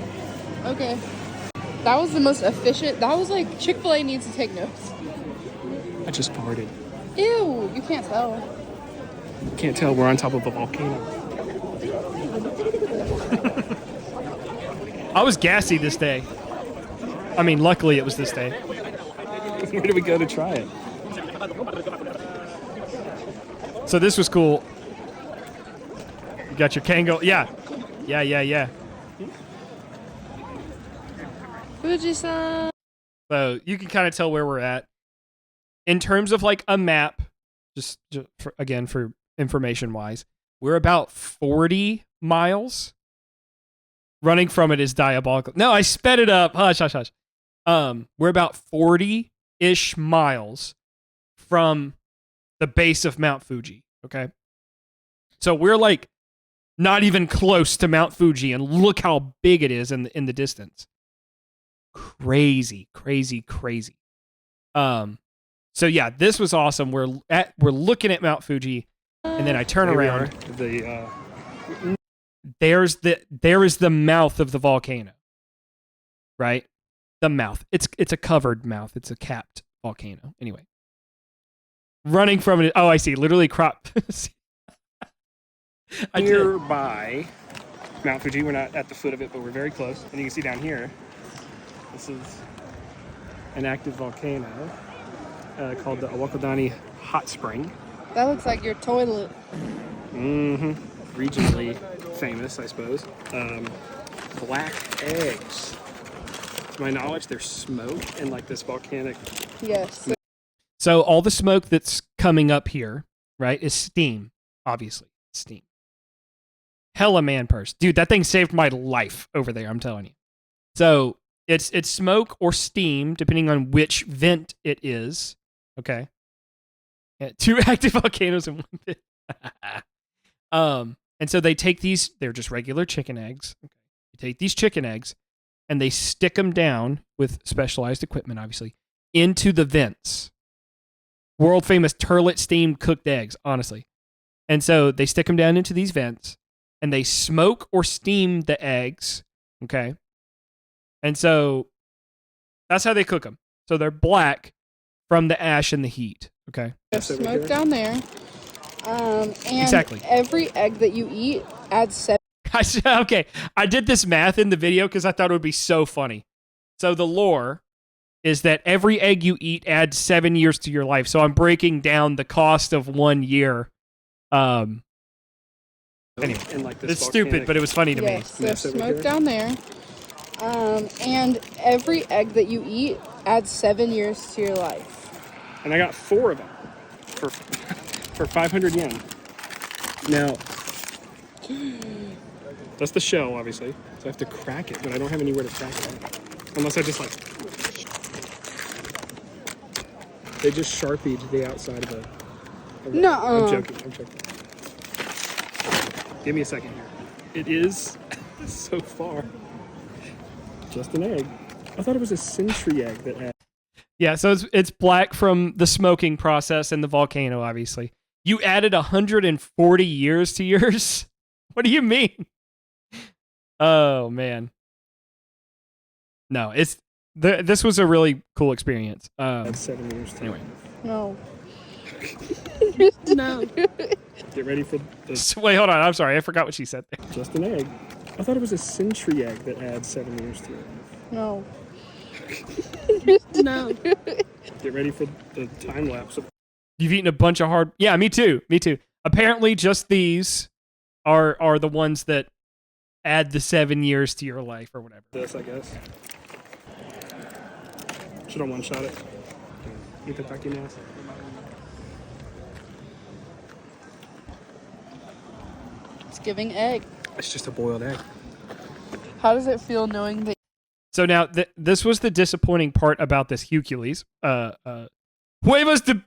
Okay. That was the most efficient. That was like Chick-fil-A needs to take notes. I just farted. Ew, you can't tell. Can't tell we're on top of a volcano. I was gassy this day. I mean, luckily it was this day. Where do we go to try it? So this was cool. You got your Kango. Yeah. Fujisan. So you can kind of tell where we're at. In terms of like a map, just for information wise, we're about 40 miles. Running from it is diabolical. No, I sped it up. Hush. We're about 40-ish miles from the base of Mount Fuji. Okay. So we're like not even close to Mount Fuji, and look how big it is in the distance. Crazy. So yeah, this was awesome. We're looking at Mount Fuji, and then I turn around. There is the mouth of the volcano. Right? The mouth. It's a covered mouth. It's a capped volcano. Anyway. Running from it. Oh, I see. Literally crop. Nearby Mount Fuji. We're not at the foot of it, but we're very close. And you can see down here, this is an active volcano called the Awakodani Hot Spring. That looks like your toilet. Mm-hmm. Regionally famous, I suppose. Black eggs. To my knowledge, they're smoked in like this volcanic. Yes. So all the smoke that's coming up here, right, is steam. Obviously, steam. Hella man purse, dude. That thing saved my life over there. I'm telling you. So it's smoke or steam, depending on which vent it is. Okay. Yeah, 2 active volcanoes in one pit. And so they take these. They're just regular chicken eggs. Okay. You take these chicken eggs, and they stick them down with specialized equipment, obviously, into the vents. World famous turlet steamed cooked eggs, honestly. And so they stick them down into these vents, and they smoke or steam the eggs. Okay. And so that's how they cook them. So they're black from the ash and the heat. Okay. There's smoke down there. And exactly. Every egg that you eat adds 7. Okay. I did this math in the video because I thought it would be so funny. So the lore is that every egg you eat adds 7 years to your life. So I'm breaking down the cost of 1 year. Anyway, like this it's stupid, but it was funny to me. Yes, there's smoke down there. And every egg that you eat adds 7 years to your life. And I got 4 of them for 500 yen. Now, that's the shell, obviously. So I have to crack it, but I don't have anywhere to crack it. Unless I just like... They just Sharpied the outside of a... No. I'm joking. Give me a second here. It is so far just an egg. I thought it was a century egg that had... Yeah, so it's black from the smoking process and the volcano, obviously. You added 140 years to yours? What do you mean? Oh, man. No, this was a really cool experience. Add 7 years to Anyway. No. No. Get ready for the So, wait, hold on. I'm sorry. I forgot what she said there. just an egg. I thought it was a century egg that adds 7 years to it. No. No. Get ready for the time lapse. You've eaten a bunch of hard. Yeah, me too. Me too. Apparently, just these are the ones that add the 7 years to your life or whatever. This, I guess. Should I one-shot it? Eat the ducky nest. It's giving egg. It's just a boiled egg. How does it feel knowing that? So now, this was the disappointing part about this Hercules. Huevos de...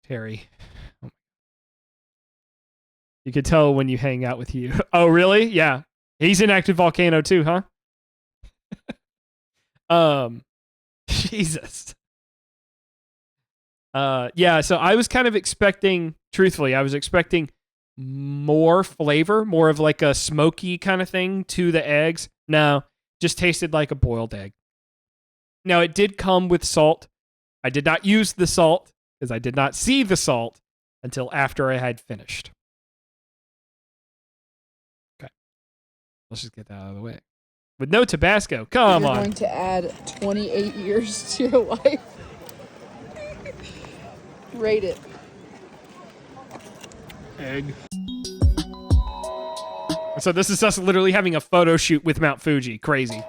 Terry. You could tell when you hang out with you. Oh, really? Yeah. He's an active volcano too, huh? Jesus. Yeah, so I was kind of expecting, truthfully, I was expecting more flavor, more of like a smoky kind of thing to the eggs. No, just tasted like a boiled egg. Now, it did come with salt. I did not use the salt because I did not see the salt until after I had finished. Okay. Let's just get that out of the way. With no Tabasco. Come You're on. going to add 28 years to your life. Rate it. Egg. So this is us literally having a photo shoot with Mount Fuji. Crazy.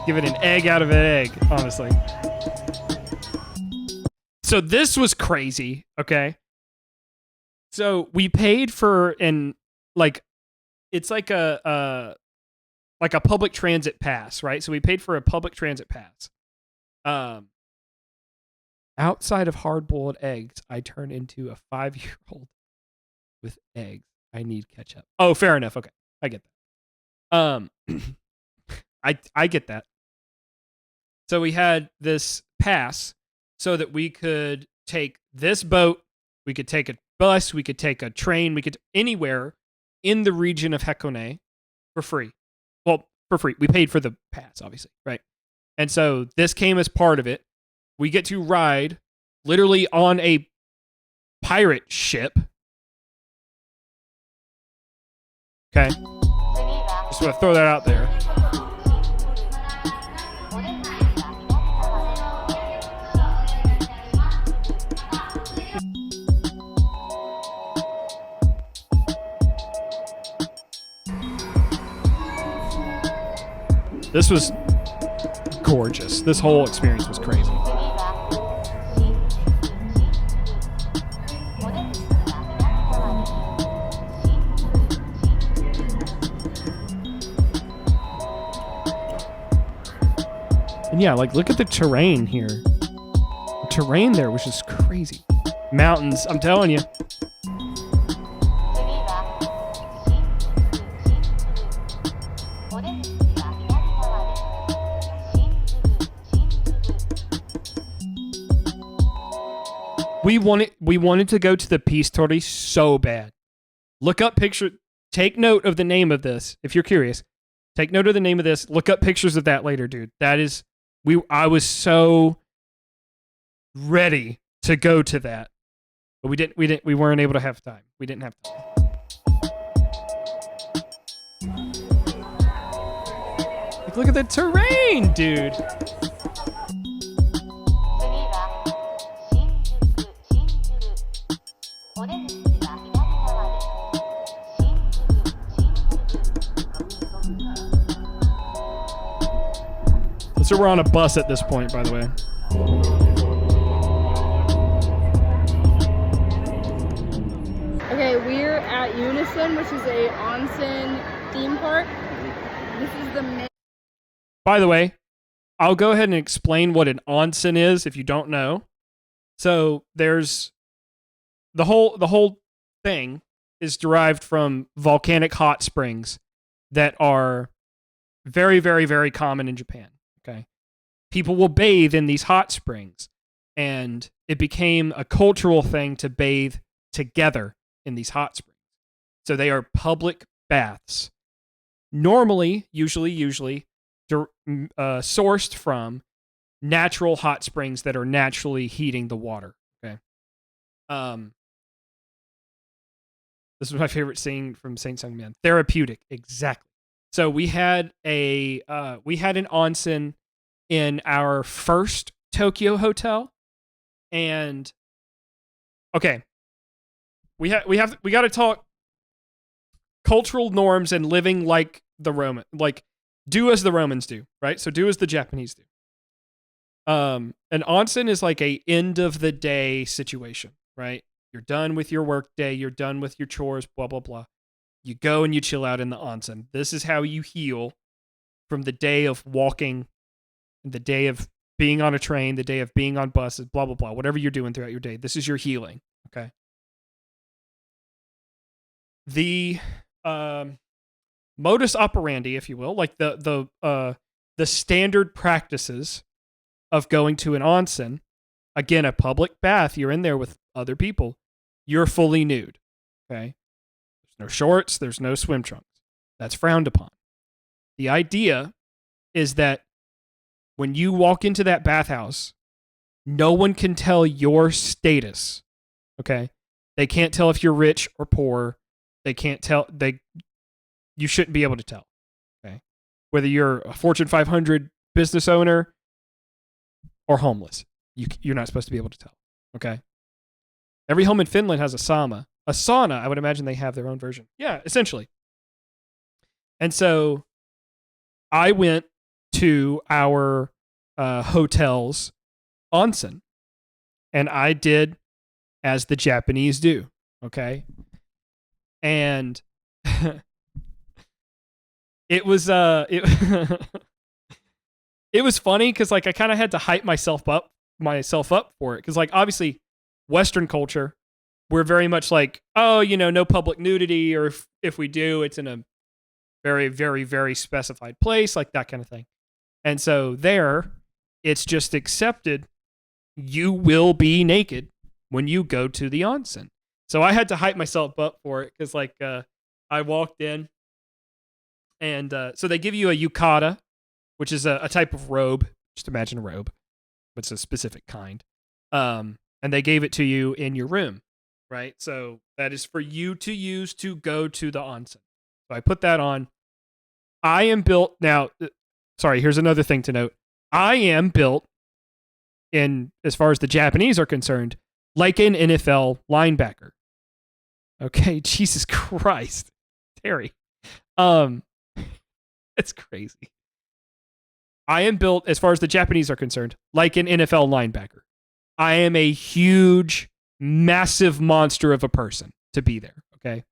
Give it an egg out of an egg, honestly. So this was crazy, okay? So we paid for it's like a public transit pass, right? So we paid for a public transit pass. Outside of hard-boiled eggs, I turn into a 5-year-old with eggs. I need ketchup. Oh, fair enough. Okay, I get that. I get that. So we had this pass so that we could take this boat, we could take a bus, we could take a train, we could anywhere in the region of Hakone for free. Well, for free. We paid for the pass, obviously, right? And so this came as part of it. We get to ride literally on a pirate ship. Okay. Just want to throw that out there. This was gorgeous. This whole experience was crazy. And yeah, like look at the terrain here. The terrain there was just crazy. Mountains, I'm telling you. We wanted to go to the Peace Story so bad. Look up take note of the name of this if you're curious. Take note of the name of this. Look up pictures of that later, dude. That is I was so ready to go to that. But we weren't able to have time. We didn't have time. Like, look at the terrain, dude. So we're on a bus at this point, by the way. Okay, we're at Unison, which is a onsen theme park. This is the main. By the way, I'll go ahead and explain what an onsen is if you don't know. So there's the whole thing is derived from volcanic hot springs that are very, very, very common in Japan. Okay. People will bathe in these hot springs, and it became a cultural thing to bathe together in these hot springs. So they are public baths. Normally, usually, sourced from natural hot springs that are naturally heating the water. Okay. This was my favorite scene from Saint Sung Man. Therapeutic, exactly. So we had an onsen in our first Tokyo hotel, and okay, we got to talk cultural norms and living like the Roman, like do as the Romans do, right? So do as the Japanese do. An onsen is like a end of the day situation, right? You're done with your work day, you're done with your chores, blah blah blah. You go and you chill out in the onsen. This is how you heal from the day of walking, the day of being on a train, the day of being on buses, blah blah blah. Whatever you're doing throughout your day, this is your healing. Okay. The modus operandi, if you will, like the standard practices of going to an onsen, again, a public bath, you're in there with other people, you're fully nude. Okay. There's no shorts, there's no swim trunks. That's frowned upon. The idea is that when you walk into that bathhouse, no one can tell your status. Okay. They can't tell if you're rich or poor. They can't tell. You shouldn't be able to tell. Okay. Whether you're a Fortune 500 business owner or homeless, you're not supposed to be able to tell. Okay. Every home in Finland has a sauna. A sauna, I would imagine they have their own version. Yeah, essentially. And so I went to our hotel's onsen, and I did as the Japanese do. Okay. And it was it was funny because like I kind of had to hype myself up for it because like obviously Western culture, we're very much like, oh, no public nudity, or if we do, it's in a very, very, very specified place, like that kind of thing. And so there, it's just accepted you will be naked when you go to the onsen. So I had to hype myself up for it because like I walked in, and so they give you a yukata, which is a type of robe. Just imagine a robe. It's a specific kind. And they gave it to you in your room, right? So that is for you to use to go to the onsen. So I put that on. I am built now. Sorry, here's another thing to note. I am built in, as far as the Japanese are concerned, like an NFL linebacker. Okay, Jesus Christ, Terry. It's crazy. I am built, as far as the Japanese are concerned, like an NFL linebacker. I am a huge, massive monster of a person to be there, okay?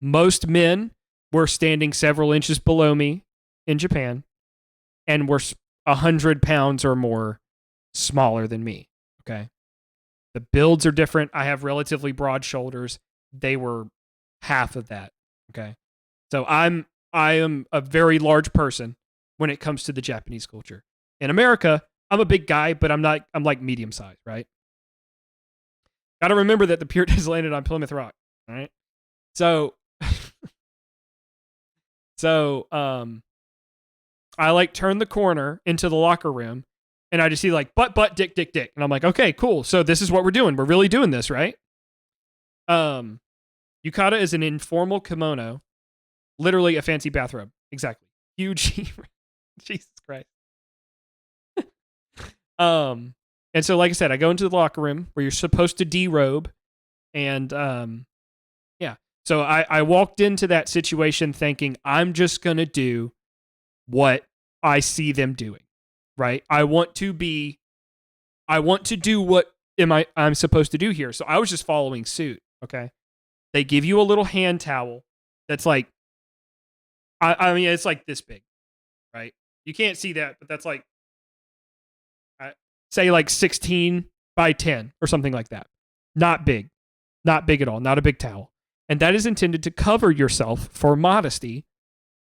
Most men were standing several inches below me in Japan and were 100 pounds or more smaller than me, okay? The builds are different. I have relatively broad shoulders. They were half of that, okay? So I am a very large person when it comes to the Japanese culture. In America, I'm a big guy, but I'm like medium sized, right? Got to remember that the Puritans landed on Plymouth Rock, all right? So I like turn the corner into the locker room, and I just see like butt, dick, and I'm like, okay, cool. So this is what we're doing. We're really doing this, right? Yukata is an informal kimono, literally a fancy bathrobe. Exactly. Huge. Jesus Christ. And so, like I said, I go into the locker room where you're supposed to derobe, and yeah. So I walked into that situation thinking I'm just gonna do what I see them doing, right? I want to do what I'm supposed to do here. So I was just following suit. Okay. They give you a little hand towel that's like I mean, it's like this big, right? You can't see that, but that's like, say like 16 by 10 or something like that. Not big. Not big at all. Not a big towel. And that is intended to cover yourself for modesty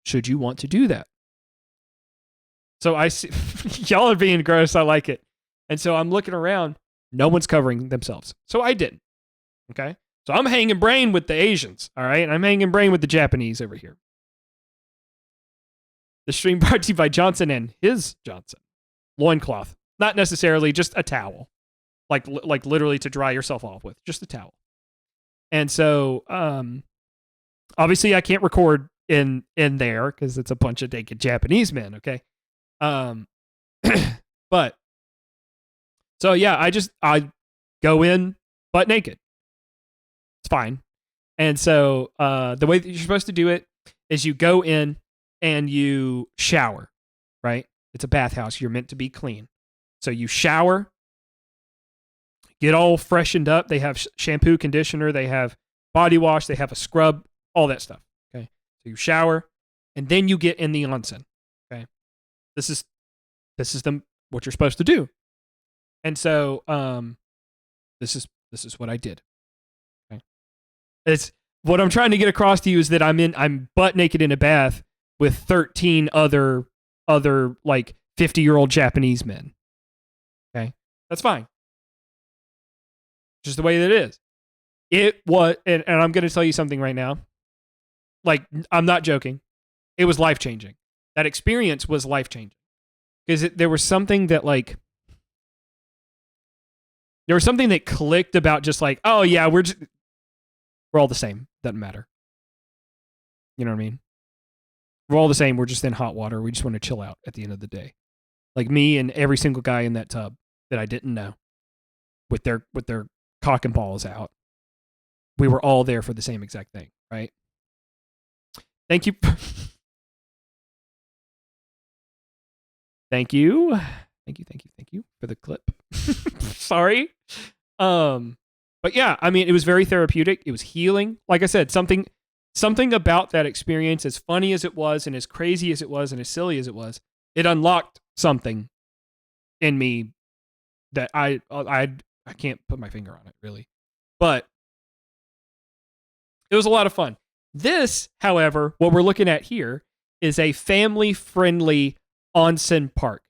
should you want to do that. So I see, y'all are being gross. I like it. And so I'm looking around. No one's covering themselves. So I didn't. Okay. So I'm hanging brain with the Asians. All right. And I'm hanging brain with the Japanese over here. The stream brought to you by Johnson and his Johnson. Loincloth. Not necessarily, just a towel. Like literally to dry yourself off with. Just a towel. And so, obviously I can't record in there because it's a bunch of naked Japanese men. Okay. But so yeah, I go in butt naked. It's fine. And so, the way that you're supposed to do it is you go in and you shower, right? It's a bathhouse. You're meant to be clean. So you shower, get all freshened up. They have shampoo, conditioner. They have body wash. They have a scrub, all that stuff. Okay. So you shower and then you get in the onsen. Okay. This is what you're supposed to do. And so, this is what I did. Okay. It's what I'm trying to get across to you is that I'm butt naked in a bath with 13 other like 50-year-old Japanese men. Okay. That's fine. Just the way that it is. It was, and I'm going to tell you something right now. Like, I'm not joking. It was life-changing. That experience was life-changing. Because there was something that, like, there was something that clicked about just like, oh, yeah, we're all the same. Doesn't matter. You know what I mean? We're all the same. We're just in hot water. We just want to chill out at the end of the day. Like me and every single guy in that tub that I didn't know with their cock and balls out. We were all there for the same exact thing, right? Thank you. Thank you for the clip. Sorry. But yeah, I mean, it was very therapeutic. It was healing. Like I said, something about that experience, as funny as it was and as crazy as it was and as silly as it was, it unlocked something in me that I can't put my finger on it really, but it was a lot of fun. This, however, what we're looking at here is a family-friendly onsen park.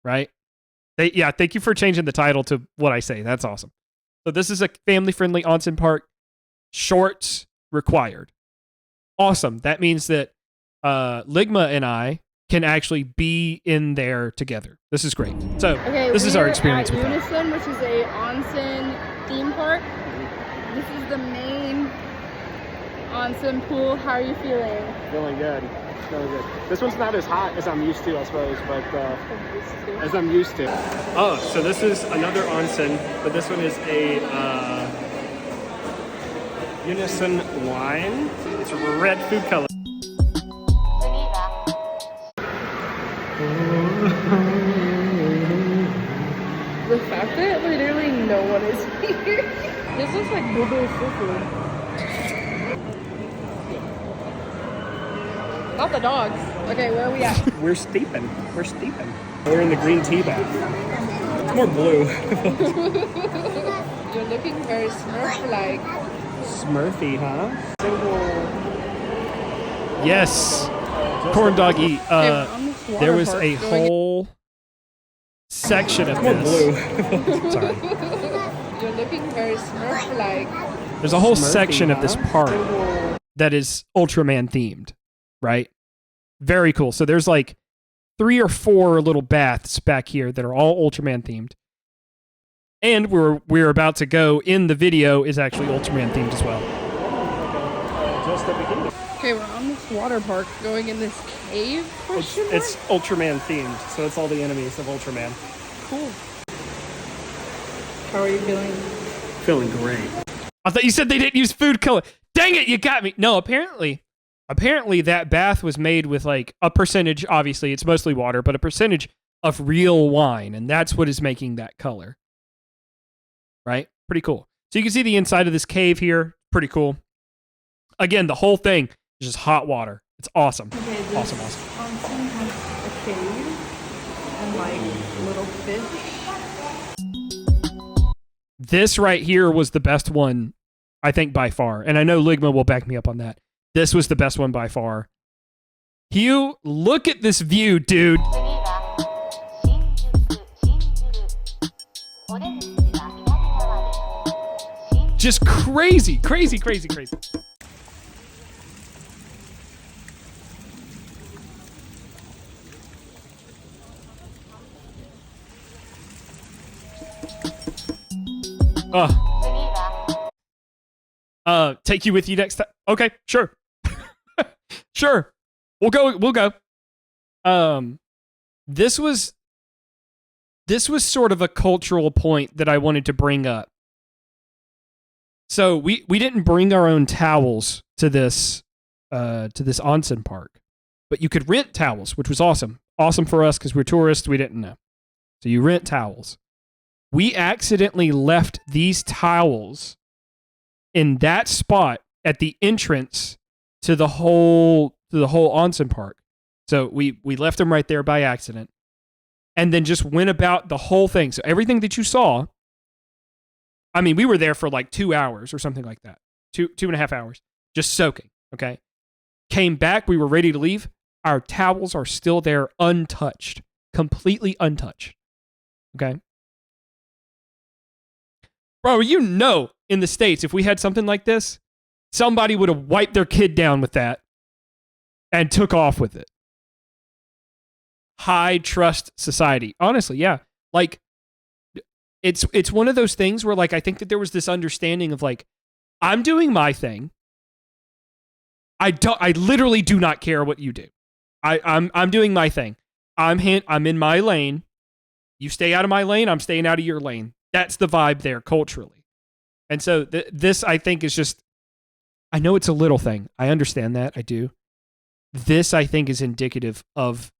Right? Thank you for changing the title to what I say. That's awesome. So this is a family-friendly onsen park. Shorts required. Awesome. That means that Ligma and I can actually be in there together. This is great. So this is our experience with Unison, that. Which is a onsen theme park. This is the main onsen pool. How are you feeling? Feeling good. This one's not as hot as I'm used to, I suppose, but as I'm used to. Oh, so this is another onsen, but this one is a Unison wine. It's a red food color. The fact that literally no one is here. This looks like boo-boo fufu. Not the dogs. Okay, where are we at? We're steeping. We're in the green tea bath. It's more blue. You're looking very Smurf-like. Smurfy, huh? Yes. Corn dog eat. There was a whole section of this. Sorry. You're looking very Smurf-like. There's a whole section of this park that is Ultraman themed, right? Very cool. So there's like 3 or 4 little baths back here that are all Ultraman themed. And we're about to go in the video is actually Ultraman themed as well. Just the beginning. Okay, we're on this water park going in this cave. It's Ultraman themed, so it's all the enemies of Ultraman. Cool. How are you feeling? Feeling great. I thought you said they didn't use food color. Dang it, you got me. No, apparently that bath was made with like a percentage, obviously it's mostly water, but a percentage of real wine, and that's what is making that color. Right? Pretty cool. So you can see the inside of this cave here. Pretty cool. Again, the whole thing Just hot water. It's awesome. Okay, this Awesome. onsen has a cave and like little fish. This right here was the best one, I think, by far. And I know Ligma will back me up on that. This was the best one by far. Hugh, look at this view, dude. Just crazy, crazy, crazy, crazy. Take you with you next time. Okay, sure. Sure. We'll go. This was sort of a cultural point that I wanted to bring up. So we didn't bring our own towels to this onsen park, but you could rent towels, which was awesome. Awesome for us because we're tourists, we didn't know. So you rent towels. We accidentally left these towels in that spot at the entrance to the whole onsen park. So we left them right there by accident, and then just went about the whole thing. So everything that you saw, I mean, we were there for like 2 hours or something like that. 2.5 hours, just soaking. Okay. Came back. We were ready to leave. Our towels are still there, untouched, completely untouched. Okay. Bro, you know, in the States, if we had something like this, somebody would have wiped their kid down with that and took off with it. High trust society. Honestly, yeah. Like, it's one of those things where, like, I think that there was this understanding of, like, I'm doing my thing. I literally do not care what you do. I'm doing my thing. I'm in my lane. You stay out of my lane, I'm staying out of your lane. That's the vibe there culturally. And so this, I think, is just, I know it's a little thing. I understand that. I do. This, I think, is indicative of,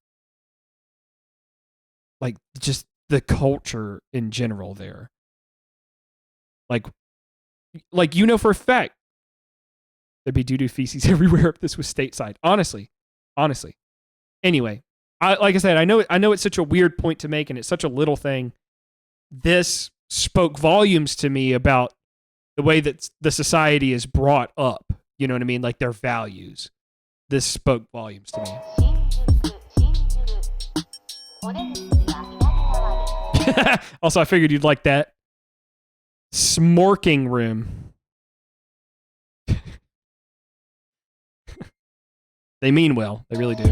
like, just the culture in general there. Like, you know for a fact, there'd be doo-doo feces everywhere if this was stateside. Honestly. Anyway, like I said, I know it's such a weird point to make, and it's such a little thing. This spoke volumes to me about the way that the society is brought up. You know what I mean? Like, their values. This spoke volumes to me. Also, I figured you'd like that. Smorking room. They mean well. They really do.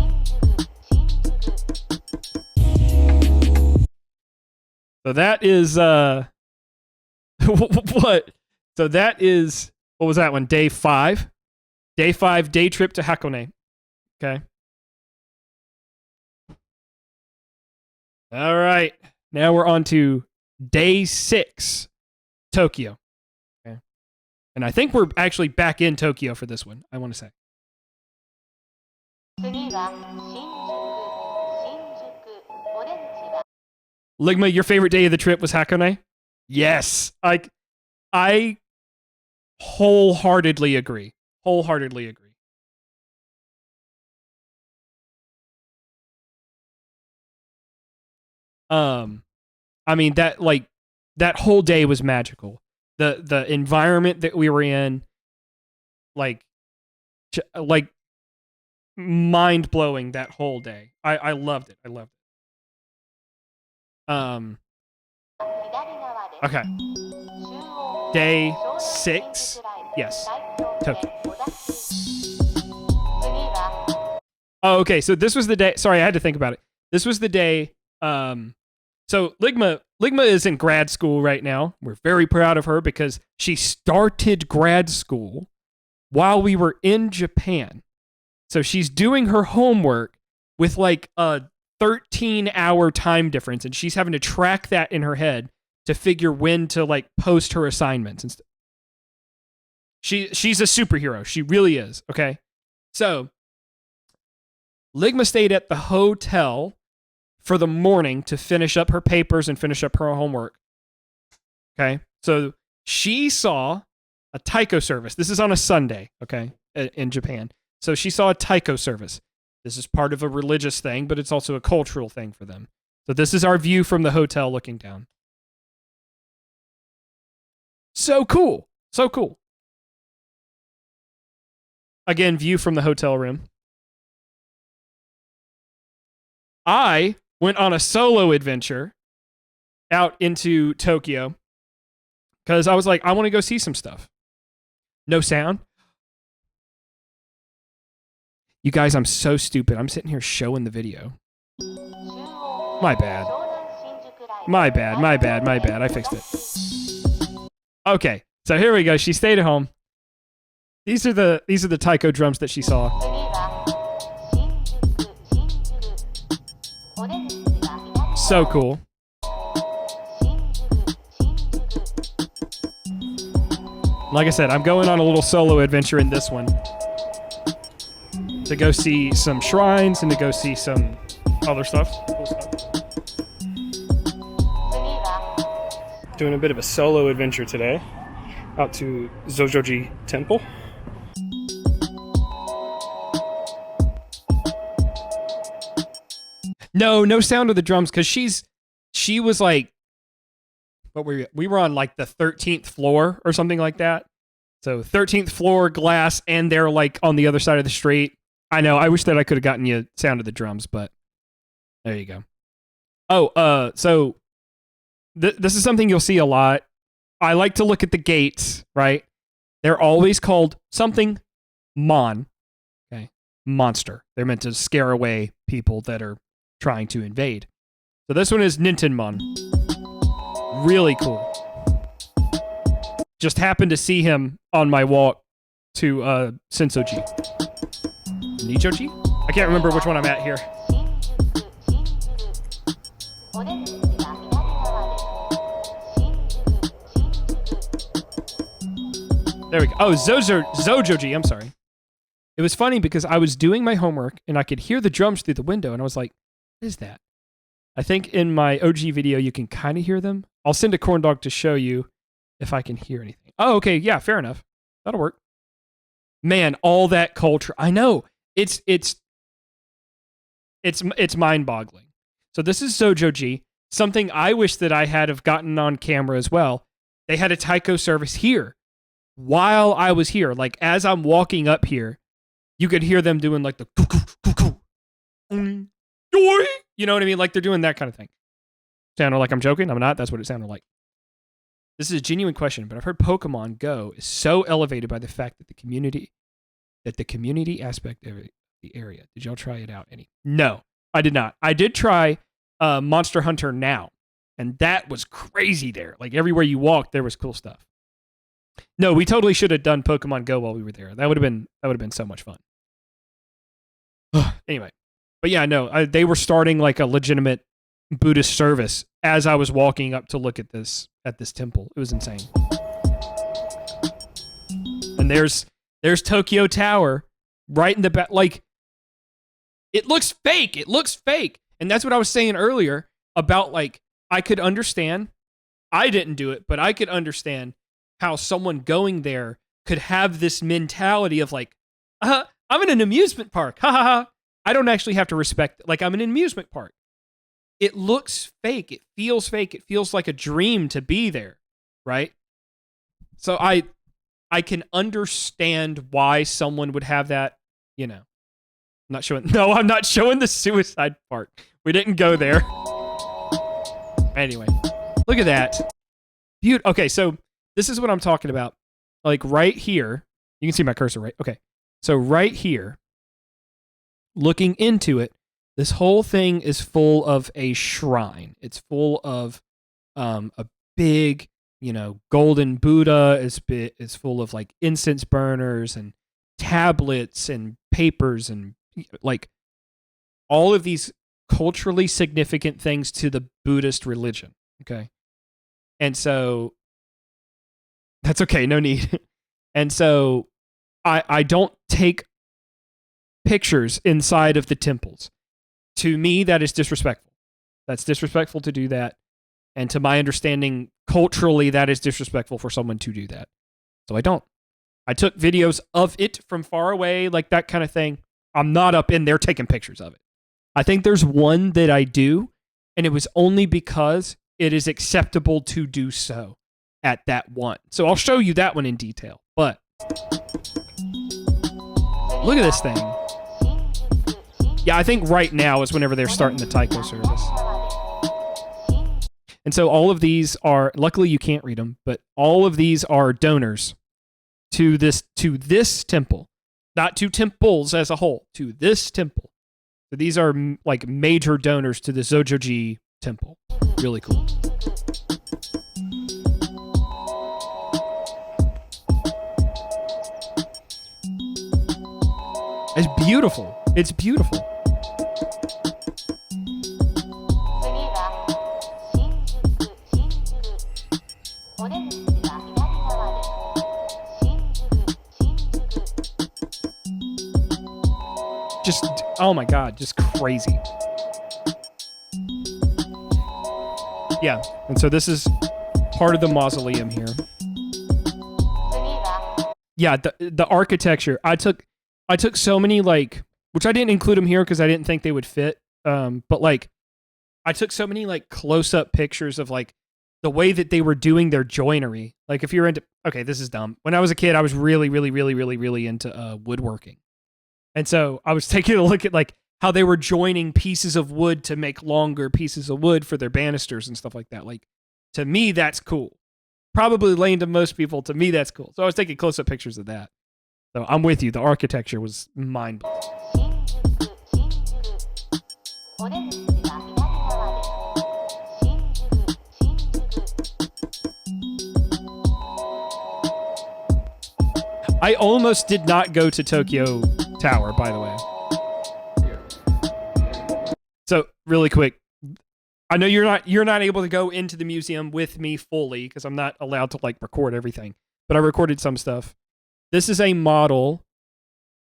So that is what? So that is, what was that one? Day 5. Day 5, day trip to Hakone. Okay. All right. Now we're on to day 6, Tokyo. Okay. And I think we're actually back in Tokyo for this one, I want to say. Ligma, your favorite day of the trip was Hakone? Yes. I wholeheartedly agree. I mean, that whole day was magical. The environment that we were in, like mind blowing that whole day. I loved it. Okay. Day 6. Yes. Tokyo. Oh, okay. So this was the day. Sorry, I had to think about it. This was the day. So Ligma is in grad school right now. We're very proud of her because she started grad school while we were in Japan. So she's doing her homework with like a 13-hour time difference, and she's having to track that in her head to figure when to like post her assignments and stuff. She's a superhero. She really is. Okay. So Ligma stayed at the hotel for the morning to finish up her papers and finish up her homework. Okay. So she saw a taiko service. This is on a Sunday, okay, in Japan. So she saw a taiko service. This is part of a religious thing, but it's also a cultural thing for them. So this is our view from the hotel looking down. So cool. So cool. Again, view from the hotel room. I went on a solo adventure out into Tokyo because I was like, I want to go see some stuff. No sound. You guys, I'm so stupid. I'm sitting here showing the video. My bad. My bad. I fixed it. Okay, so here we go. She stayed at home. These are the taiko drums that she saw. So cool. Like I said, I'm going on a little solo adventure in this one to go see some shrines and to go see some other stuff. Cool stuff. Doing a bit of a solo adventure today out to Zojoji Temple. No sound of the drums because she was like, what were we were on like the 13th floor or something like that. So 13th floor glass, and they're like on the other side of the street. I know. I wish that I could have gotten you sound of the drums, but there you go. Oh, so this is something you'll see a lot. I like to look at the gates, right? They're always called something mon. Okay. Monster. They're meant to scare away people that are trying to invade. So this one is Nintenmon. Really cool. Just happened to see him on my walk to Sensoji. Nichoji? I can't remember which one I'm at here. There we go. Oh, Zojoji. I'm sorry. It was funny because I was doing my homework and I could hear the drums through the window and I was like, what is that? I think in my OG video you can kind of hear them. I'll send a corn dog to show you if I can hear anything. Oh, okay. Yeah, fair enough. That'll work. Man, all that culture. I know. It's mind-boggling. So this is Zojoji. Something I wish that I had have gotten on camera as well. They had a taiko service here while I was here. Like as I'm walking up here, you could hear them doing like the cuckoo. You know what I mean? Like they're doing that kind of thing. Sounded like I'm joking. I'm not. That's what it sounded like. This is a genuine question, but I've heard Pokemon Go is so elevated by the fact that the community aspect of the area. Did y'all try it out any? No, I did not. I did try Monster Hunter Now, and that was crazy there. Like everywhere you walked, there was cool stuff. No, we totally should have done Pokemon Go while we were there. That would have been so much fun. Anyway, but yeah, no, they were starting like a legitimate Buddhist service as I was walking up to look at this temple. It was insane. And there's Tokyo Tower right in the back. Like it looks fake. It looks fake. And that's what I was saying earlier about like I could understand. I didn't do it, but I could understand how someone going there could have this mentality of like, I'm in an amusement park. Ha ha ha. I don't actually have to respect, like I'm in an amusement park. It looks fake. It feels fake. It feels like a dream to be there, right? So I can understand why someone would have that, you know. I'm not showing the suicide part. We didn't go there. Anyway, look at that. Okay, so this is what I'm talking about. Like right here, you can see my cursor, right? Okay. So right here, looking into it, this whole thing is full of a shrine. It's full of a big, golden Buddha. It's full of like incense burners and tablets and papers and like all of these culturally significant things to the Buddhist religion. Okay. And so that's okay. No need. And so I don't take pictures inside of the temples. To me, that is disrespectful. That's disrespectful to do that. And to my understanding, culturally, that is disrespectful for someone to do that. So I don't. I took videos of it from far away, like that kind of thing. I'm not up in there taking pictures of it. I think there's one that I do, and it was only because it is acceptable to do so at that one. So I'll show you that one in detail. But look at this thing. Yeah, I think right now is whenever they're starting the Taiko service. And so all of these are, luckily you can't read them, but all of these are donors to this temple. Not to temples as a whole, to this temple. So these are like major donors to the Zojoji temple. Really cool. It's beautiful. It's beautiful. Just, oh my God, just crazy. Yeah, and so this is part of the mausoleum here. Yeah, the architecture. I took so many, like, which I didn't include them here because I didn't think they would fit. But like, I took so many like close-up pictures of like the way that they were doing their joinery. Like if you're into, okay, this is dumb. When I was a kid, I was really into woodworking. And so I was taking a look at like how they were joining pieces of wood to make longer pieces of wood for their banisters and stuff like that. Like, to me, that's cool. Probably lame to most people. To me, that's cool. So I was taking close-up pictures of that. So I'm with you. The architecture was mind-blowing. I almost did not go to Tokyo Tower, by the way. So, really quick, I know you're not able to go into the museum with me fully because I'm not allowed to like record everything, but I recorded some stuff. This is a model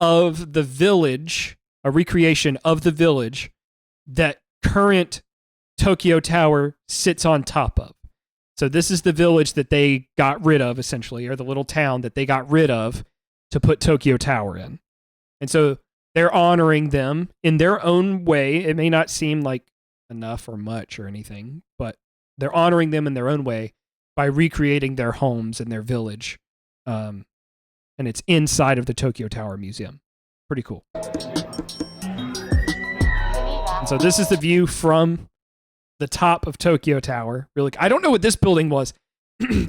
of the village, a recreation of the village that current Tokyo Tower sits on top of. So this is the village that they got rid of, essentially, or the little town that they got rid of to put Tokyo Tower in. And so they're honoring them in their own way. It may not seem like enough or much or anything, but they're honoring them in their own way by recreating their homes and their village. And it's inside of the Tokyo Tower Museum. Pretty cool. And so this is the view from the top of Tokyo Tower. Really, I don't know what this building was.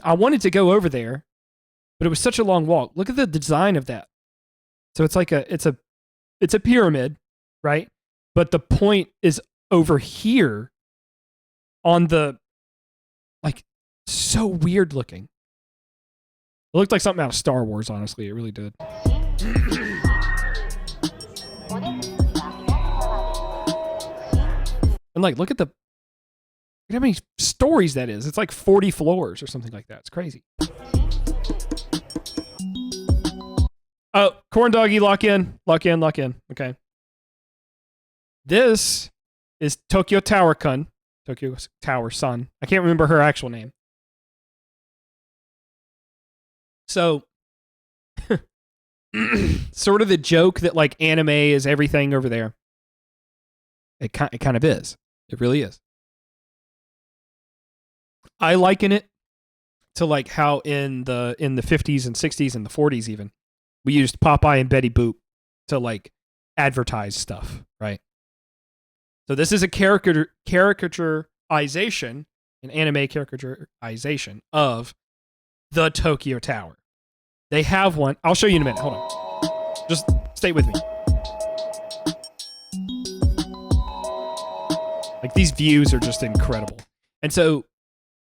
I wanted to go over there, but it was such a long walk. Look at the design of that. So it's like it's a pyramid, right? But the point is over here on the, like, so weird looking. It looked like something out of Star Wars, honestly. It really did. And like, look at how many stories that is. It's like 40 floors or something like that. It's crazy. Oh, corn doggy, lock in. Okay. This is Tokyo Tower Kun. Tokyo Tower Sun. I can't remember her actual name. So, sort of the joke that like anime is everything over there. It kind of is. It really is. I liken it to like how in the 50s and 60s and the 40s even, we used Popeye and Betty Boop to like advertise stuff, right? So this is a caricaturization, an anime caricaturization of the Tokyo Tower. They have one. I'll show you in a minute. Hold on. Just stay with me. Like, these views are just incredible. And so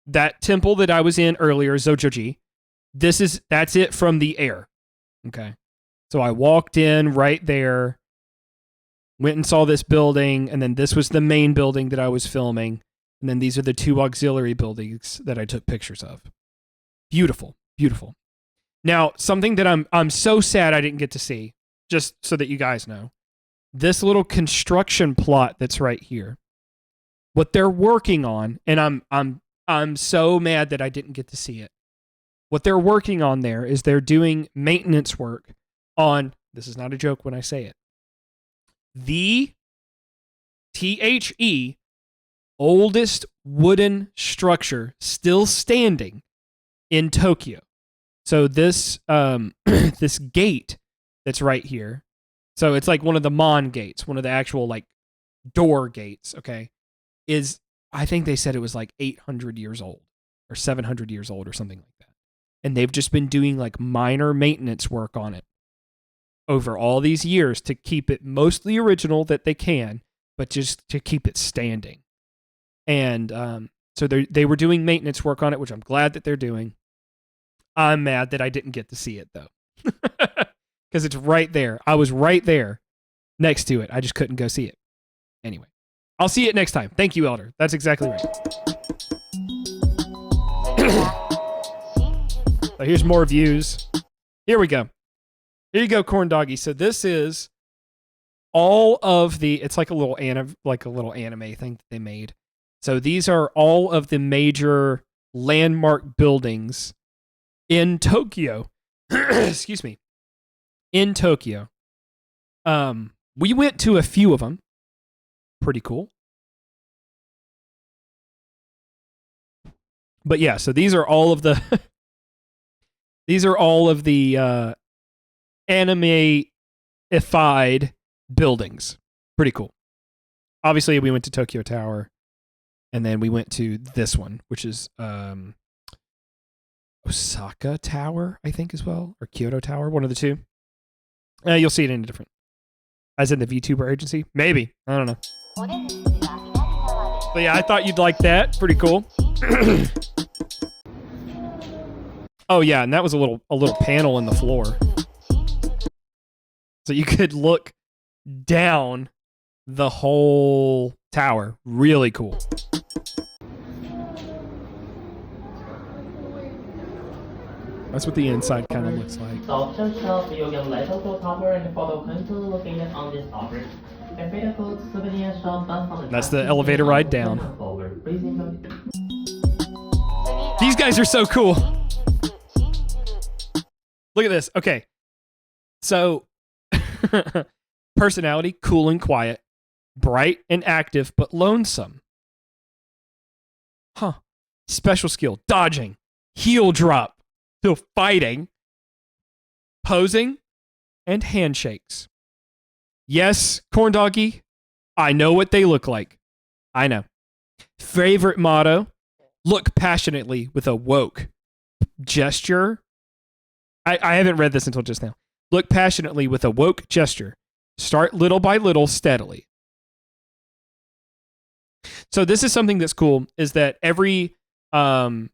that temple that I was in earlier, Zojoji, that's it from the air. Okay. So I walked in right there, went and saw this building, and then this was the main building that I was filming. And then these are the two auxiliary buildings that I took pictures of. Beautiful, beautiful. Now, something that I'm so sad I didn't get to see, just so that you guys know, this little construction plot that's right here. What they're working on, and I'm so mad that I didn't get to see it. what they're working on there is they're doing maintenance work on, this is not a joke when I say it, the THE oldest wooden structure still standing in Tokyo. So this this gate that's right here, so it's like one of the Mon gates, one of the actual like door gates, okay, is, I think they said it was like 800 years old or 700 years old or something like that. And they've just been doing like minor maintenance work on it over all these years to keep it mostly original that they can, but just to keep it standing. And so they were doing maintenance work on it, which I'm glad that they're doing. I'm mad that I didn't get to see it though, because it's right there. I was right there next to it. I just couldn't go see it. Anyway, I'll see it next time. Thank you, Elder. That's exactly right. So here's more views. Here we go. Here you go, Corn Doggy. So this is all of the, it's like a little anime thing that they made. So these are all of the major landmark buildings in Tokyo. Excuse me. In Tokyo. We went to a few of them. Pretty cool. But yeah, so these are all of the anime-ified buildings. Pretty cool. Obviously, we went to Tokyo Tower, and then we went to this one, which is Osaka Tower, I think, as well, or Kyoto Tower, one of the two. You'll see it in a different, as in the VTuber agency, maybe. I don't know. But yeah, I thought you'd like that. Pretty cool. Oh yeah, and that was a little panel in the floor, so you could look down the whole tower. Really cool. That's what the inside kind of looks like. You can level to tower and photo counter located on this tower. That's the elevator ride down. These guys are so cool. Look at this. Okay. So, personality, cool and quiet. Bright and active, but lonesome. Huh. Special skill, dodging. Heel drop. So fighting. Posing. And handshakes. Yes, Corn Doggy, I know what they look like. I know. Favorite motto, look passionately with a woke gesture. I haven't read this until just now. Look passionately with a woke gesture. Start little by little, steadily. So this is something that's cool, is that every town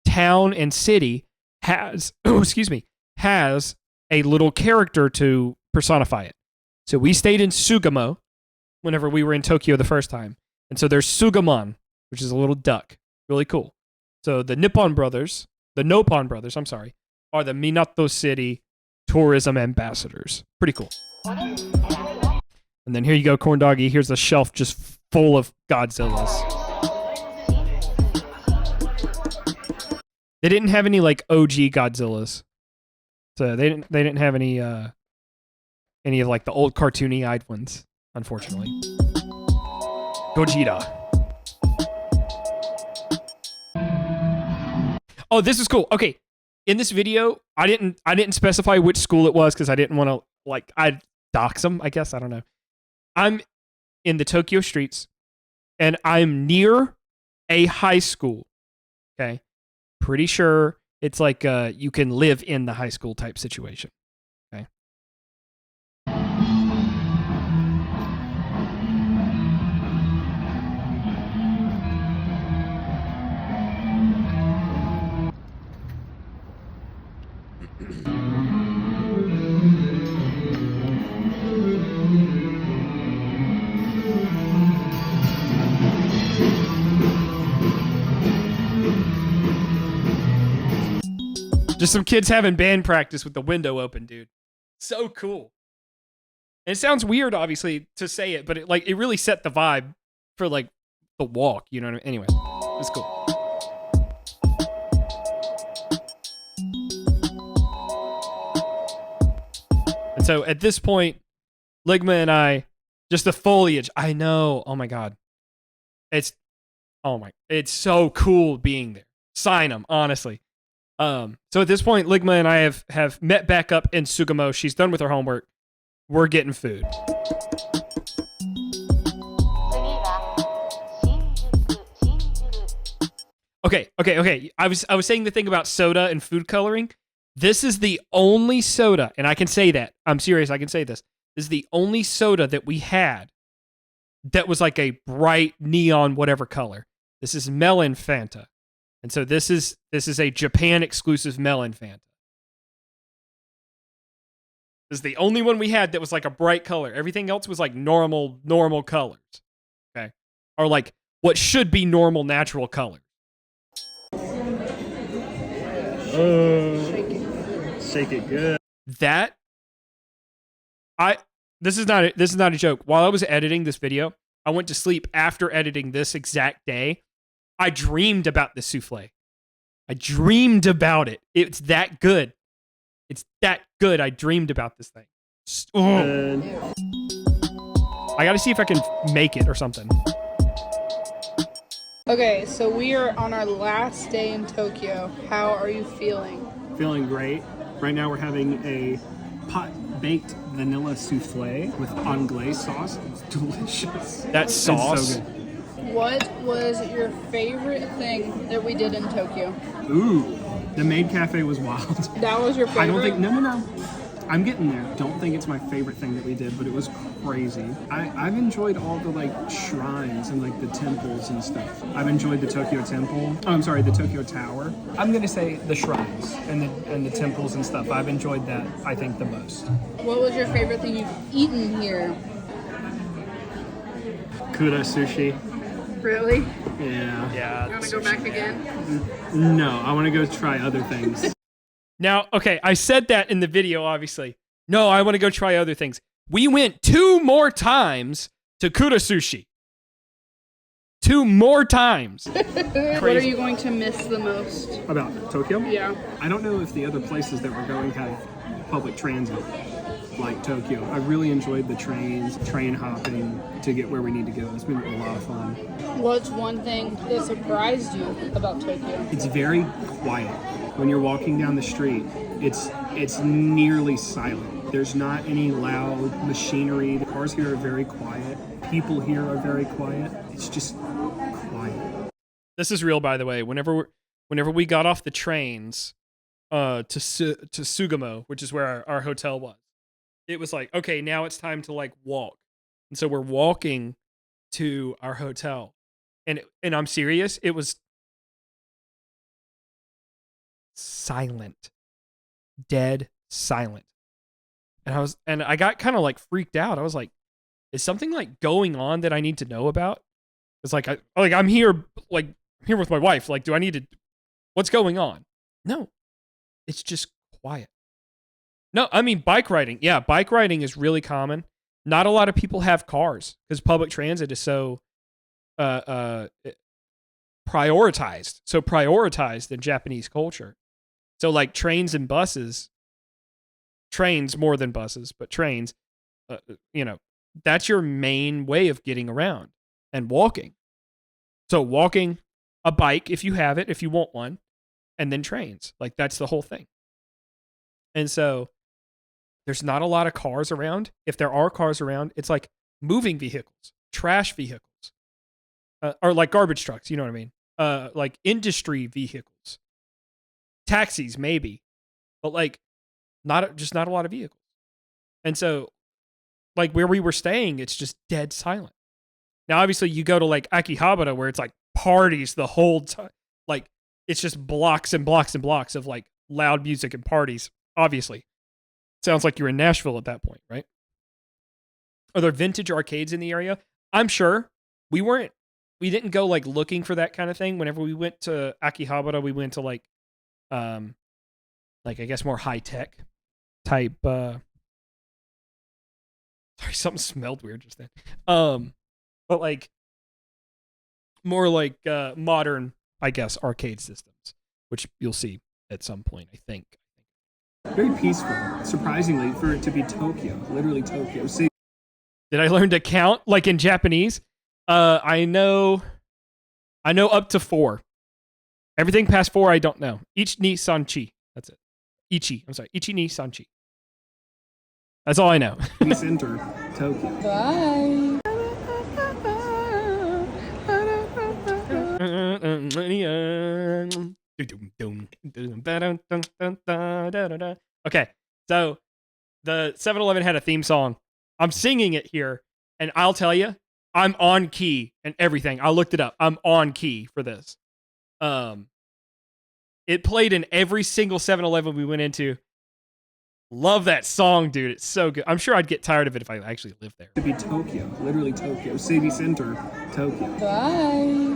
and city has, has a little character to personify it. So we stayed in Sugamo whenever we were in Tokyo the first time. And so there's Sugamon, which is a little duck. Really cool. So the Nopon brothers, are the Minato City tourism ambassadors. Pretty cool. And then here you go, Corn Doggy. Here's a shelf just full of Godzillas. They didn't have any like OG Godzillas. So they didn't have any of like the old cartoony-eyed ones, unfortunately. Gojira. Oh, this is cool. Okay, in this video, I didn't specify which school it was because I didn't want to I'd dox them, I guess. I don't know. I'm in the Tokyo streets, and I'm near a high school. Okay, pretty sure it's like you can live in the high school type situation. Okay. Just some kids having band practice with the window open, dude. So cool. And it sounds weird, obviously, to say it, but it really set the vibe for the walk. You know what I mean? Anyway, it's cool. So at this point, Ligma and I, just the foliage. I know. Oh my God. It's so cool being there. Sign them, honestly. So at this point, Ligma and I have met back up in Sugamo. She's done with her homework. We're getting food. Okay. I was saying the thing about soda and food coloring. This is the only soda, and I can say that. I'm serious, I can say this. This is the only soda that we had that was like a bright neon whatever color. This is melon Fanta. And so this is a Japan exclusive melon Fanta. This is the only one we had that was like a bright color. Everything else was like normal colors. Okay? Or like what should be normal natural colors. Shake it good. This is not a joke. While I was editing this video, I went to sleep after editing this exact day. I dreamed about the souffle. I dreamed about it. It's that good. It's that good. I dreamed about this thing. I gotta see if I can make it or something. Okay, so we are on our last day in Tokyo. How are you feeling? Feeling great. Right now we're having a pot-baked vanilla souffle with anglaise sauce. It's delicious. That sauce. It's so good. What was your favorite thing that we did in Tokyo? Ooh, the maid cafe was wild. That was your favorite? I don't think, no. I'm getting there. Don't think it's my favorite thing that we did, but it was crazy. I've enjoyed all the like shrines and like the temples and stuff. I've enjoyed the Tokyo Temple. Oh, I'm sorry, the Tokyo Tower. I'm gonna say the shrines and the temples and stuff. I've enjoyed that, I think, the most. What was your favorite thing you've eaten here? Kuda sushi. Really? Yeah. You want to go back again? No, I want to go try other things. Now, okay, I said that in the video, obviously. No, I want to go try other things. We went 2 more times to Kuda Sushi. 2 more times. What are you going to miss the most? About Tokyo? Yeah. I don't know if the other places that we're going have public transit like Tokyo. I really enjoyed the train hopping to get where we need to go. It's been a lot of fun. What's one thing that surprised you about Tokyo? It's very quiet. When you're walking down the street, it's nearly silent. There's not any loud machinery. The cars here are very quiet. People here are very quiet. It's just quiet. This is real, by the way. Whenever we got off the trains to Sugamo, which is where our hotel was, it was like, okay, now it's time to like walk. And so we're walking to our hotel. And I'm serious, it was silent. Dead silent. And I got kind of like freaked out. I was like, is something like going on that I need to know about? It's like I'm here with my wife. Like, do I need to, what's going on? No. It's just quiet. No, I mean bike riding. Yeah, bike riding is really common. Not a lot of people have cars because public transit is so prioritized. So prioritized in Japanese culture. So like trains and buses, trains more than buses, but trains, that's your main way of getting around, and walking. So walking, a bike if you have it, if you want one, and then trains. Like that's the whole thing. And so there's not a lot of cars around. If there are cars around, it's like moving vehicles, trash vehicles, or like garbage trucks, you know what I mean? Like industry vehicles, taxis maybe, but like not a lot of vehicles. And so like where we were staying, it's just dead silent. Now, obviously you go to like Akihabara where it's like parties the whole time. Like it's just blocks and blocks and blocks of like loud music and parties, obviously. Sounds like you're in Nashville at that point, right? Are there vintage arcades in the area? I'm sure. We didn't go like looking for that kind of thing. Whenever we went to Akihabara, we went to like I guess more high tech type sorry, something smelled weird just then. But like more like modern, I guess, arcade systems, which you'll see at some point, I think. Very peaceful, surprisingly, for it to be Tokyo. Literally Tokyo. See, Did I learn to count like in Japanese? I know up to 4. Everything past 4, I don't know. Ichi ni san chi. That's it. Ichi. I'm sorry. Ichi ni san chi. That's all I know. center Tokyo. Bye. Okay, so the 7-Eleven had a theme song. I'm singing it here, and I'll tell you, I'm on key and everything. I looked it up. I'm on key for this. It played in every single 7-Eleven we went into. Love that song, dude. It's so good. I'm sure I'd get tired of it if I actually lived there. To be Tokyo. Literally Tokyo. City center Tokyo. Bye.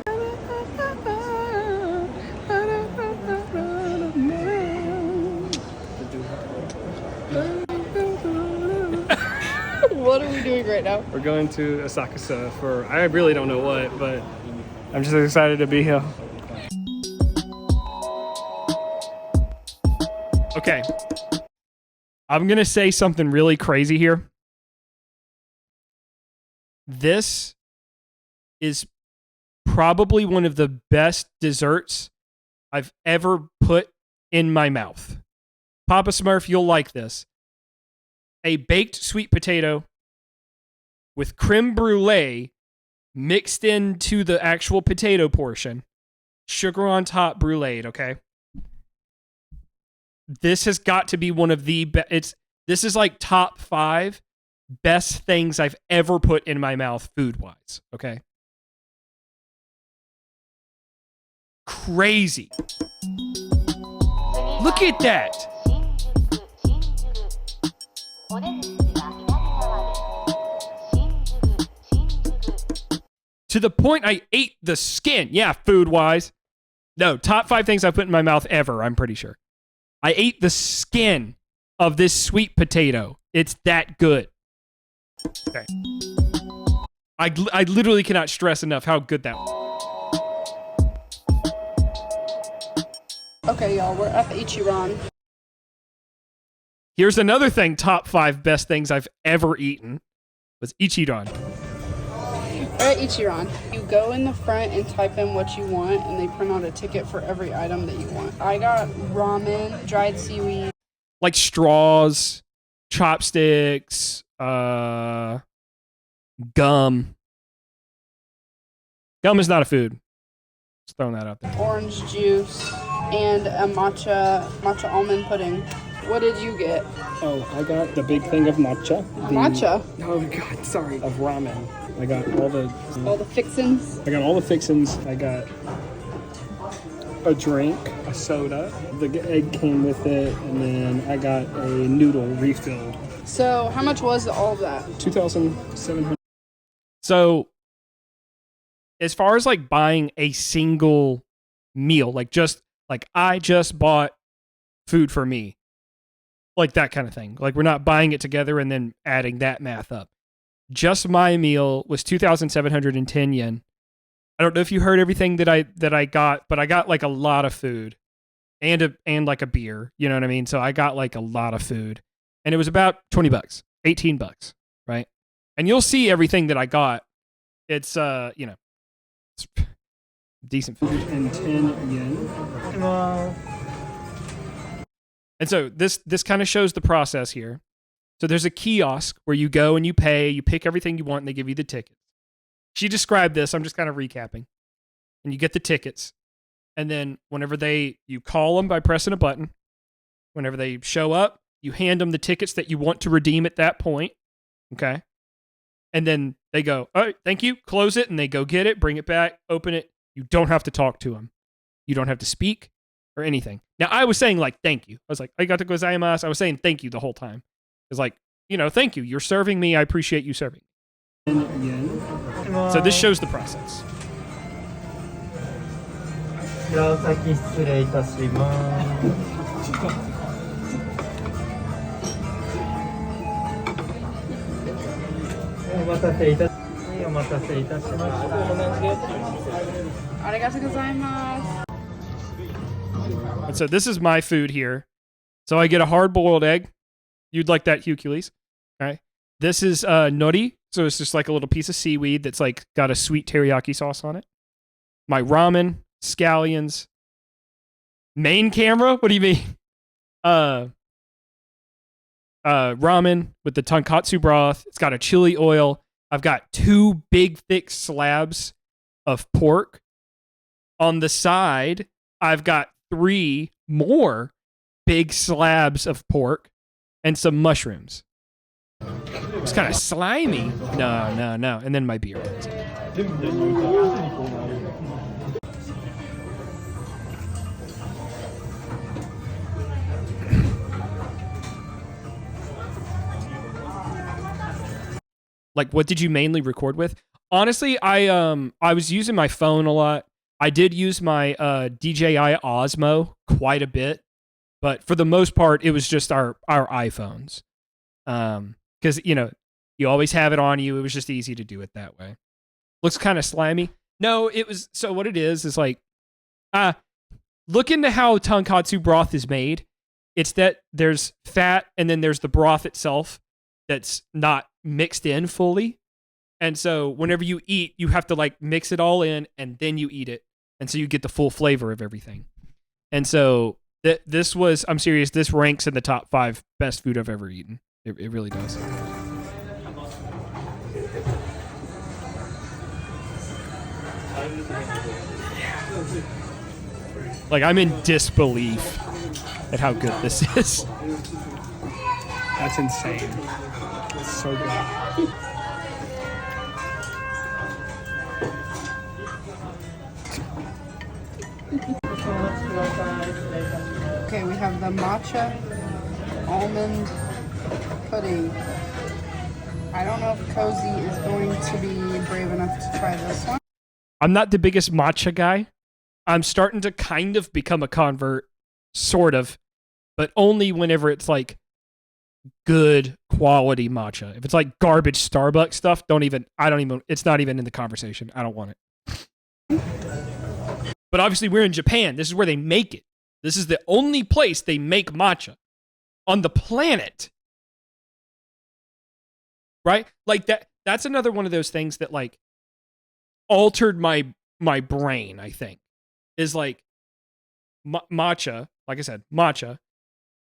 What are we doing right now? We're going to Asakusa for, I really don't know what, but I'm just excited to be here. Okay. I'm going to say something really crazy here. This is probably one of the best desserts I've ever put in my mouth. Papa Smurf, you'll like this. A baked sweet potato with creme brulee mixed into the actual potato portion. Sugar on top, bruleed, okay? This has got to be one of the best. This is like top 5 best things I've ever put in my mouth food-wise, okay? Crazy. Look at that. To the point I ate the skin. Yeah, food-wise. No, top 5 things I've put in my mouth ever, I'm pretty sure. I ate the skin of this sweet potato. It's that good. Okay. I literally cannot stress enough how good that was. Okay, y'all, we're at the Ichiran. Here's another thing, top 5 best things I've ever eaten was Ichiran. We're at Ichiran. You go in the front and type in what you want, and they print out a ticket for every item that you want. I got ramen, dried seaweed. Like straws, chopsticks, gum. Gum is not a food. Just throwing that out there. Orange juice, and a matcha almond pudding. What did you get? Oh, I got the big thing of matcha. Matcha? Oh god, sorry. Of ramen. I got all the Fixins. I got all the fixins. I got a drink, a soda. The egg came with it, and then I got a noodle refill. So how much was all of that? 2,700. So, as far as like buying a single meal, I just bought food for me, like that kind of thing. Like we're not buying it together and then adding that math up. Just my meal was 2,710 yen. I don't know if you heard everything that I got, but I got like a lot of food and like a beer. You know what I mean? So I got like a lot of food, and it was about $20, $18, right? And you'll see everything that I got. It's it's decent food. 110 yen. And so this kind of shows the process here. So there's a kiosk where you go and you pay, you pick everything you want, and they give you the tickets. She described this. I'm just kind of recapping. And you get the tickets. And then whenever you call them by pressing a button. Whenever they show up, you hand them the tickets that you want to redeem at that point. Okay? And then they go, all right, thank you. Close it. And they go get it, bring it back, open it. You don't have to talk to them. You don't have to speak or anything. Now, I was saying like, thank you. I was like, arigatou gozaimasu. I was saying thank you the whole time. It's like, thank you. You're serving me. I appreciate you serving me. So this shows the process. Arigatou gozaimasu. And so this is my food here. So I get a hard-boiled egg. You'd like that, Hercules. All right. This is nori. So it's just like a little piece of seaweed that's like got a sweet teriyaki sauce on it. My ramen, scallions. Main camera? What do you mean? Ramen with the tonkatsu broth. It's got a chili oil. I've got 2 big, thick slabs of pork. On the side, I've got 3 more big slabs of pork and some mushrooms. It's kind of slimy. No. And then my beer. Like, what did you mainly record with? Honestly, I was using my phone a lot. I did use my DJI Osmo quite a bit, but for the most part, it was just our iPhones. Because, you know, you always have it on you. It was just easy to do it that way. Looks kind of slimy. No, it was, so what it is like, look into how tonkatsu broth is made. It's that there's fat and then there's the broth itself that's not mixed in fully. And so whenever you eat, you have to like mix it all in and then you eat it. And so you get the full flavor of everything. And so this was, I'm serious, this ranks in the top 5 best food I've ever eaten. It really does. Like, I'm in disbelief at how good this is. That's insane. It's so good. Okay, we have the matcha almond pudding. I don't know if Cozy is going to be brave enough to try this one. I'm not the biggest matcha guy. I'm starting to kind of become a convert, sort of, but only whenever it's like good quality matcha. If it's like garbage Starbucks stuff, it's not even in the conversation. I don't want it. But obviously we're in Japan. This is where they make it. This is the only place they make matcha on the planet. Right? Like that's another one of those things that like altered my brain, I think. Is like matcha, like I said, matcha.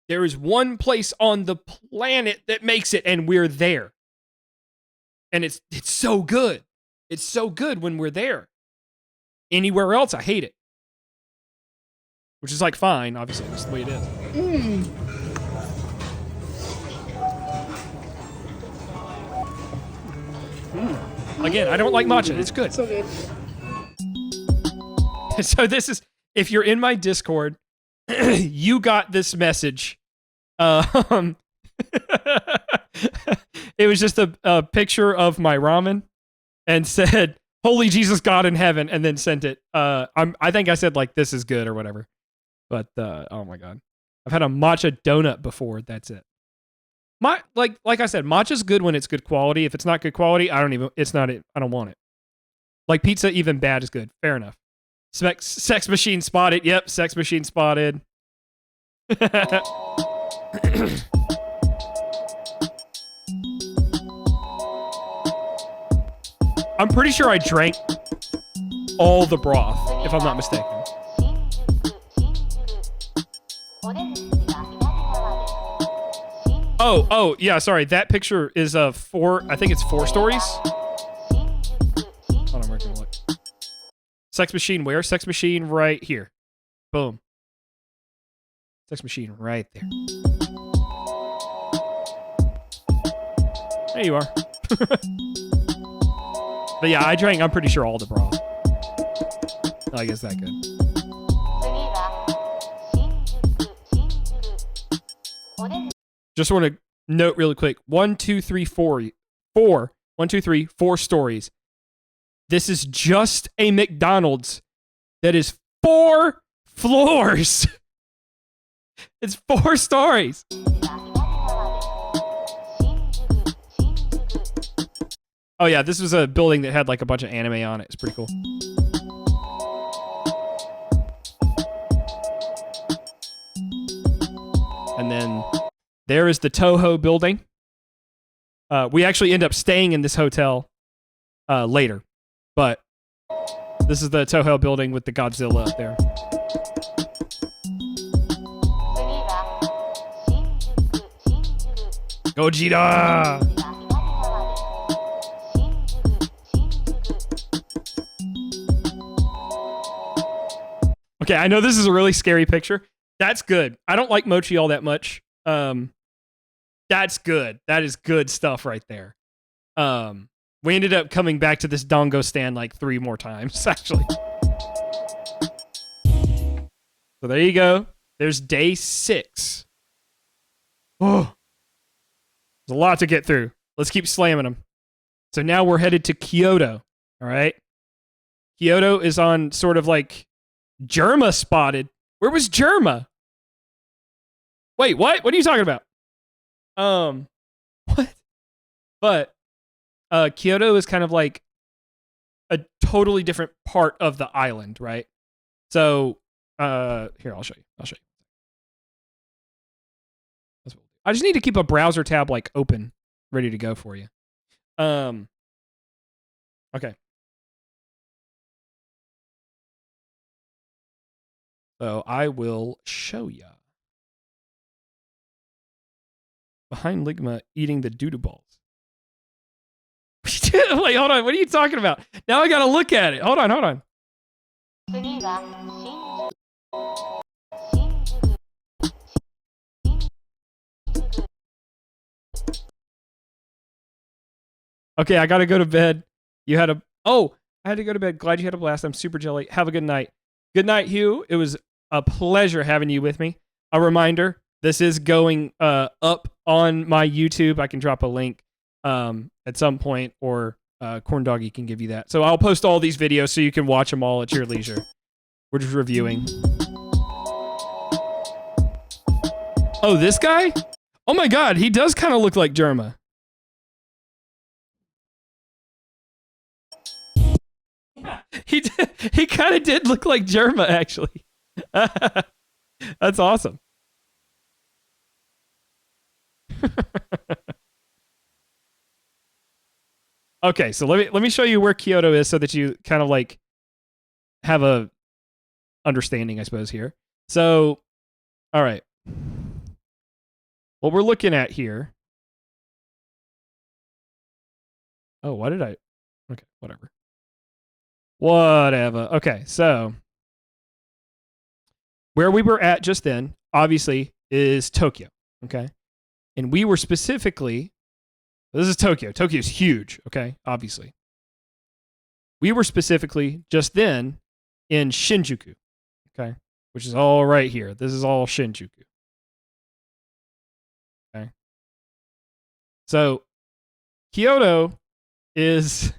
There is one place on the planet that makes it and we're there. And it's so good. It's so good when we're there. Anywhere else, I hate it. Which is like fine, obviously, that's the way it is. Again, I don't like matcha. It's good. So good. So this is, if you're in my Discord, you got this message. It was just a picture of my ramen and said, "Holy Jesus, God in heaven," and then sent it. I think I said like, "This is good" or whatever. But oh my God, I've had a matcha donut before. That's it. Like I said, matcha's good when it's good quality. If it's not good quality, I don't want it. Like pizza, even bad is good. Fair enough. Sex machine spotted. Yep, sex machine spotted. I'm pretty sure I drank all the broth, if I'm not mistaken. Oh, yeah, sorry. That picture is I think it's 4 stories. Hold on, we're gonna look. Sex machine where? Sex machine right here. Boom. Sex machine right there. There you are. But yeah, I'm pretty sure all the broth. I guess that good. Just want to note really quick. 1, 2, 3, 4. 4. 1, 2, 3, 4 stories. This is just a McDonald's that is 4 floors. It's 4 stories. Oh yeah, this was a building that had like a bunch of anime on it. It's pretty cool. And then there is the Toho building. We actually end up staying in this hotel later. But this is the Toho building with the Godzilla up there. Gojira! Okay, I know this is a really scary picture. That's good. I don't like mochi all that much. That's good. That is good stuff right there. We ended up coming back to this dongo stand like 3 more times, actually. So there you go. There's day 6. Oh, there's a lot to get through. Let's keep slamming them. So now we're headed to Kyoto. All right. Kyoto is on sort of like Germa spotted. Where was Germa? Wait, what? What are you talking about? What? But Kyoto is kind of like a totally different part of the island, right? So here, I'll show you. That's what I just need to keep a browser tab like open, ready to go for you. Okay. So I will show ya. Behind Ligma eating the doodoo balls. Wait, hold on. What are you talking about? Now I gotta look at it. Hold on. Okay, I gotta go to bed. I had to go to bed. Glad you had a blast. I'm super jelly. Have a good night. Good night, Hugh. It was a pleasure having you with me. A reminder, this is going up on my YouTube. I can drop a link at some point, or Corn Doggy can give you that. So I'll post all these videos so you can watch them all at your leisure. We're just reviewing. Oh, this guy? Oh my god, he does kind of look like Germa. He kind of did look like Germa, actually. That's awesome. Okay, so let me show you where Kyoto is so that you kind of like have a understanding, I suppose, here. So, all right. What we're looking at here. Oh, why did I? Okay, whatever. Whatever. Okay, so where we were at just then, obviously, is Tokyo. Okay. And we were specifically, this is Tokyo. Tokyo's huge. Okay. Obviously. We were specifically just then in Shinjuku. Okay. Which is all right here. This is all Shinjuku. Okay. So Kyoto is,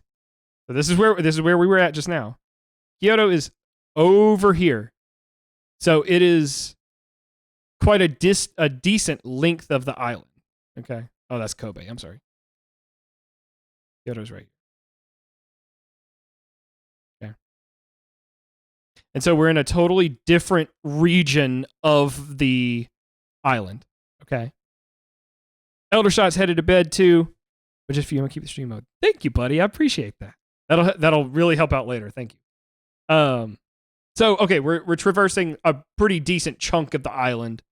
so this is where we were at just now. Kyoto is over here. So it is quite a decent length of the island. Okay. Oh, that's Kobe. I'm sorry. Kyoto's right here. Okay. And so we're in a totally different region of the island. Okay. Eldershot's headed to bed too. But just for you, I'm gonna keep the stream mode. Thank you, buddy. I appreciate that. That'll really help out later. Thank you. So okay, we're traversing a pretty decent chunk of the island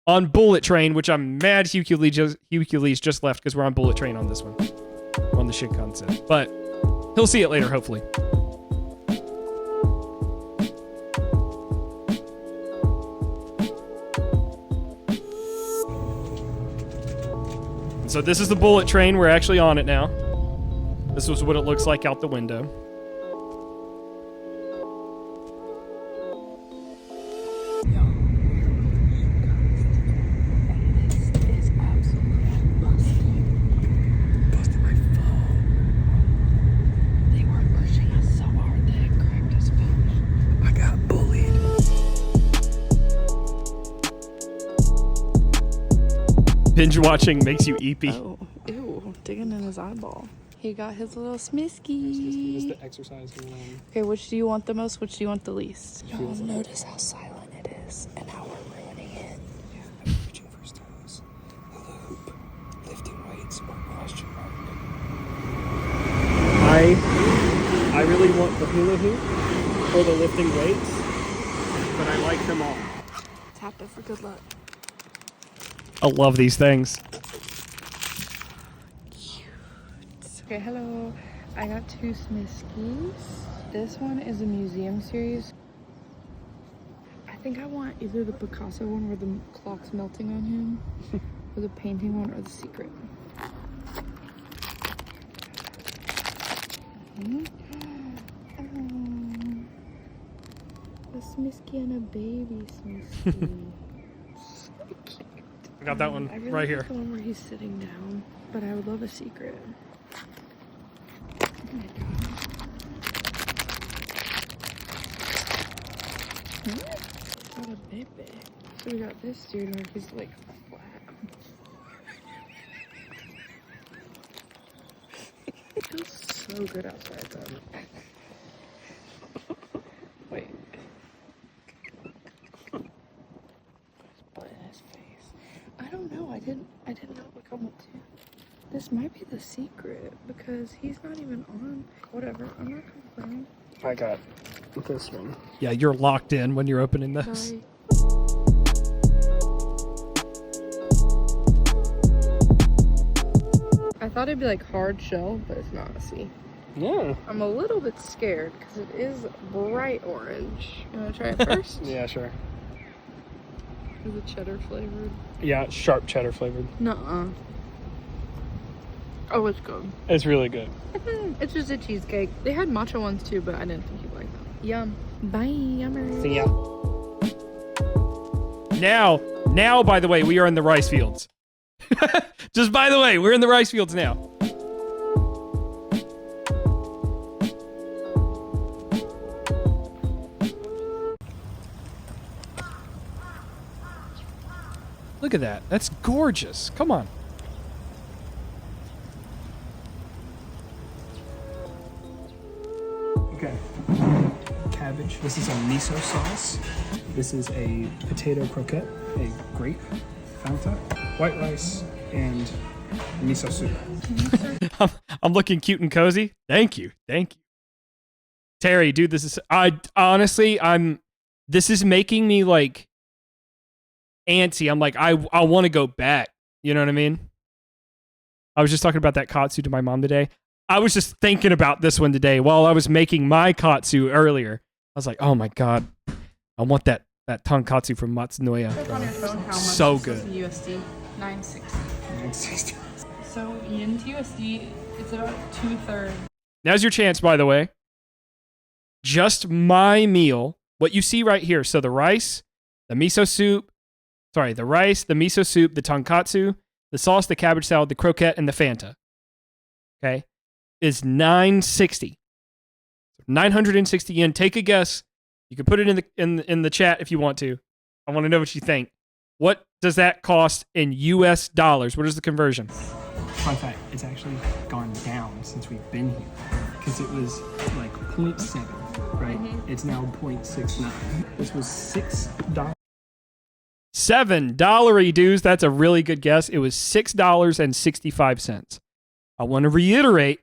on Bullet Train, which I'm mad Hercules just left because we're on Bullet Train on this one, on the Shinkansen. But he'll see it later, hopefully. So this is the Bullet Train. We're actually on it now. This was what it looks like out the window. Binge watching makes you eepy. Oh, ew, digging in his eyeball. He got his little smisky. That's the exercise one. Okay, which do you want the most? Which do you want the least? Y'all notice how silent it is and how we're ruining it. Yeah, I'm reaching for weights or question mark? I really want the hula hoop or the lifting weights, but I like them all. Tap it for good luck. I love these things. Okay, hello. I got 2 Smiskies. This one is a museum series. I think I want either the Picasso one where the clock's melting on him, or the painting one, or the secret. A Smisky and a baby Smisky. So cute. I got that one I really right like here. the one where he's sitting down, but I would love a secret. Oh my god. Got a baby. So we got this dude where he's like flat. It feels so good outside though. Wait. Blood in his face. I don't know. I didn't know it would come with 2. This might be the secret because he's not even on. Whatever. I'm not complaining. I got this one. Yeah, you're locked in when you're opening this. Sorry. I thought it'd be like hard shell, but it's not. See, Yeah. I'm a little bit scared because it is bright orange. You want to try it first? Yeah, sure. Is it cheddar flavored? Yeah, sharp cheddar flavored. Nuh-uh. Oh, it's good. It's really good. It's just a cheesecake. They had matcha ones too, but I didn't think you'd like them. Yum. Bye, yummer. See ya. Now, by the way, we are in the rice fields. Just by the way, we're in the rice fields now. Look at that. That's gorgeous. Come on. Okay. Cabbage. This is a miso sauce. This is a potato croquette, a grape, Fanta, white rice, and miso soup. I'm looking cute and cozy. Thank you. Terry, dude, this is this is making me like antsy. I'm like, I want to go back. You know what I mean? I was just talking about that katsu to my mom today. I was just thinking about this one today while I was making my katsu earlier. I was like, oh my god, I want that tonkatsu from Matsunoya. Check on your phone how much So this is good. in USD. 960. 960. So yen to USD, it's about 2/3. Now's your chance, by the way. Just my meal. What you see right here. So the rice, the miso soup, the miso soup, the tonkatsu, the sauce, the cabbage salad, the croquette, and the Fanta. Okay? Is 960. 960 yen. Take a guess. You can put it in the chat if you want to. I want to know what you think. What does that cost in US dollars? What is the conversion? Fun fact, it's actually gone down since we've been here. Because it was like 0.7, right? It's now 0.69. This was $6. $7 dues. That's a really good guess. It was $6.65. I want to reiterate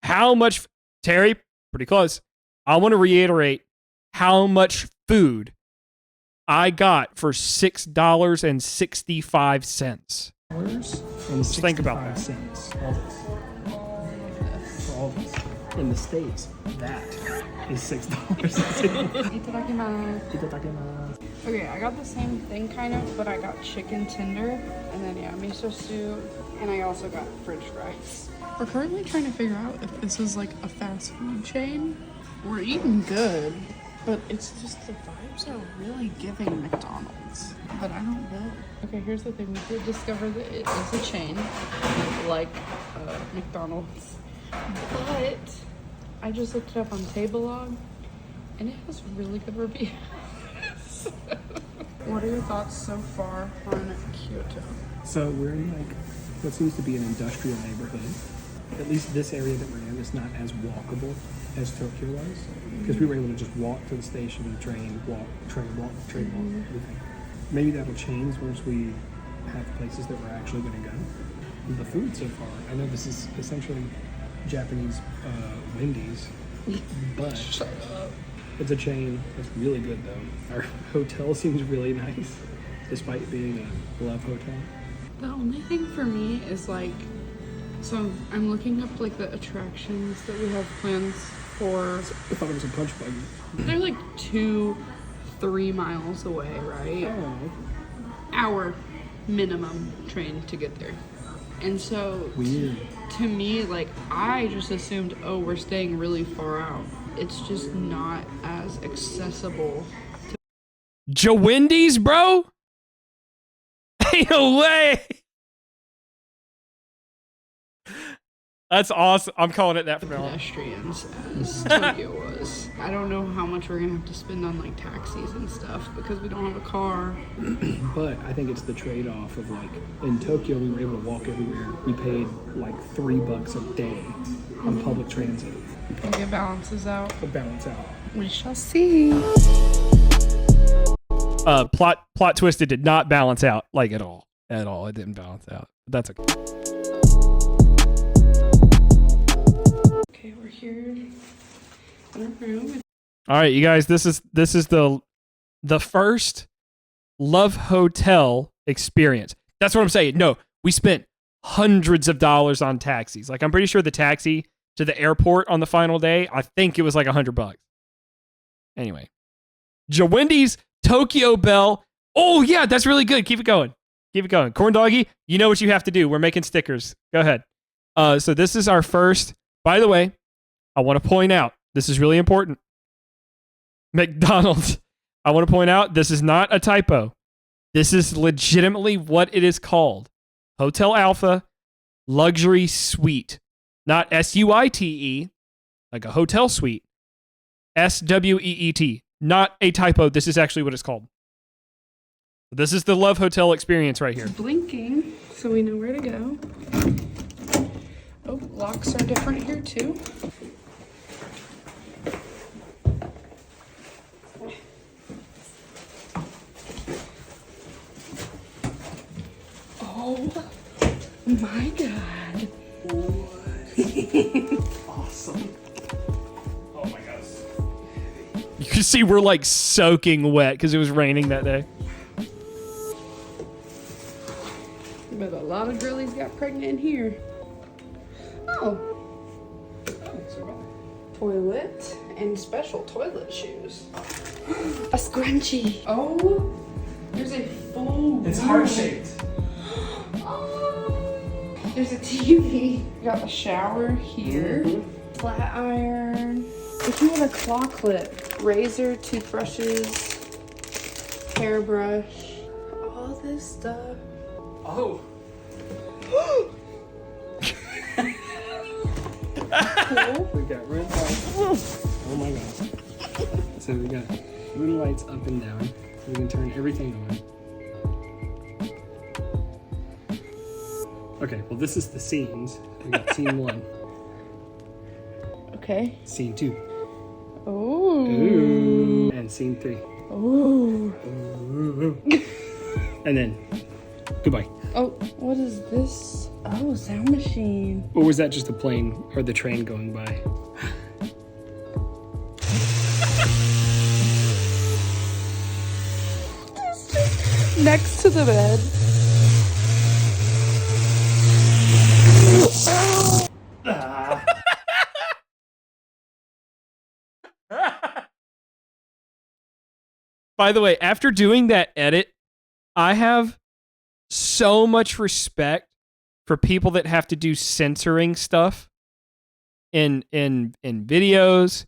how much, Terry, pretty close. I want to reiterate how much food I got for $6.65. Just think about that. Cents. For all this. In the States, that is $6. Okay, I got the same thing kind of, but I got chicken tender, and then miso soup, and I also got french fries. We're currently trying to figure out if this is like a fast food chain. We're eating good, but it's just the vibes are really giving McDonald's. But I don't know. Okay, here's the thing. We did discover that it is a chain, like McDonald's. But I just looked it up on Tablelog, and it has really good reviews. What are your thoughts so far on Kyoto? So we're in like what seems to be an industrial neighborhood. At least this area that we're in is not as walkable as Tokyo was. Because we were able to just walk to the station, train, walk. Everything. Maybe that'll change once we have places that we're actually going to go. the food so far. I know this is essentially Japanese Wendy's, but it's a chain. It's really good though. Our hotel seems really nice, despite being a love hotel. The only thing for me is like, so I'm looking up like the attractions that we have plans for. I thought it was a punch buggy. They're like 2-3 miles away, right? Oh, Hour minimum train to get there. And so weird. to me, like, I just assumed, oh, we're staying really far out. It's just not as accessible. Wendy's, bro? Ain't no way. That's awesome. I'm calling it that from now on. Pedestrians as Tokyo was. I don't know how much we're gonna have to spend on like taxis and stuff because we don't have a car. But I think it's the trade-off of like in Tokyo we were able to walk everywhere. We paid like $3 a day on public transit. I think it balances out. To balance out. We shall see. Plot twist, it did not balance out like at all. At all. It didn't balance out. That's okay. Okay, we're here in our room. All right, you guys, this is the first Love Hotel experience. That's what I'm saying. No, we spent hundreds of dollars on taxis. Like I'm pretty sure the taxi to the airport on the final day, I think it was like $100. Anyway, Wendy's Tokyo Bell. Oh yeah, that's really good. Keep it going. Keep it going. Corn Doggy, you know what you have to do. We're making stickers. Go ahead. So this is our first. By the way, I want to point out, this is really important. McDonald's, I want to point out, this is not a typo. This is legitimately what it is called. Hotel Alpha Luxury Suite. Not S-U-I-T-E, like a hotel suite. S-W-E-E-T. Not a typo. This is actually what it's called. This is the Love Hotel experience right here. It's blinking, so we know where to go. Oh, locks are different here too. Oh my god. Awesome. Oh my gosh. You can see we're like soaking wet because it was raining that day. But a lot of girlies got pregnant in here. Oh. Toilet and special toilet shoes. A scrunchie. Oh, there's a full. It's heart-shaped. Oh, there's a TV. You got the shower here. Flat iron. If you want a claw clip, razor, toothbrushes, hairbrush, all this stuff. Oh. Cool. We've got red lights. Oh my gosh. So we got little lights up and down. We can turn everything on. Okay, well this is the scenes. We got scene 1. Okay. Scene 2. Ooh. Ooh. And scene 3. Ooh. Ooh. And then goodbye. Oh, what is this? Oh, sound machine. Or was that just the plane or the train going by? Next to the bed. By the way, after doing that edit, I have so much respect for people that have to do censoring stuff in videos,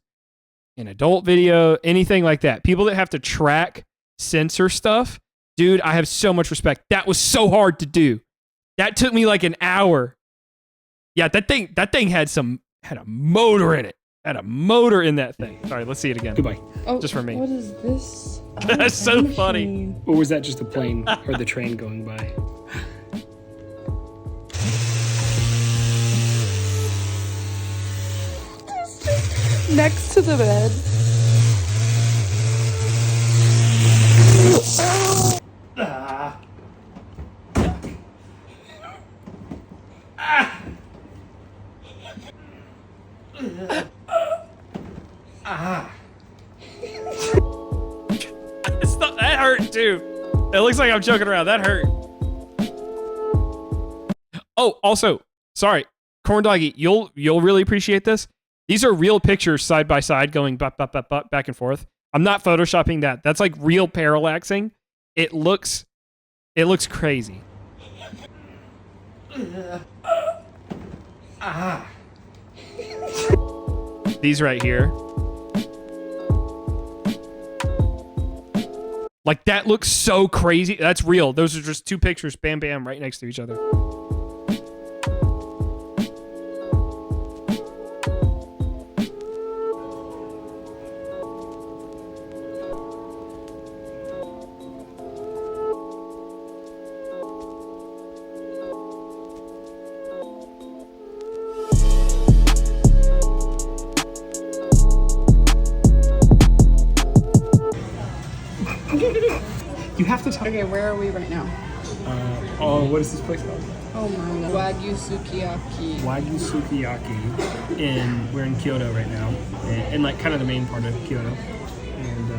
in adult video, anything like that. People that have to track, censor stuff. Dude, I have so much respect. That was so hard to do. That took me like an hour. Yeah, that thing had a motor in it. Had a motor in that thing. Sorry, let's see it again. Goodbye. Oh, just for me. What is this? Oh, That's so sound funny. machine. Or was that just the plane or the train going by? Next to the bed. hurt too. It looks like I'm joking around. That hurt. Oh, also, sorry, Corn Doggy, you'll really appreciate this. These are real pictures side by side going back and forth. I'm not photoshopping that. That's like real parallaxing. It looks crazy. These right here. Like that looks so crazy. That's real. Those are just two pictures, bam, bam, right next to each other. You have to tell. Okay, where are we right now? What is this place called? Oh my god. Wagyu Sukiyaki. Wagyu Sukiyaki. And we're in Kyoto right now, and like kind of the main part of Kyoto. And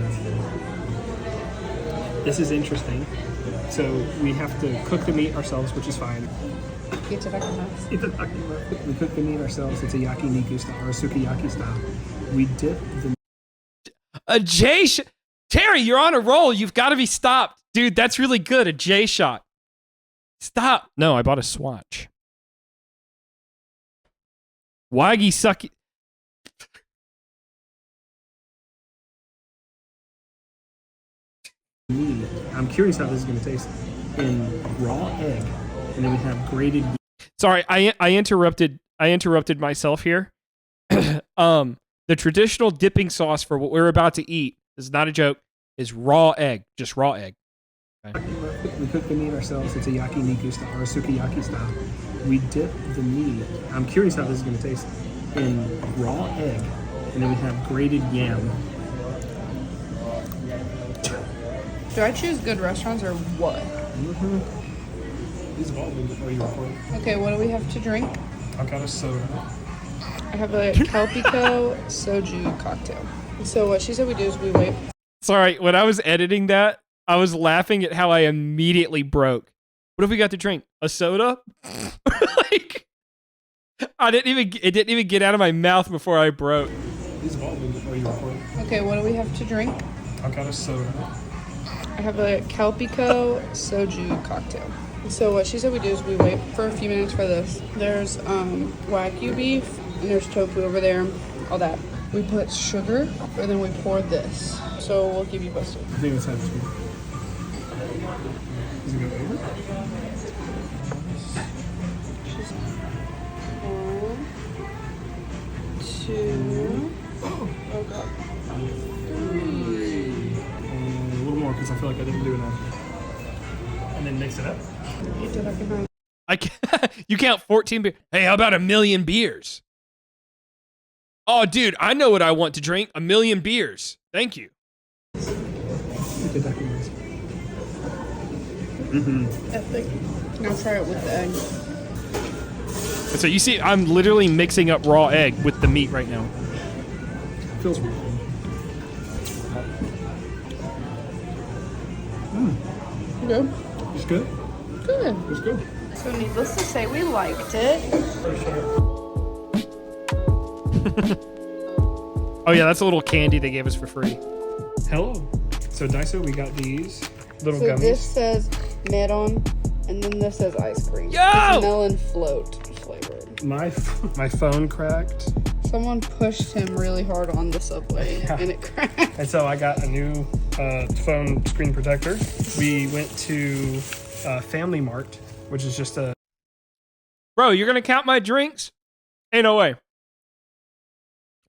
this is interesting. So we have to cook the meat ourselves, which is fine. We cook the meat ourselves. It's a yakiniku style or a sukiyaki style. We dip the Terry, you're on a roll. You've got to be stopped. Dude, that's really good. A J shot. Stop. No, I bought a Swatch. Wagyu sucky. I'm curious how this is going to taste in raw egg, and then we have grated. Sorry, I interrupted myself here. The traditional dipping sauce for what we're about to eat, this is not a joke, is raw egg. Just raw egg. Okay. We cook the meat ourselves. It's a yakiniku style or a sukiyaki style. We dip the meat. I'm curious how this is going to taste in raw egg, and then we have grated yam. Do I choose good restaurants or what? These have all been before you record. Okay, what do we have to drink? I've got a soda. I have a Calpico soju cocktail. So what she said we do is we wait. Sorry, when I was editing that, I was laughing at how I immediately broke. What have we got to drink? A soda? Like, it didn't even get out of my mouth before I broke. These have all been before you record. Okay, what do we have to drink? I've got a soda. I have a Calpico soju cocktail. So what she said we do is we wait for a few minutes for this. There's Wagyu beef, and there's tofu over there, all that. We put sugar, and then we pour this. So we'll keep you posted. I think that's how it's good. Is it good flavor? One, two, oh god, three. And a little more because I feel like I didn't do enough. And then mix it up. You did like a You count 14 beers. Hey, how about 1,000,000 beers? Oh, dude, I know what I want to drink. 1,000,000 beers. Thank you. epic. Now try it with the egg. So you see, I'm literally mixing up raw egg with the meat right now. Feels really good. Good. It's good. Good. It's good. So needless to say, we liked it. Oh yeah, that's a little candy they gave us for free. Hello. So Daiso, we got these little So gummies. this says melon, and then this says ice cream. Yo! It's melon float flavored. My phone cracked, Someone pushed him really hard on the subway, Yeah. and it cracked. and so I got a new phone screen protector. We went to Family Mart, which is just a. Bro, you're gonna count my drinks? Ain't no way.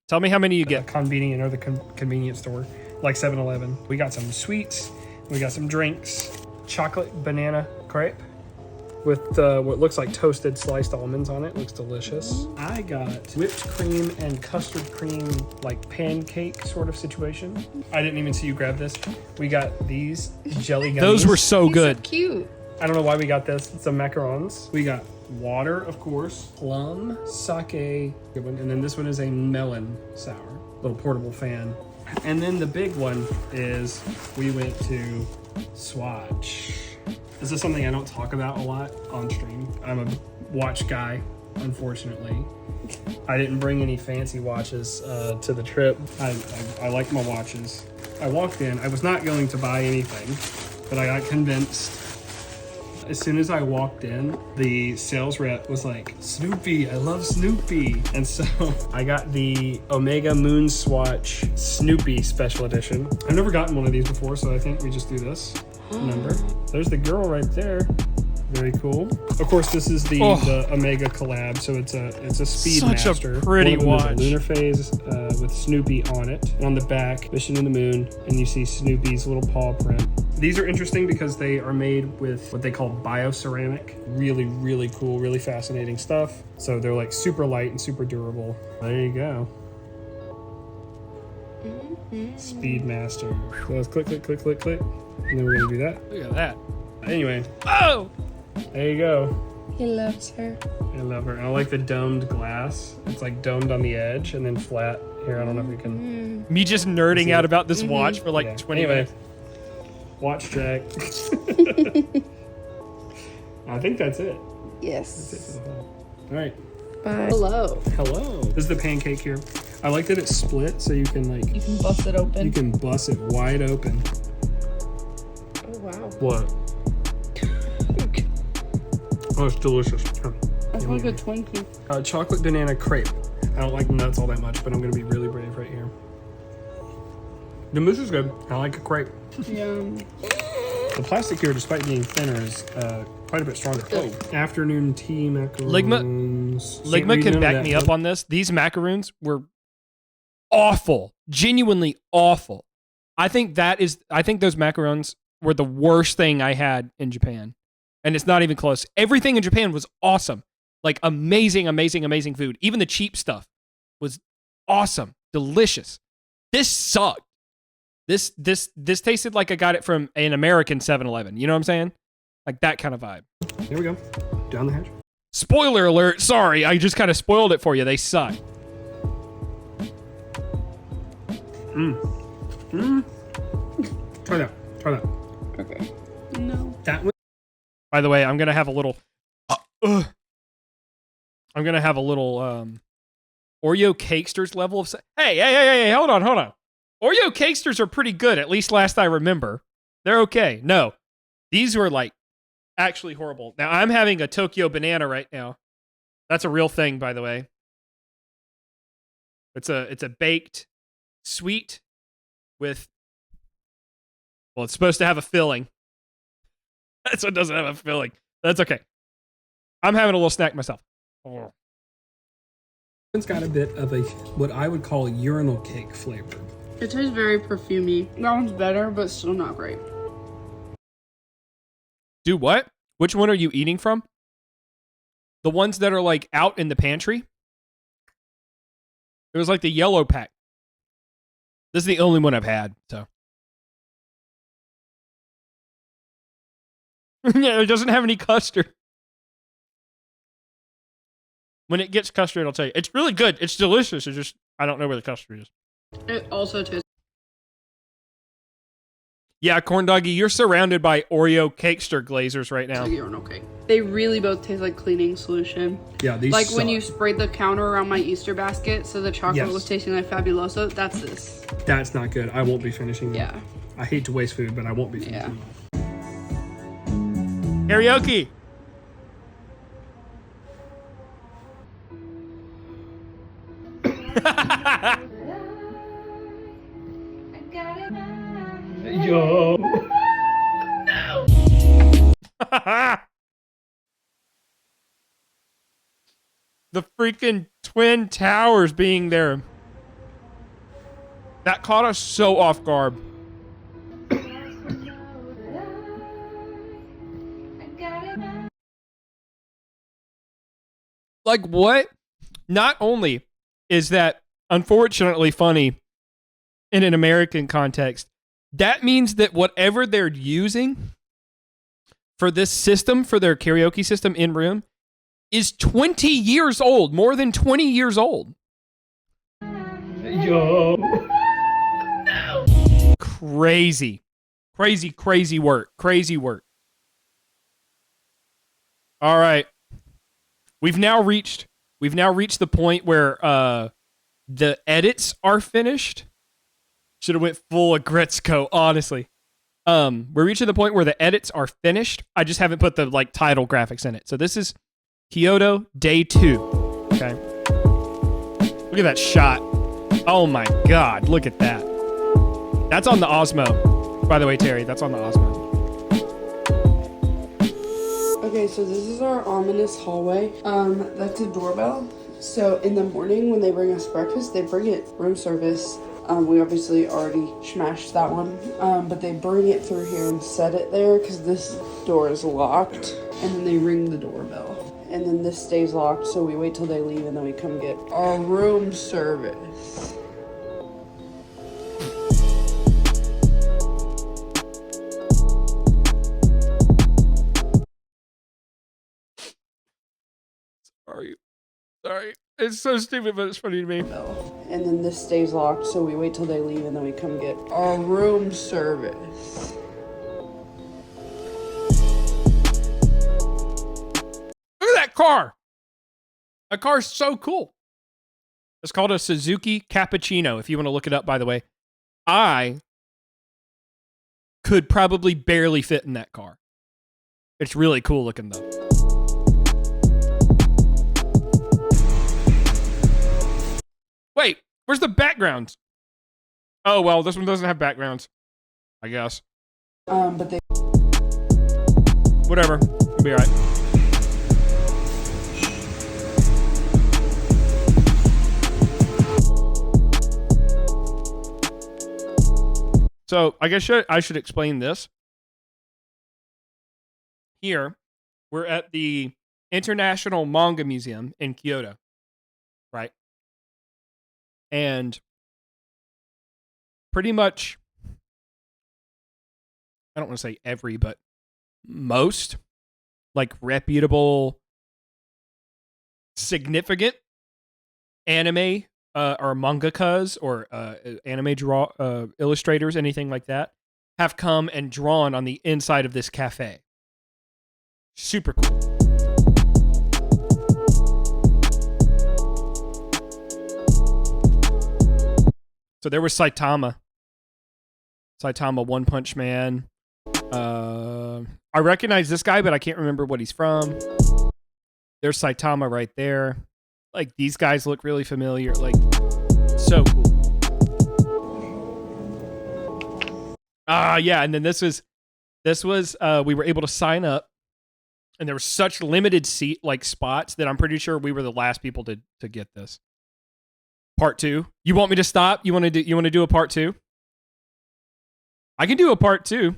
Tell me how many you Get get. convenient or the convenience store, like 7-Eleven. We got some sweets. We got some drinks. Chocolate banana crepe with what looks like toasted sliced almonds on it. Looks delicious. I got whipped cream and custard cream, like pancake sort of situation. I didn't even see you grab this. We got these jelly gummies. Those were so He's good. so cute. I don't know why we got this. Some macarons. We got water, of course, plum, sake, good one, and then this one is a melon sour, little portable fan. And then the big one is we went to Swatch. This is something I don't talk about a lot on stream. I'm a watch guy, unfortunately. I didn't bring any fancy watches to the trip. I like my watches. I walked in, I was not going to buy anything, but I got convinced. As soon as I walked in, the sales rep was like, Snoopy, I love Snoopy. And so I got the Omega Moon Swatch Snoopy Special Edition. I've never gotten one of these before, so I think we just do this. Remember? There's the girl right there. Very cool. Of course, this is the Omega collab, so it's a Speedmaster. Such a pretty watch. There's a lunar phase with Snoopy on it. And on the back, Mission to the Moon, and you see Snoopy's little paw print. These are interesting because they are made with what they call bioceramic. Really, really cool, really fascinating stuff. So they're like super light and super durable. There you go. Speedmaster. So let's click, click, click, click, click. And then we're gonna do that. Look at that. Anyway. Oh! There you go. He loves her. I love her. And I like the domed glass. It's like domed on the edge and then flat. Here, I don't know if we can. Me just nerding out about this watch for like 20 minutes. Watch check. I think that's it. Yes. That's it for the whole. All right. Bye. Hello. Hello. This is the pancake here. I like that it's split so you can like. You can bust it open. You can bust it wide open. Oh wow. What? Oh, it's delicious. That's like a Twinkie. Chocolate banana crepe. I don't like nuts all that much, but I'm gonna be really brave right here. The mousse is good. I like a crepe. Yum. The plastic here, despite being thinner, is quite a bit stronger. Oh, afternoon tea macaroons. Ligma can back me up on this. These macaroons were awful. Genuinely awful. I think those macaroons were the worst thing I had in Japan. And it's not even close. Everything in Japan was awesome. Like amazing, amazing, amazing food. Even the cheap stuff was awesome. Delicious. This sucked. This tasted like I got it from an American 7-Eleven. You know what I'm saying? Like that kind of vibe. Here we go. Down the hatch. Spoiler alert. Sorry, I just kind of spoiled it for you. They suck. Try that. Try that. Okay. No. That one. By the way, I'm gonna have a little. I'm gonna have a little Oreo Cakesters level of. Hey! Hold on. Oreo Cakesters are pretty good, at least last I remember. They're okay. No, these were like actually horrible. Now I'm having a Tokyo banana right now. That's a real thing, by the way. It's a baked sweet with. Well, it's supposed to have a filling. This one doesn't have a filling. That's okay. I'm having a little snack myself. Oh. It's got a bit of a what I would call urinal cake flavor. It tastes very perfumey. That one's better, but still not great. Do what? Which one are you eating from? The ones that are like out in the pantry? It was like the yellow pack. This is the only one I've had, so. Yeah, it doesn't have any custard. When it gets custard, I'll tell you. It's really good. It's delicious. It's just, I don't know where the custard is. It also tastes. Yeah, Corn Doggy, you're surrounded by Oreo Cakester glazers right now. Like urinal cake. They really both taste like cleaning solution. Yeah, these like suck. when you sprayed the counter around my Easter basket, so the chocolate was tasting like Fabuloso. That's this. That's not good. I won't be finishing them. Yeah. I hate to waste food, but I won't be finishing them. Karaoke. Yo. The freaking Twin Towers being there. That caught us so off guard. Like what? Not only is that unfortunately funny in an American context, that means that whatever they're using for this system, for their karaoke system in room, is 20 years old, more than 20 years old. Yo. crazy. Crazy work. Crazy work. All right. We've now reached the point where the edits are finished. Should have went full Agretzko, honestly. We're reaching the point where the edits are finished. I just haven't put the like title graphics in it. So this is Kyoto Day 2. Okay. Look at that shot. Oh my god, look at that. That's on the Osmo. By the way, Terry, that's on the Osmo. Okay, so this is our ominous hallway. That's a doorbell. So in the morning when they bring us breakfast, they bring it room service. We obviously already smashed that one, but they bring it through here and set it there because this door is locked, and then they ring the doorbell. And then this stays locked, so we wait till they leave and then we come get our room service. Sorry. It's so stupid, but it's funny to me. And then this stays locked, so we wait till they leave and then we come get our room service. Look at that car. That car is so cool. It's called a Suzuki Cappuccino, if you want to look it up, by the way. I could probably barely fit in that car. It's really cool looking, though. Wait, where's the backgrounds? Oh, well, this one doesn't have backgrounds, I guess. But they... Whatever. It'll be alright. So, I guess I should explain this. Here, we're at the International Manga Museum in Kyoto, right? And pretty much, I don't want to say every, but most, like, reputable, significant anime or mangakas or anime illustrators, anything like that, have come and drawn on the inside of this cafe. Super cool. So there was Saitama, One Punch Man. I recognize this guy, but I can't remember what he's from. There's Saitama right there. Like, these guys look really familiar. Like, so cool. Yeah, and then this was we were able to sign up, and there were such limited seat like spots that I'm pretty sure we were the last people to get this. Part 2. You want me to stop? You want to do a part 2? I can do a part 2.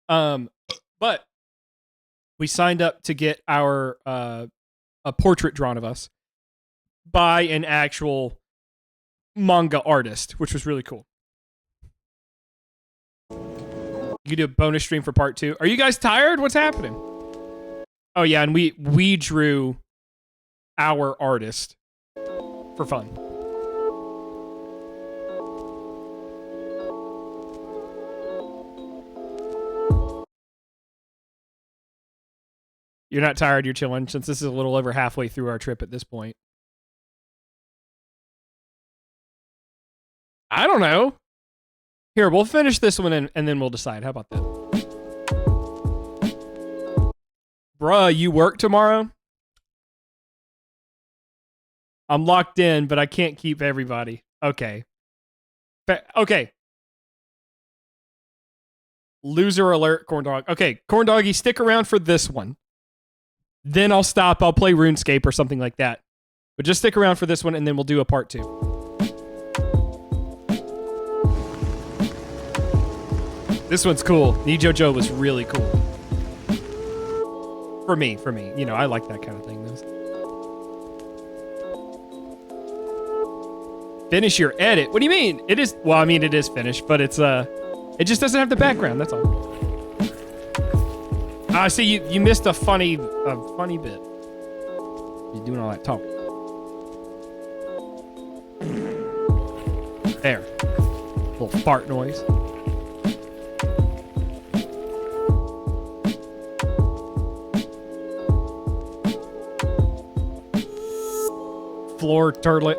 But we signed up to get our a portrait drawn of us by an actual manga artist, which was really cool. You can do a bonus stream for part 2. Are you guys tired? What's happening? Oh yeah, and we drew our artist for fun. You're not tired, you're chilling, since this is a little over halfway through our trip at this point. I don't know. Here, we'll finish this one and then we'll decide. How about that? Bruh, you work tomorrow? I'm locked in, but I can't keep everybody. Okay. Okay. Loser alert, Corn Dog. Okay, Corn Doggy, stick around for this one. Then I'll stop. I'll play RuneScape or something like that. But just stick around for this one, and then we'll do a part 2. This one's cool. Nijojo was really cool. For me. You know, I like that kind of thing. Finish your edit? What do you mean? It is... Well, I mean, it is finished, but it's... It just doesn't have the background, that's all. See, you missed a funny bit. You're doing all that talk. There. fart noise. Floor turlet.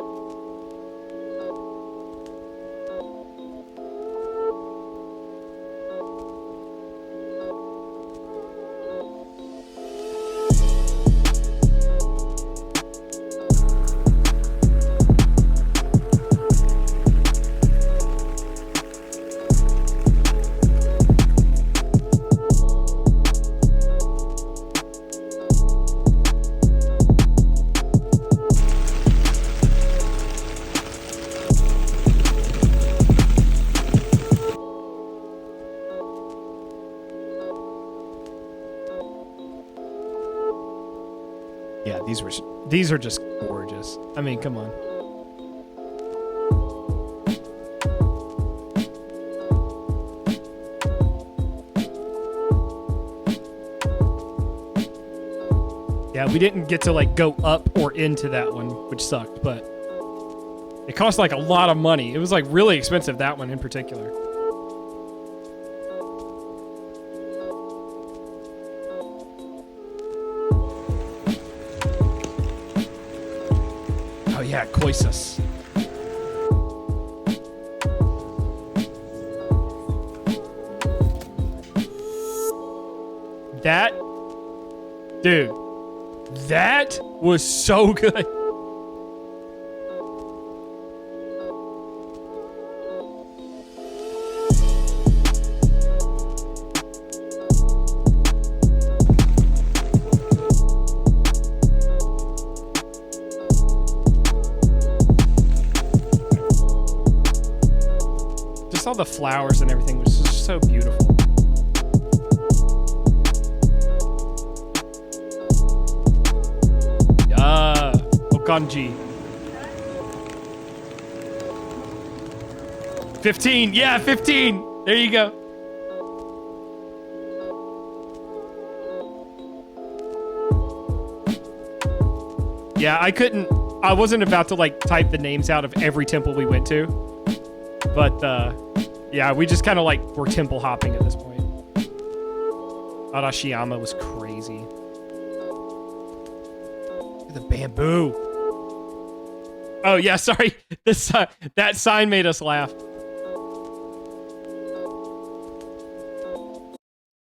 Yeah, these are just gorgeous. I mean, come on. Yeah, we didn't get to like go up or into that one, which sucked, but it cost like a lot of money. It was like really expensive, that one in particular. Oh yeah, Koisus. That, dude, that was so good. Just all the flowers and everything was just so beautiful. Okanji. 15. Yeah, 15. There you go. Yeah, I wasn't about to like type the names out of every temple we went to. But yeah, we just kind of like were temple hopping at this point. Arashiyama was crazy. Look at the bamboo. Oh yeah, sorry. This that sign made us laugh.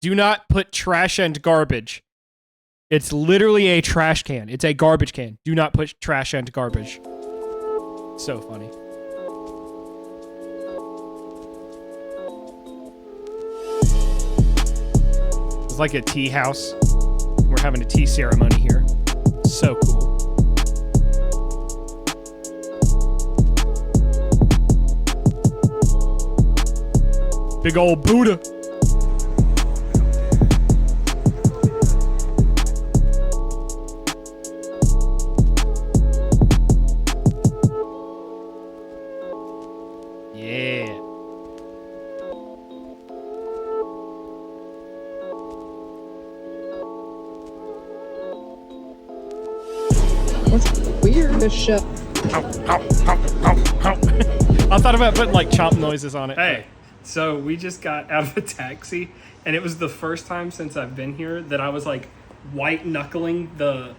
Do not put trash and garbage. It's literally a trash can. It's a garbage can. Do not put trash and garbage. So funny. It's like a tea house. We're having a tea ceremony here. So cool. Big old Buddha. Yeah. What's weird? The shit. I thought about putting like chomp noises on it. Hey, so we just got out of a taxi, and it was the first time since I've been here that I was like white knuckling the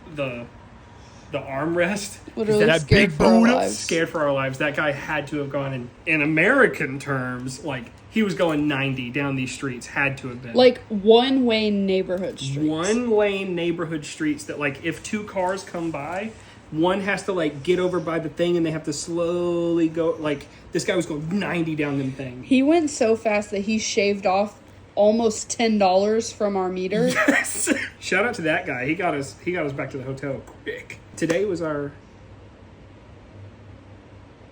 armrest. Literally That scared big for our Buddha? lives. Scared for our lives. That guy had to have gone in American terms, like he was going 90 down these streets. Had to have been Like one-way neighborhood streets. one lane neighborhood streets that like if two cars come by, one has to like get over by the thing and they have to slowly go. Like this guy was going 90 down them thing. He went so fast that he shaved off almost $10 from our meter. Yes. Shout out to that guy. He got us back to the hotel quick. Today was our.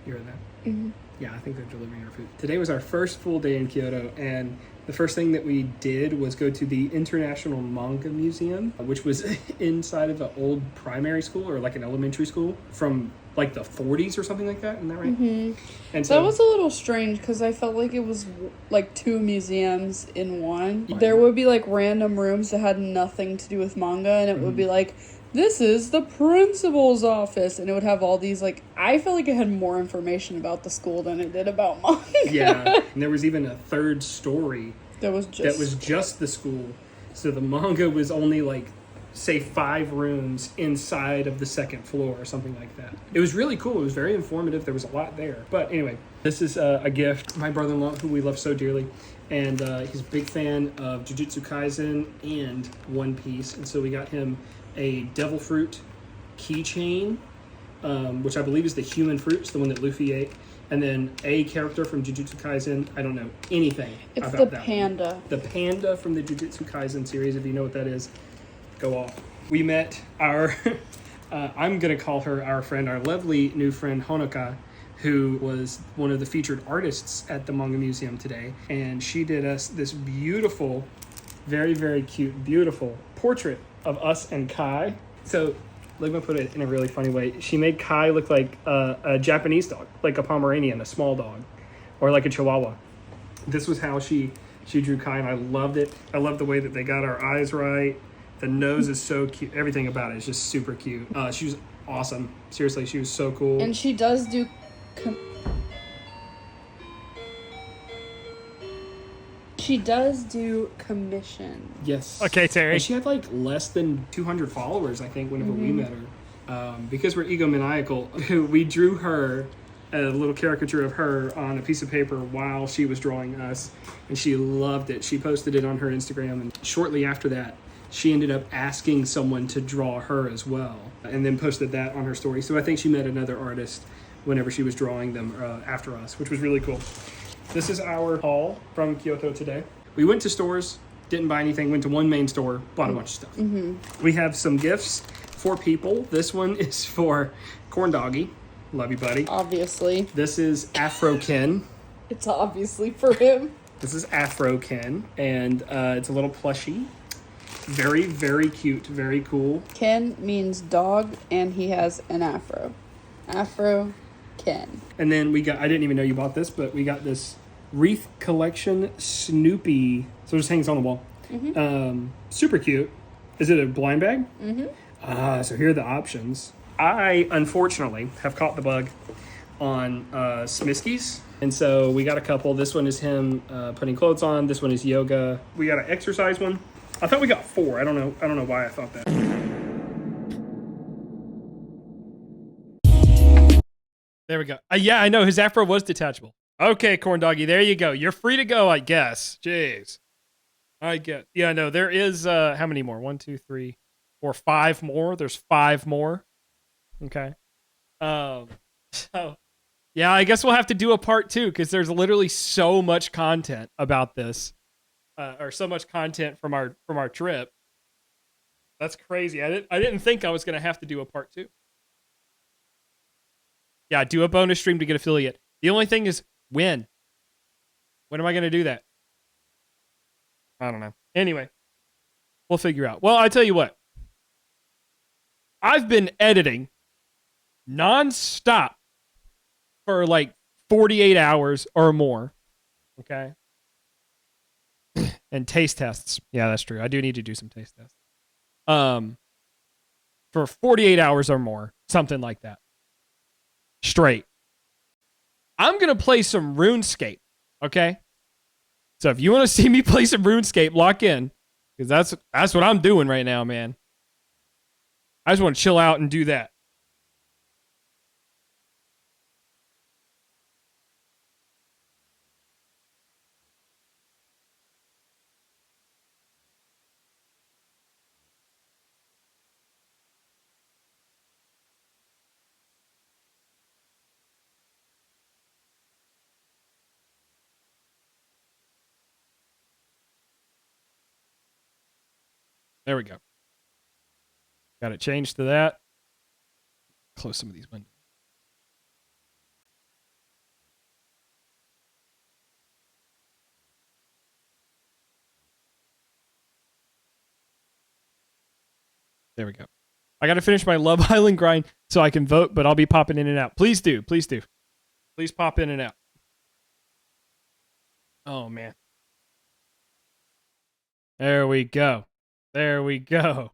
You heard that? Mm-hmm. Yeah, I think they're delivering our food. Today was our first full day in Kyoto, and the first thing that we did was go to the International Manga Museum, which was inside of an old primary school or like an elementary school from like the 40s or something like that. Isn't that right? Mm-hmm. And so That was a little strange because I felt like it was like two museums in one. Yeah. There would be like random rooms that had nothing to do with manga, and it would be like This is the principal's office, and it would have all these, like, I feel like it had more information about the school than it did about manga. Yeah, and there was even a third story that was just the school. So the manga was only like, say, 5 rooms inside of the second floor or something like that. It was really cool. It was very informative. There was a lot there. But anyway, this is a gift. My brother-in-law, who we love so dearly, and he's a big fan of Jujutsu Kaisen and One Piece, and so we got him a devil fruit keychain, which I believe is the human fruit. It's the one that Luffy ate. And then a character from Jujutsu Kaisen. I don't know anything it's about the that panda. one. The panda from the Jujutsu Kaisen series, if you know what that is, go off. We met our, I'm going to call her our friend, our lovely new friend Honoka, who was one of the featured artists at the Manga Museum today. And she did us this beautiful, very, very cute, beautiful portrait of us and Kai. So let me put it in a really funny way. She made Kai look like a Japanese dog, like a Pomeranian, a small dog, or like a Chihuahua. This was how she drew Kai, and I loved it. I love the way that they got our eyes right. The nose is so cute. Everything about it is just super cute. She was awesome. Seriously, she was so cool. And she does do... She does do commission. Yes. Okay, Terry. And she had like less than 200 followers, I think, whenever we met her. Because we're egomaniacal, we drew her, a little caricature of her on a piece of paper while she was drawing us. And she loved it. She posted it on her Instagram. And shortly after that, she ended up asking someone to draw her as well. And then posted that on her story. So I think she met another artist whenever she was drawing them after us, which was really cool. This is our haul from Kyoto today. We went to stores, didn't buy anything, went to one main store, bought a bunch of stuff. We have some gifts for people. This one is for Corn Doggy. Love you, buddy. Obviously. This is Afro Ken. It's obviously for him. This is Afro Ken, and it's a little plushie. Very, very cute, very cool. Ken means dog, and he has an afro. Afro Ken. And then we got, I didn't even know you bought this, but we got this Wreath Collection Snoopy. So it just hangs on the wall. Super cute. Is it a blind bag? So here are the options. I, unfortunately, have caught the bug on Smiskies. And so we got a couple. This one is him putting clothes on. This one is yoga. We got an exercise one. I thought we got 4. I don't know why I thought that. There we go. Yeah, I know. His afro was detachable. Okay, Corn Doggy, there you go. You're free to go, I guess. Jeez. I get. Yeah, no, there is, how many more? 1, 2, 3, 4, 5 more. There's 5 more. Okay. So, yeah, I guess we'll have to do a part 2 because there's literally so much content about this. Or so much content from our trip. That's crazy. I didn't think I was going to have to do a part 2. Yeah, do a bonus stream to get affiliate. The only thing is when. When am I going to do that? I don't know. Anyway, we'll figure out. Well, I tell you what. I've been editing nonstop for like 48 hours or more. Okay. And taste tests. Yeah, that's true. I do need to do some taste tests. For 48 hours or more. Something like that. Straight. I'm going to play some RuneScape. Okay? So if you want to see me play some RuneScape, lock in. Because that's what I'm doing right now, man. I just want to chill out and do that. There we go. Got it changed to that. Close some of these windows. There we go. I got to finish my Love Island grind so I can vote, but I'll be popping in and out. Please do. Please do. Please pop in and out. Oh, man. There we go. There we go.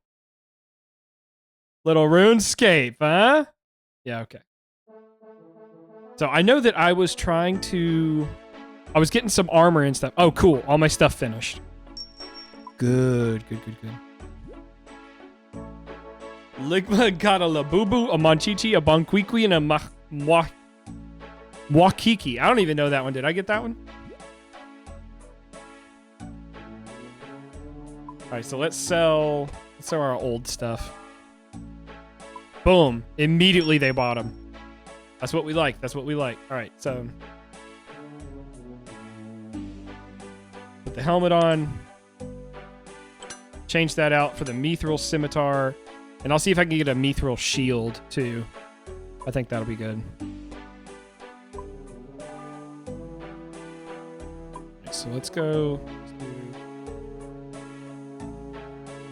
Little RuneScape, huh? Yeah, okay. So I know that I was trying to... I was getting some armor and stuff. Oh, cool. All my stuff finished. Good. Ligma got a Labubu, a Monchichi, a Bonquiqui, and a Wakiki. I don't even know that one. Did I get that one? Alright, so let's sell our old stuff. Boom. Immediately they bought them. That's what we like. Alright, so... Put the helmet on. Change that out for the Mithril Scimitar. And I'll see if I can get a Mithril Shield, too. I think that'll be good. So let's go...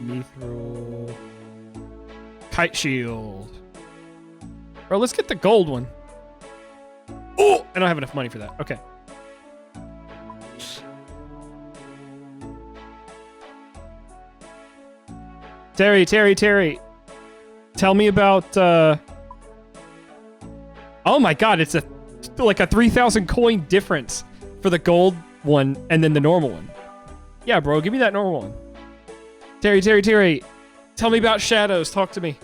Mithril... Kite Shield. Bro, let's get the gold one. Oh! I don't have enough money for that. Okay. Terry. Tell me about, oh my god, it's like a 3,000 coin difference for the gold one and then the normal one. Yeah, bro, give me that normal one. Terry. Tell me about shadows. Talk to me.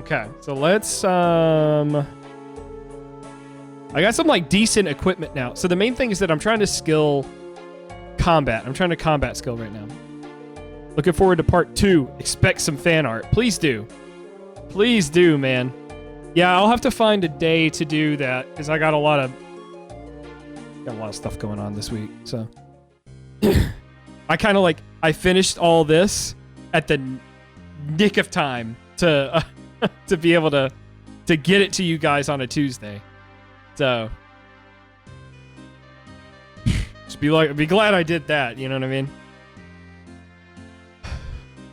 Okay, so let's, I got some, like, decent equipment now. So the main thing is that I'm trying to skill combat. I'm trying to combat skill right now. Looking forward to part 2. Expect some fan art. Please do. Please do, man. Yeah, I'll have to find a day to do that because I got a lot of stuff going on this week. So I kind of like I finished all this at the nick of time to to be able to get it to you guys on a Tuesday. So just be glad I did that, you know what I mean?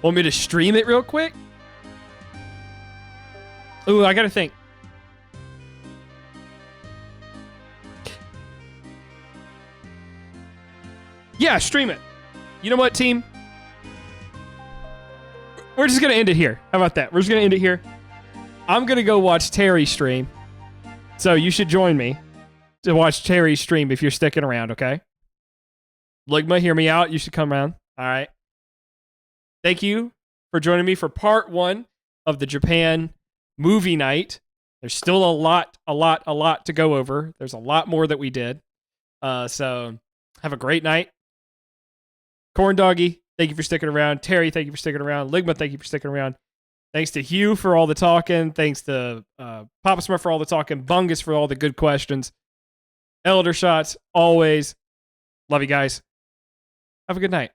Want me to stream it real quick? Ooh, I gotta think. Yeah, stream it. You know what, team? We're just gonna end it here. How about that? We're just gonna end it here. I'm gonna go watch Terry stream. So you should join me to watch Terry stream if you're sticking around, okay? Ligma, hear me out. You should come around. All right. Thank you for joining me for part 1 of the Japan movie night. There's still a lot to go over. There's a lot more that we did. So have a great night. Corn Doggy, thank you for sticking around. Terry, thank you for sticking around. Ligma, thank you for sticking around. Thanks to Hugh for all the talking. Thanks to Papa Smurf for all the talking. Bungus for all the good questions. Elder Shots, always. Love you guys. Have a good night.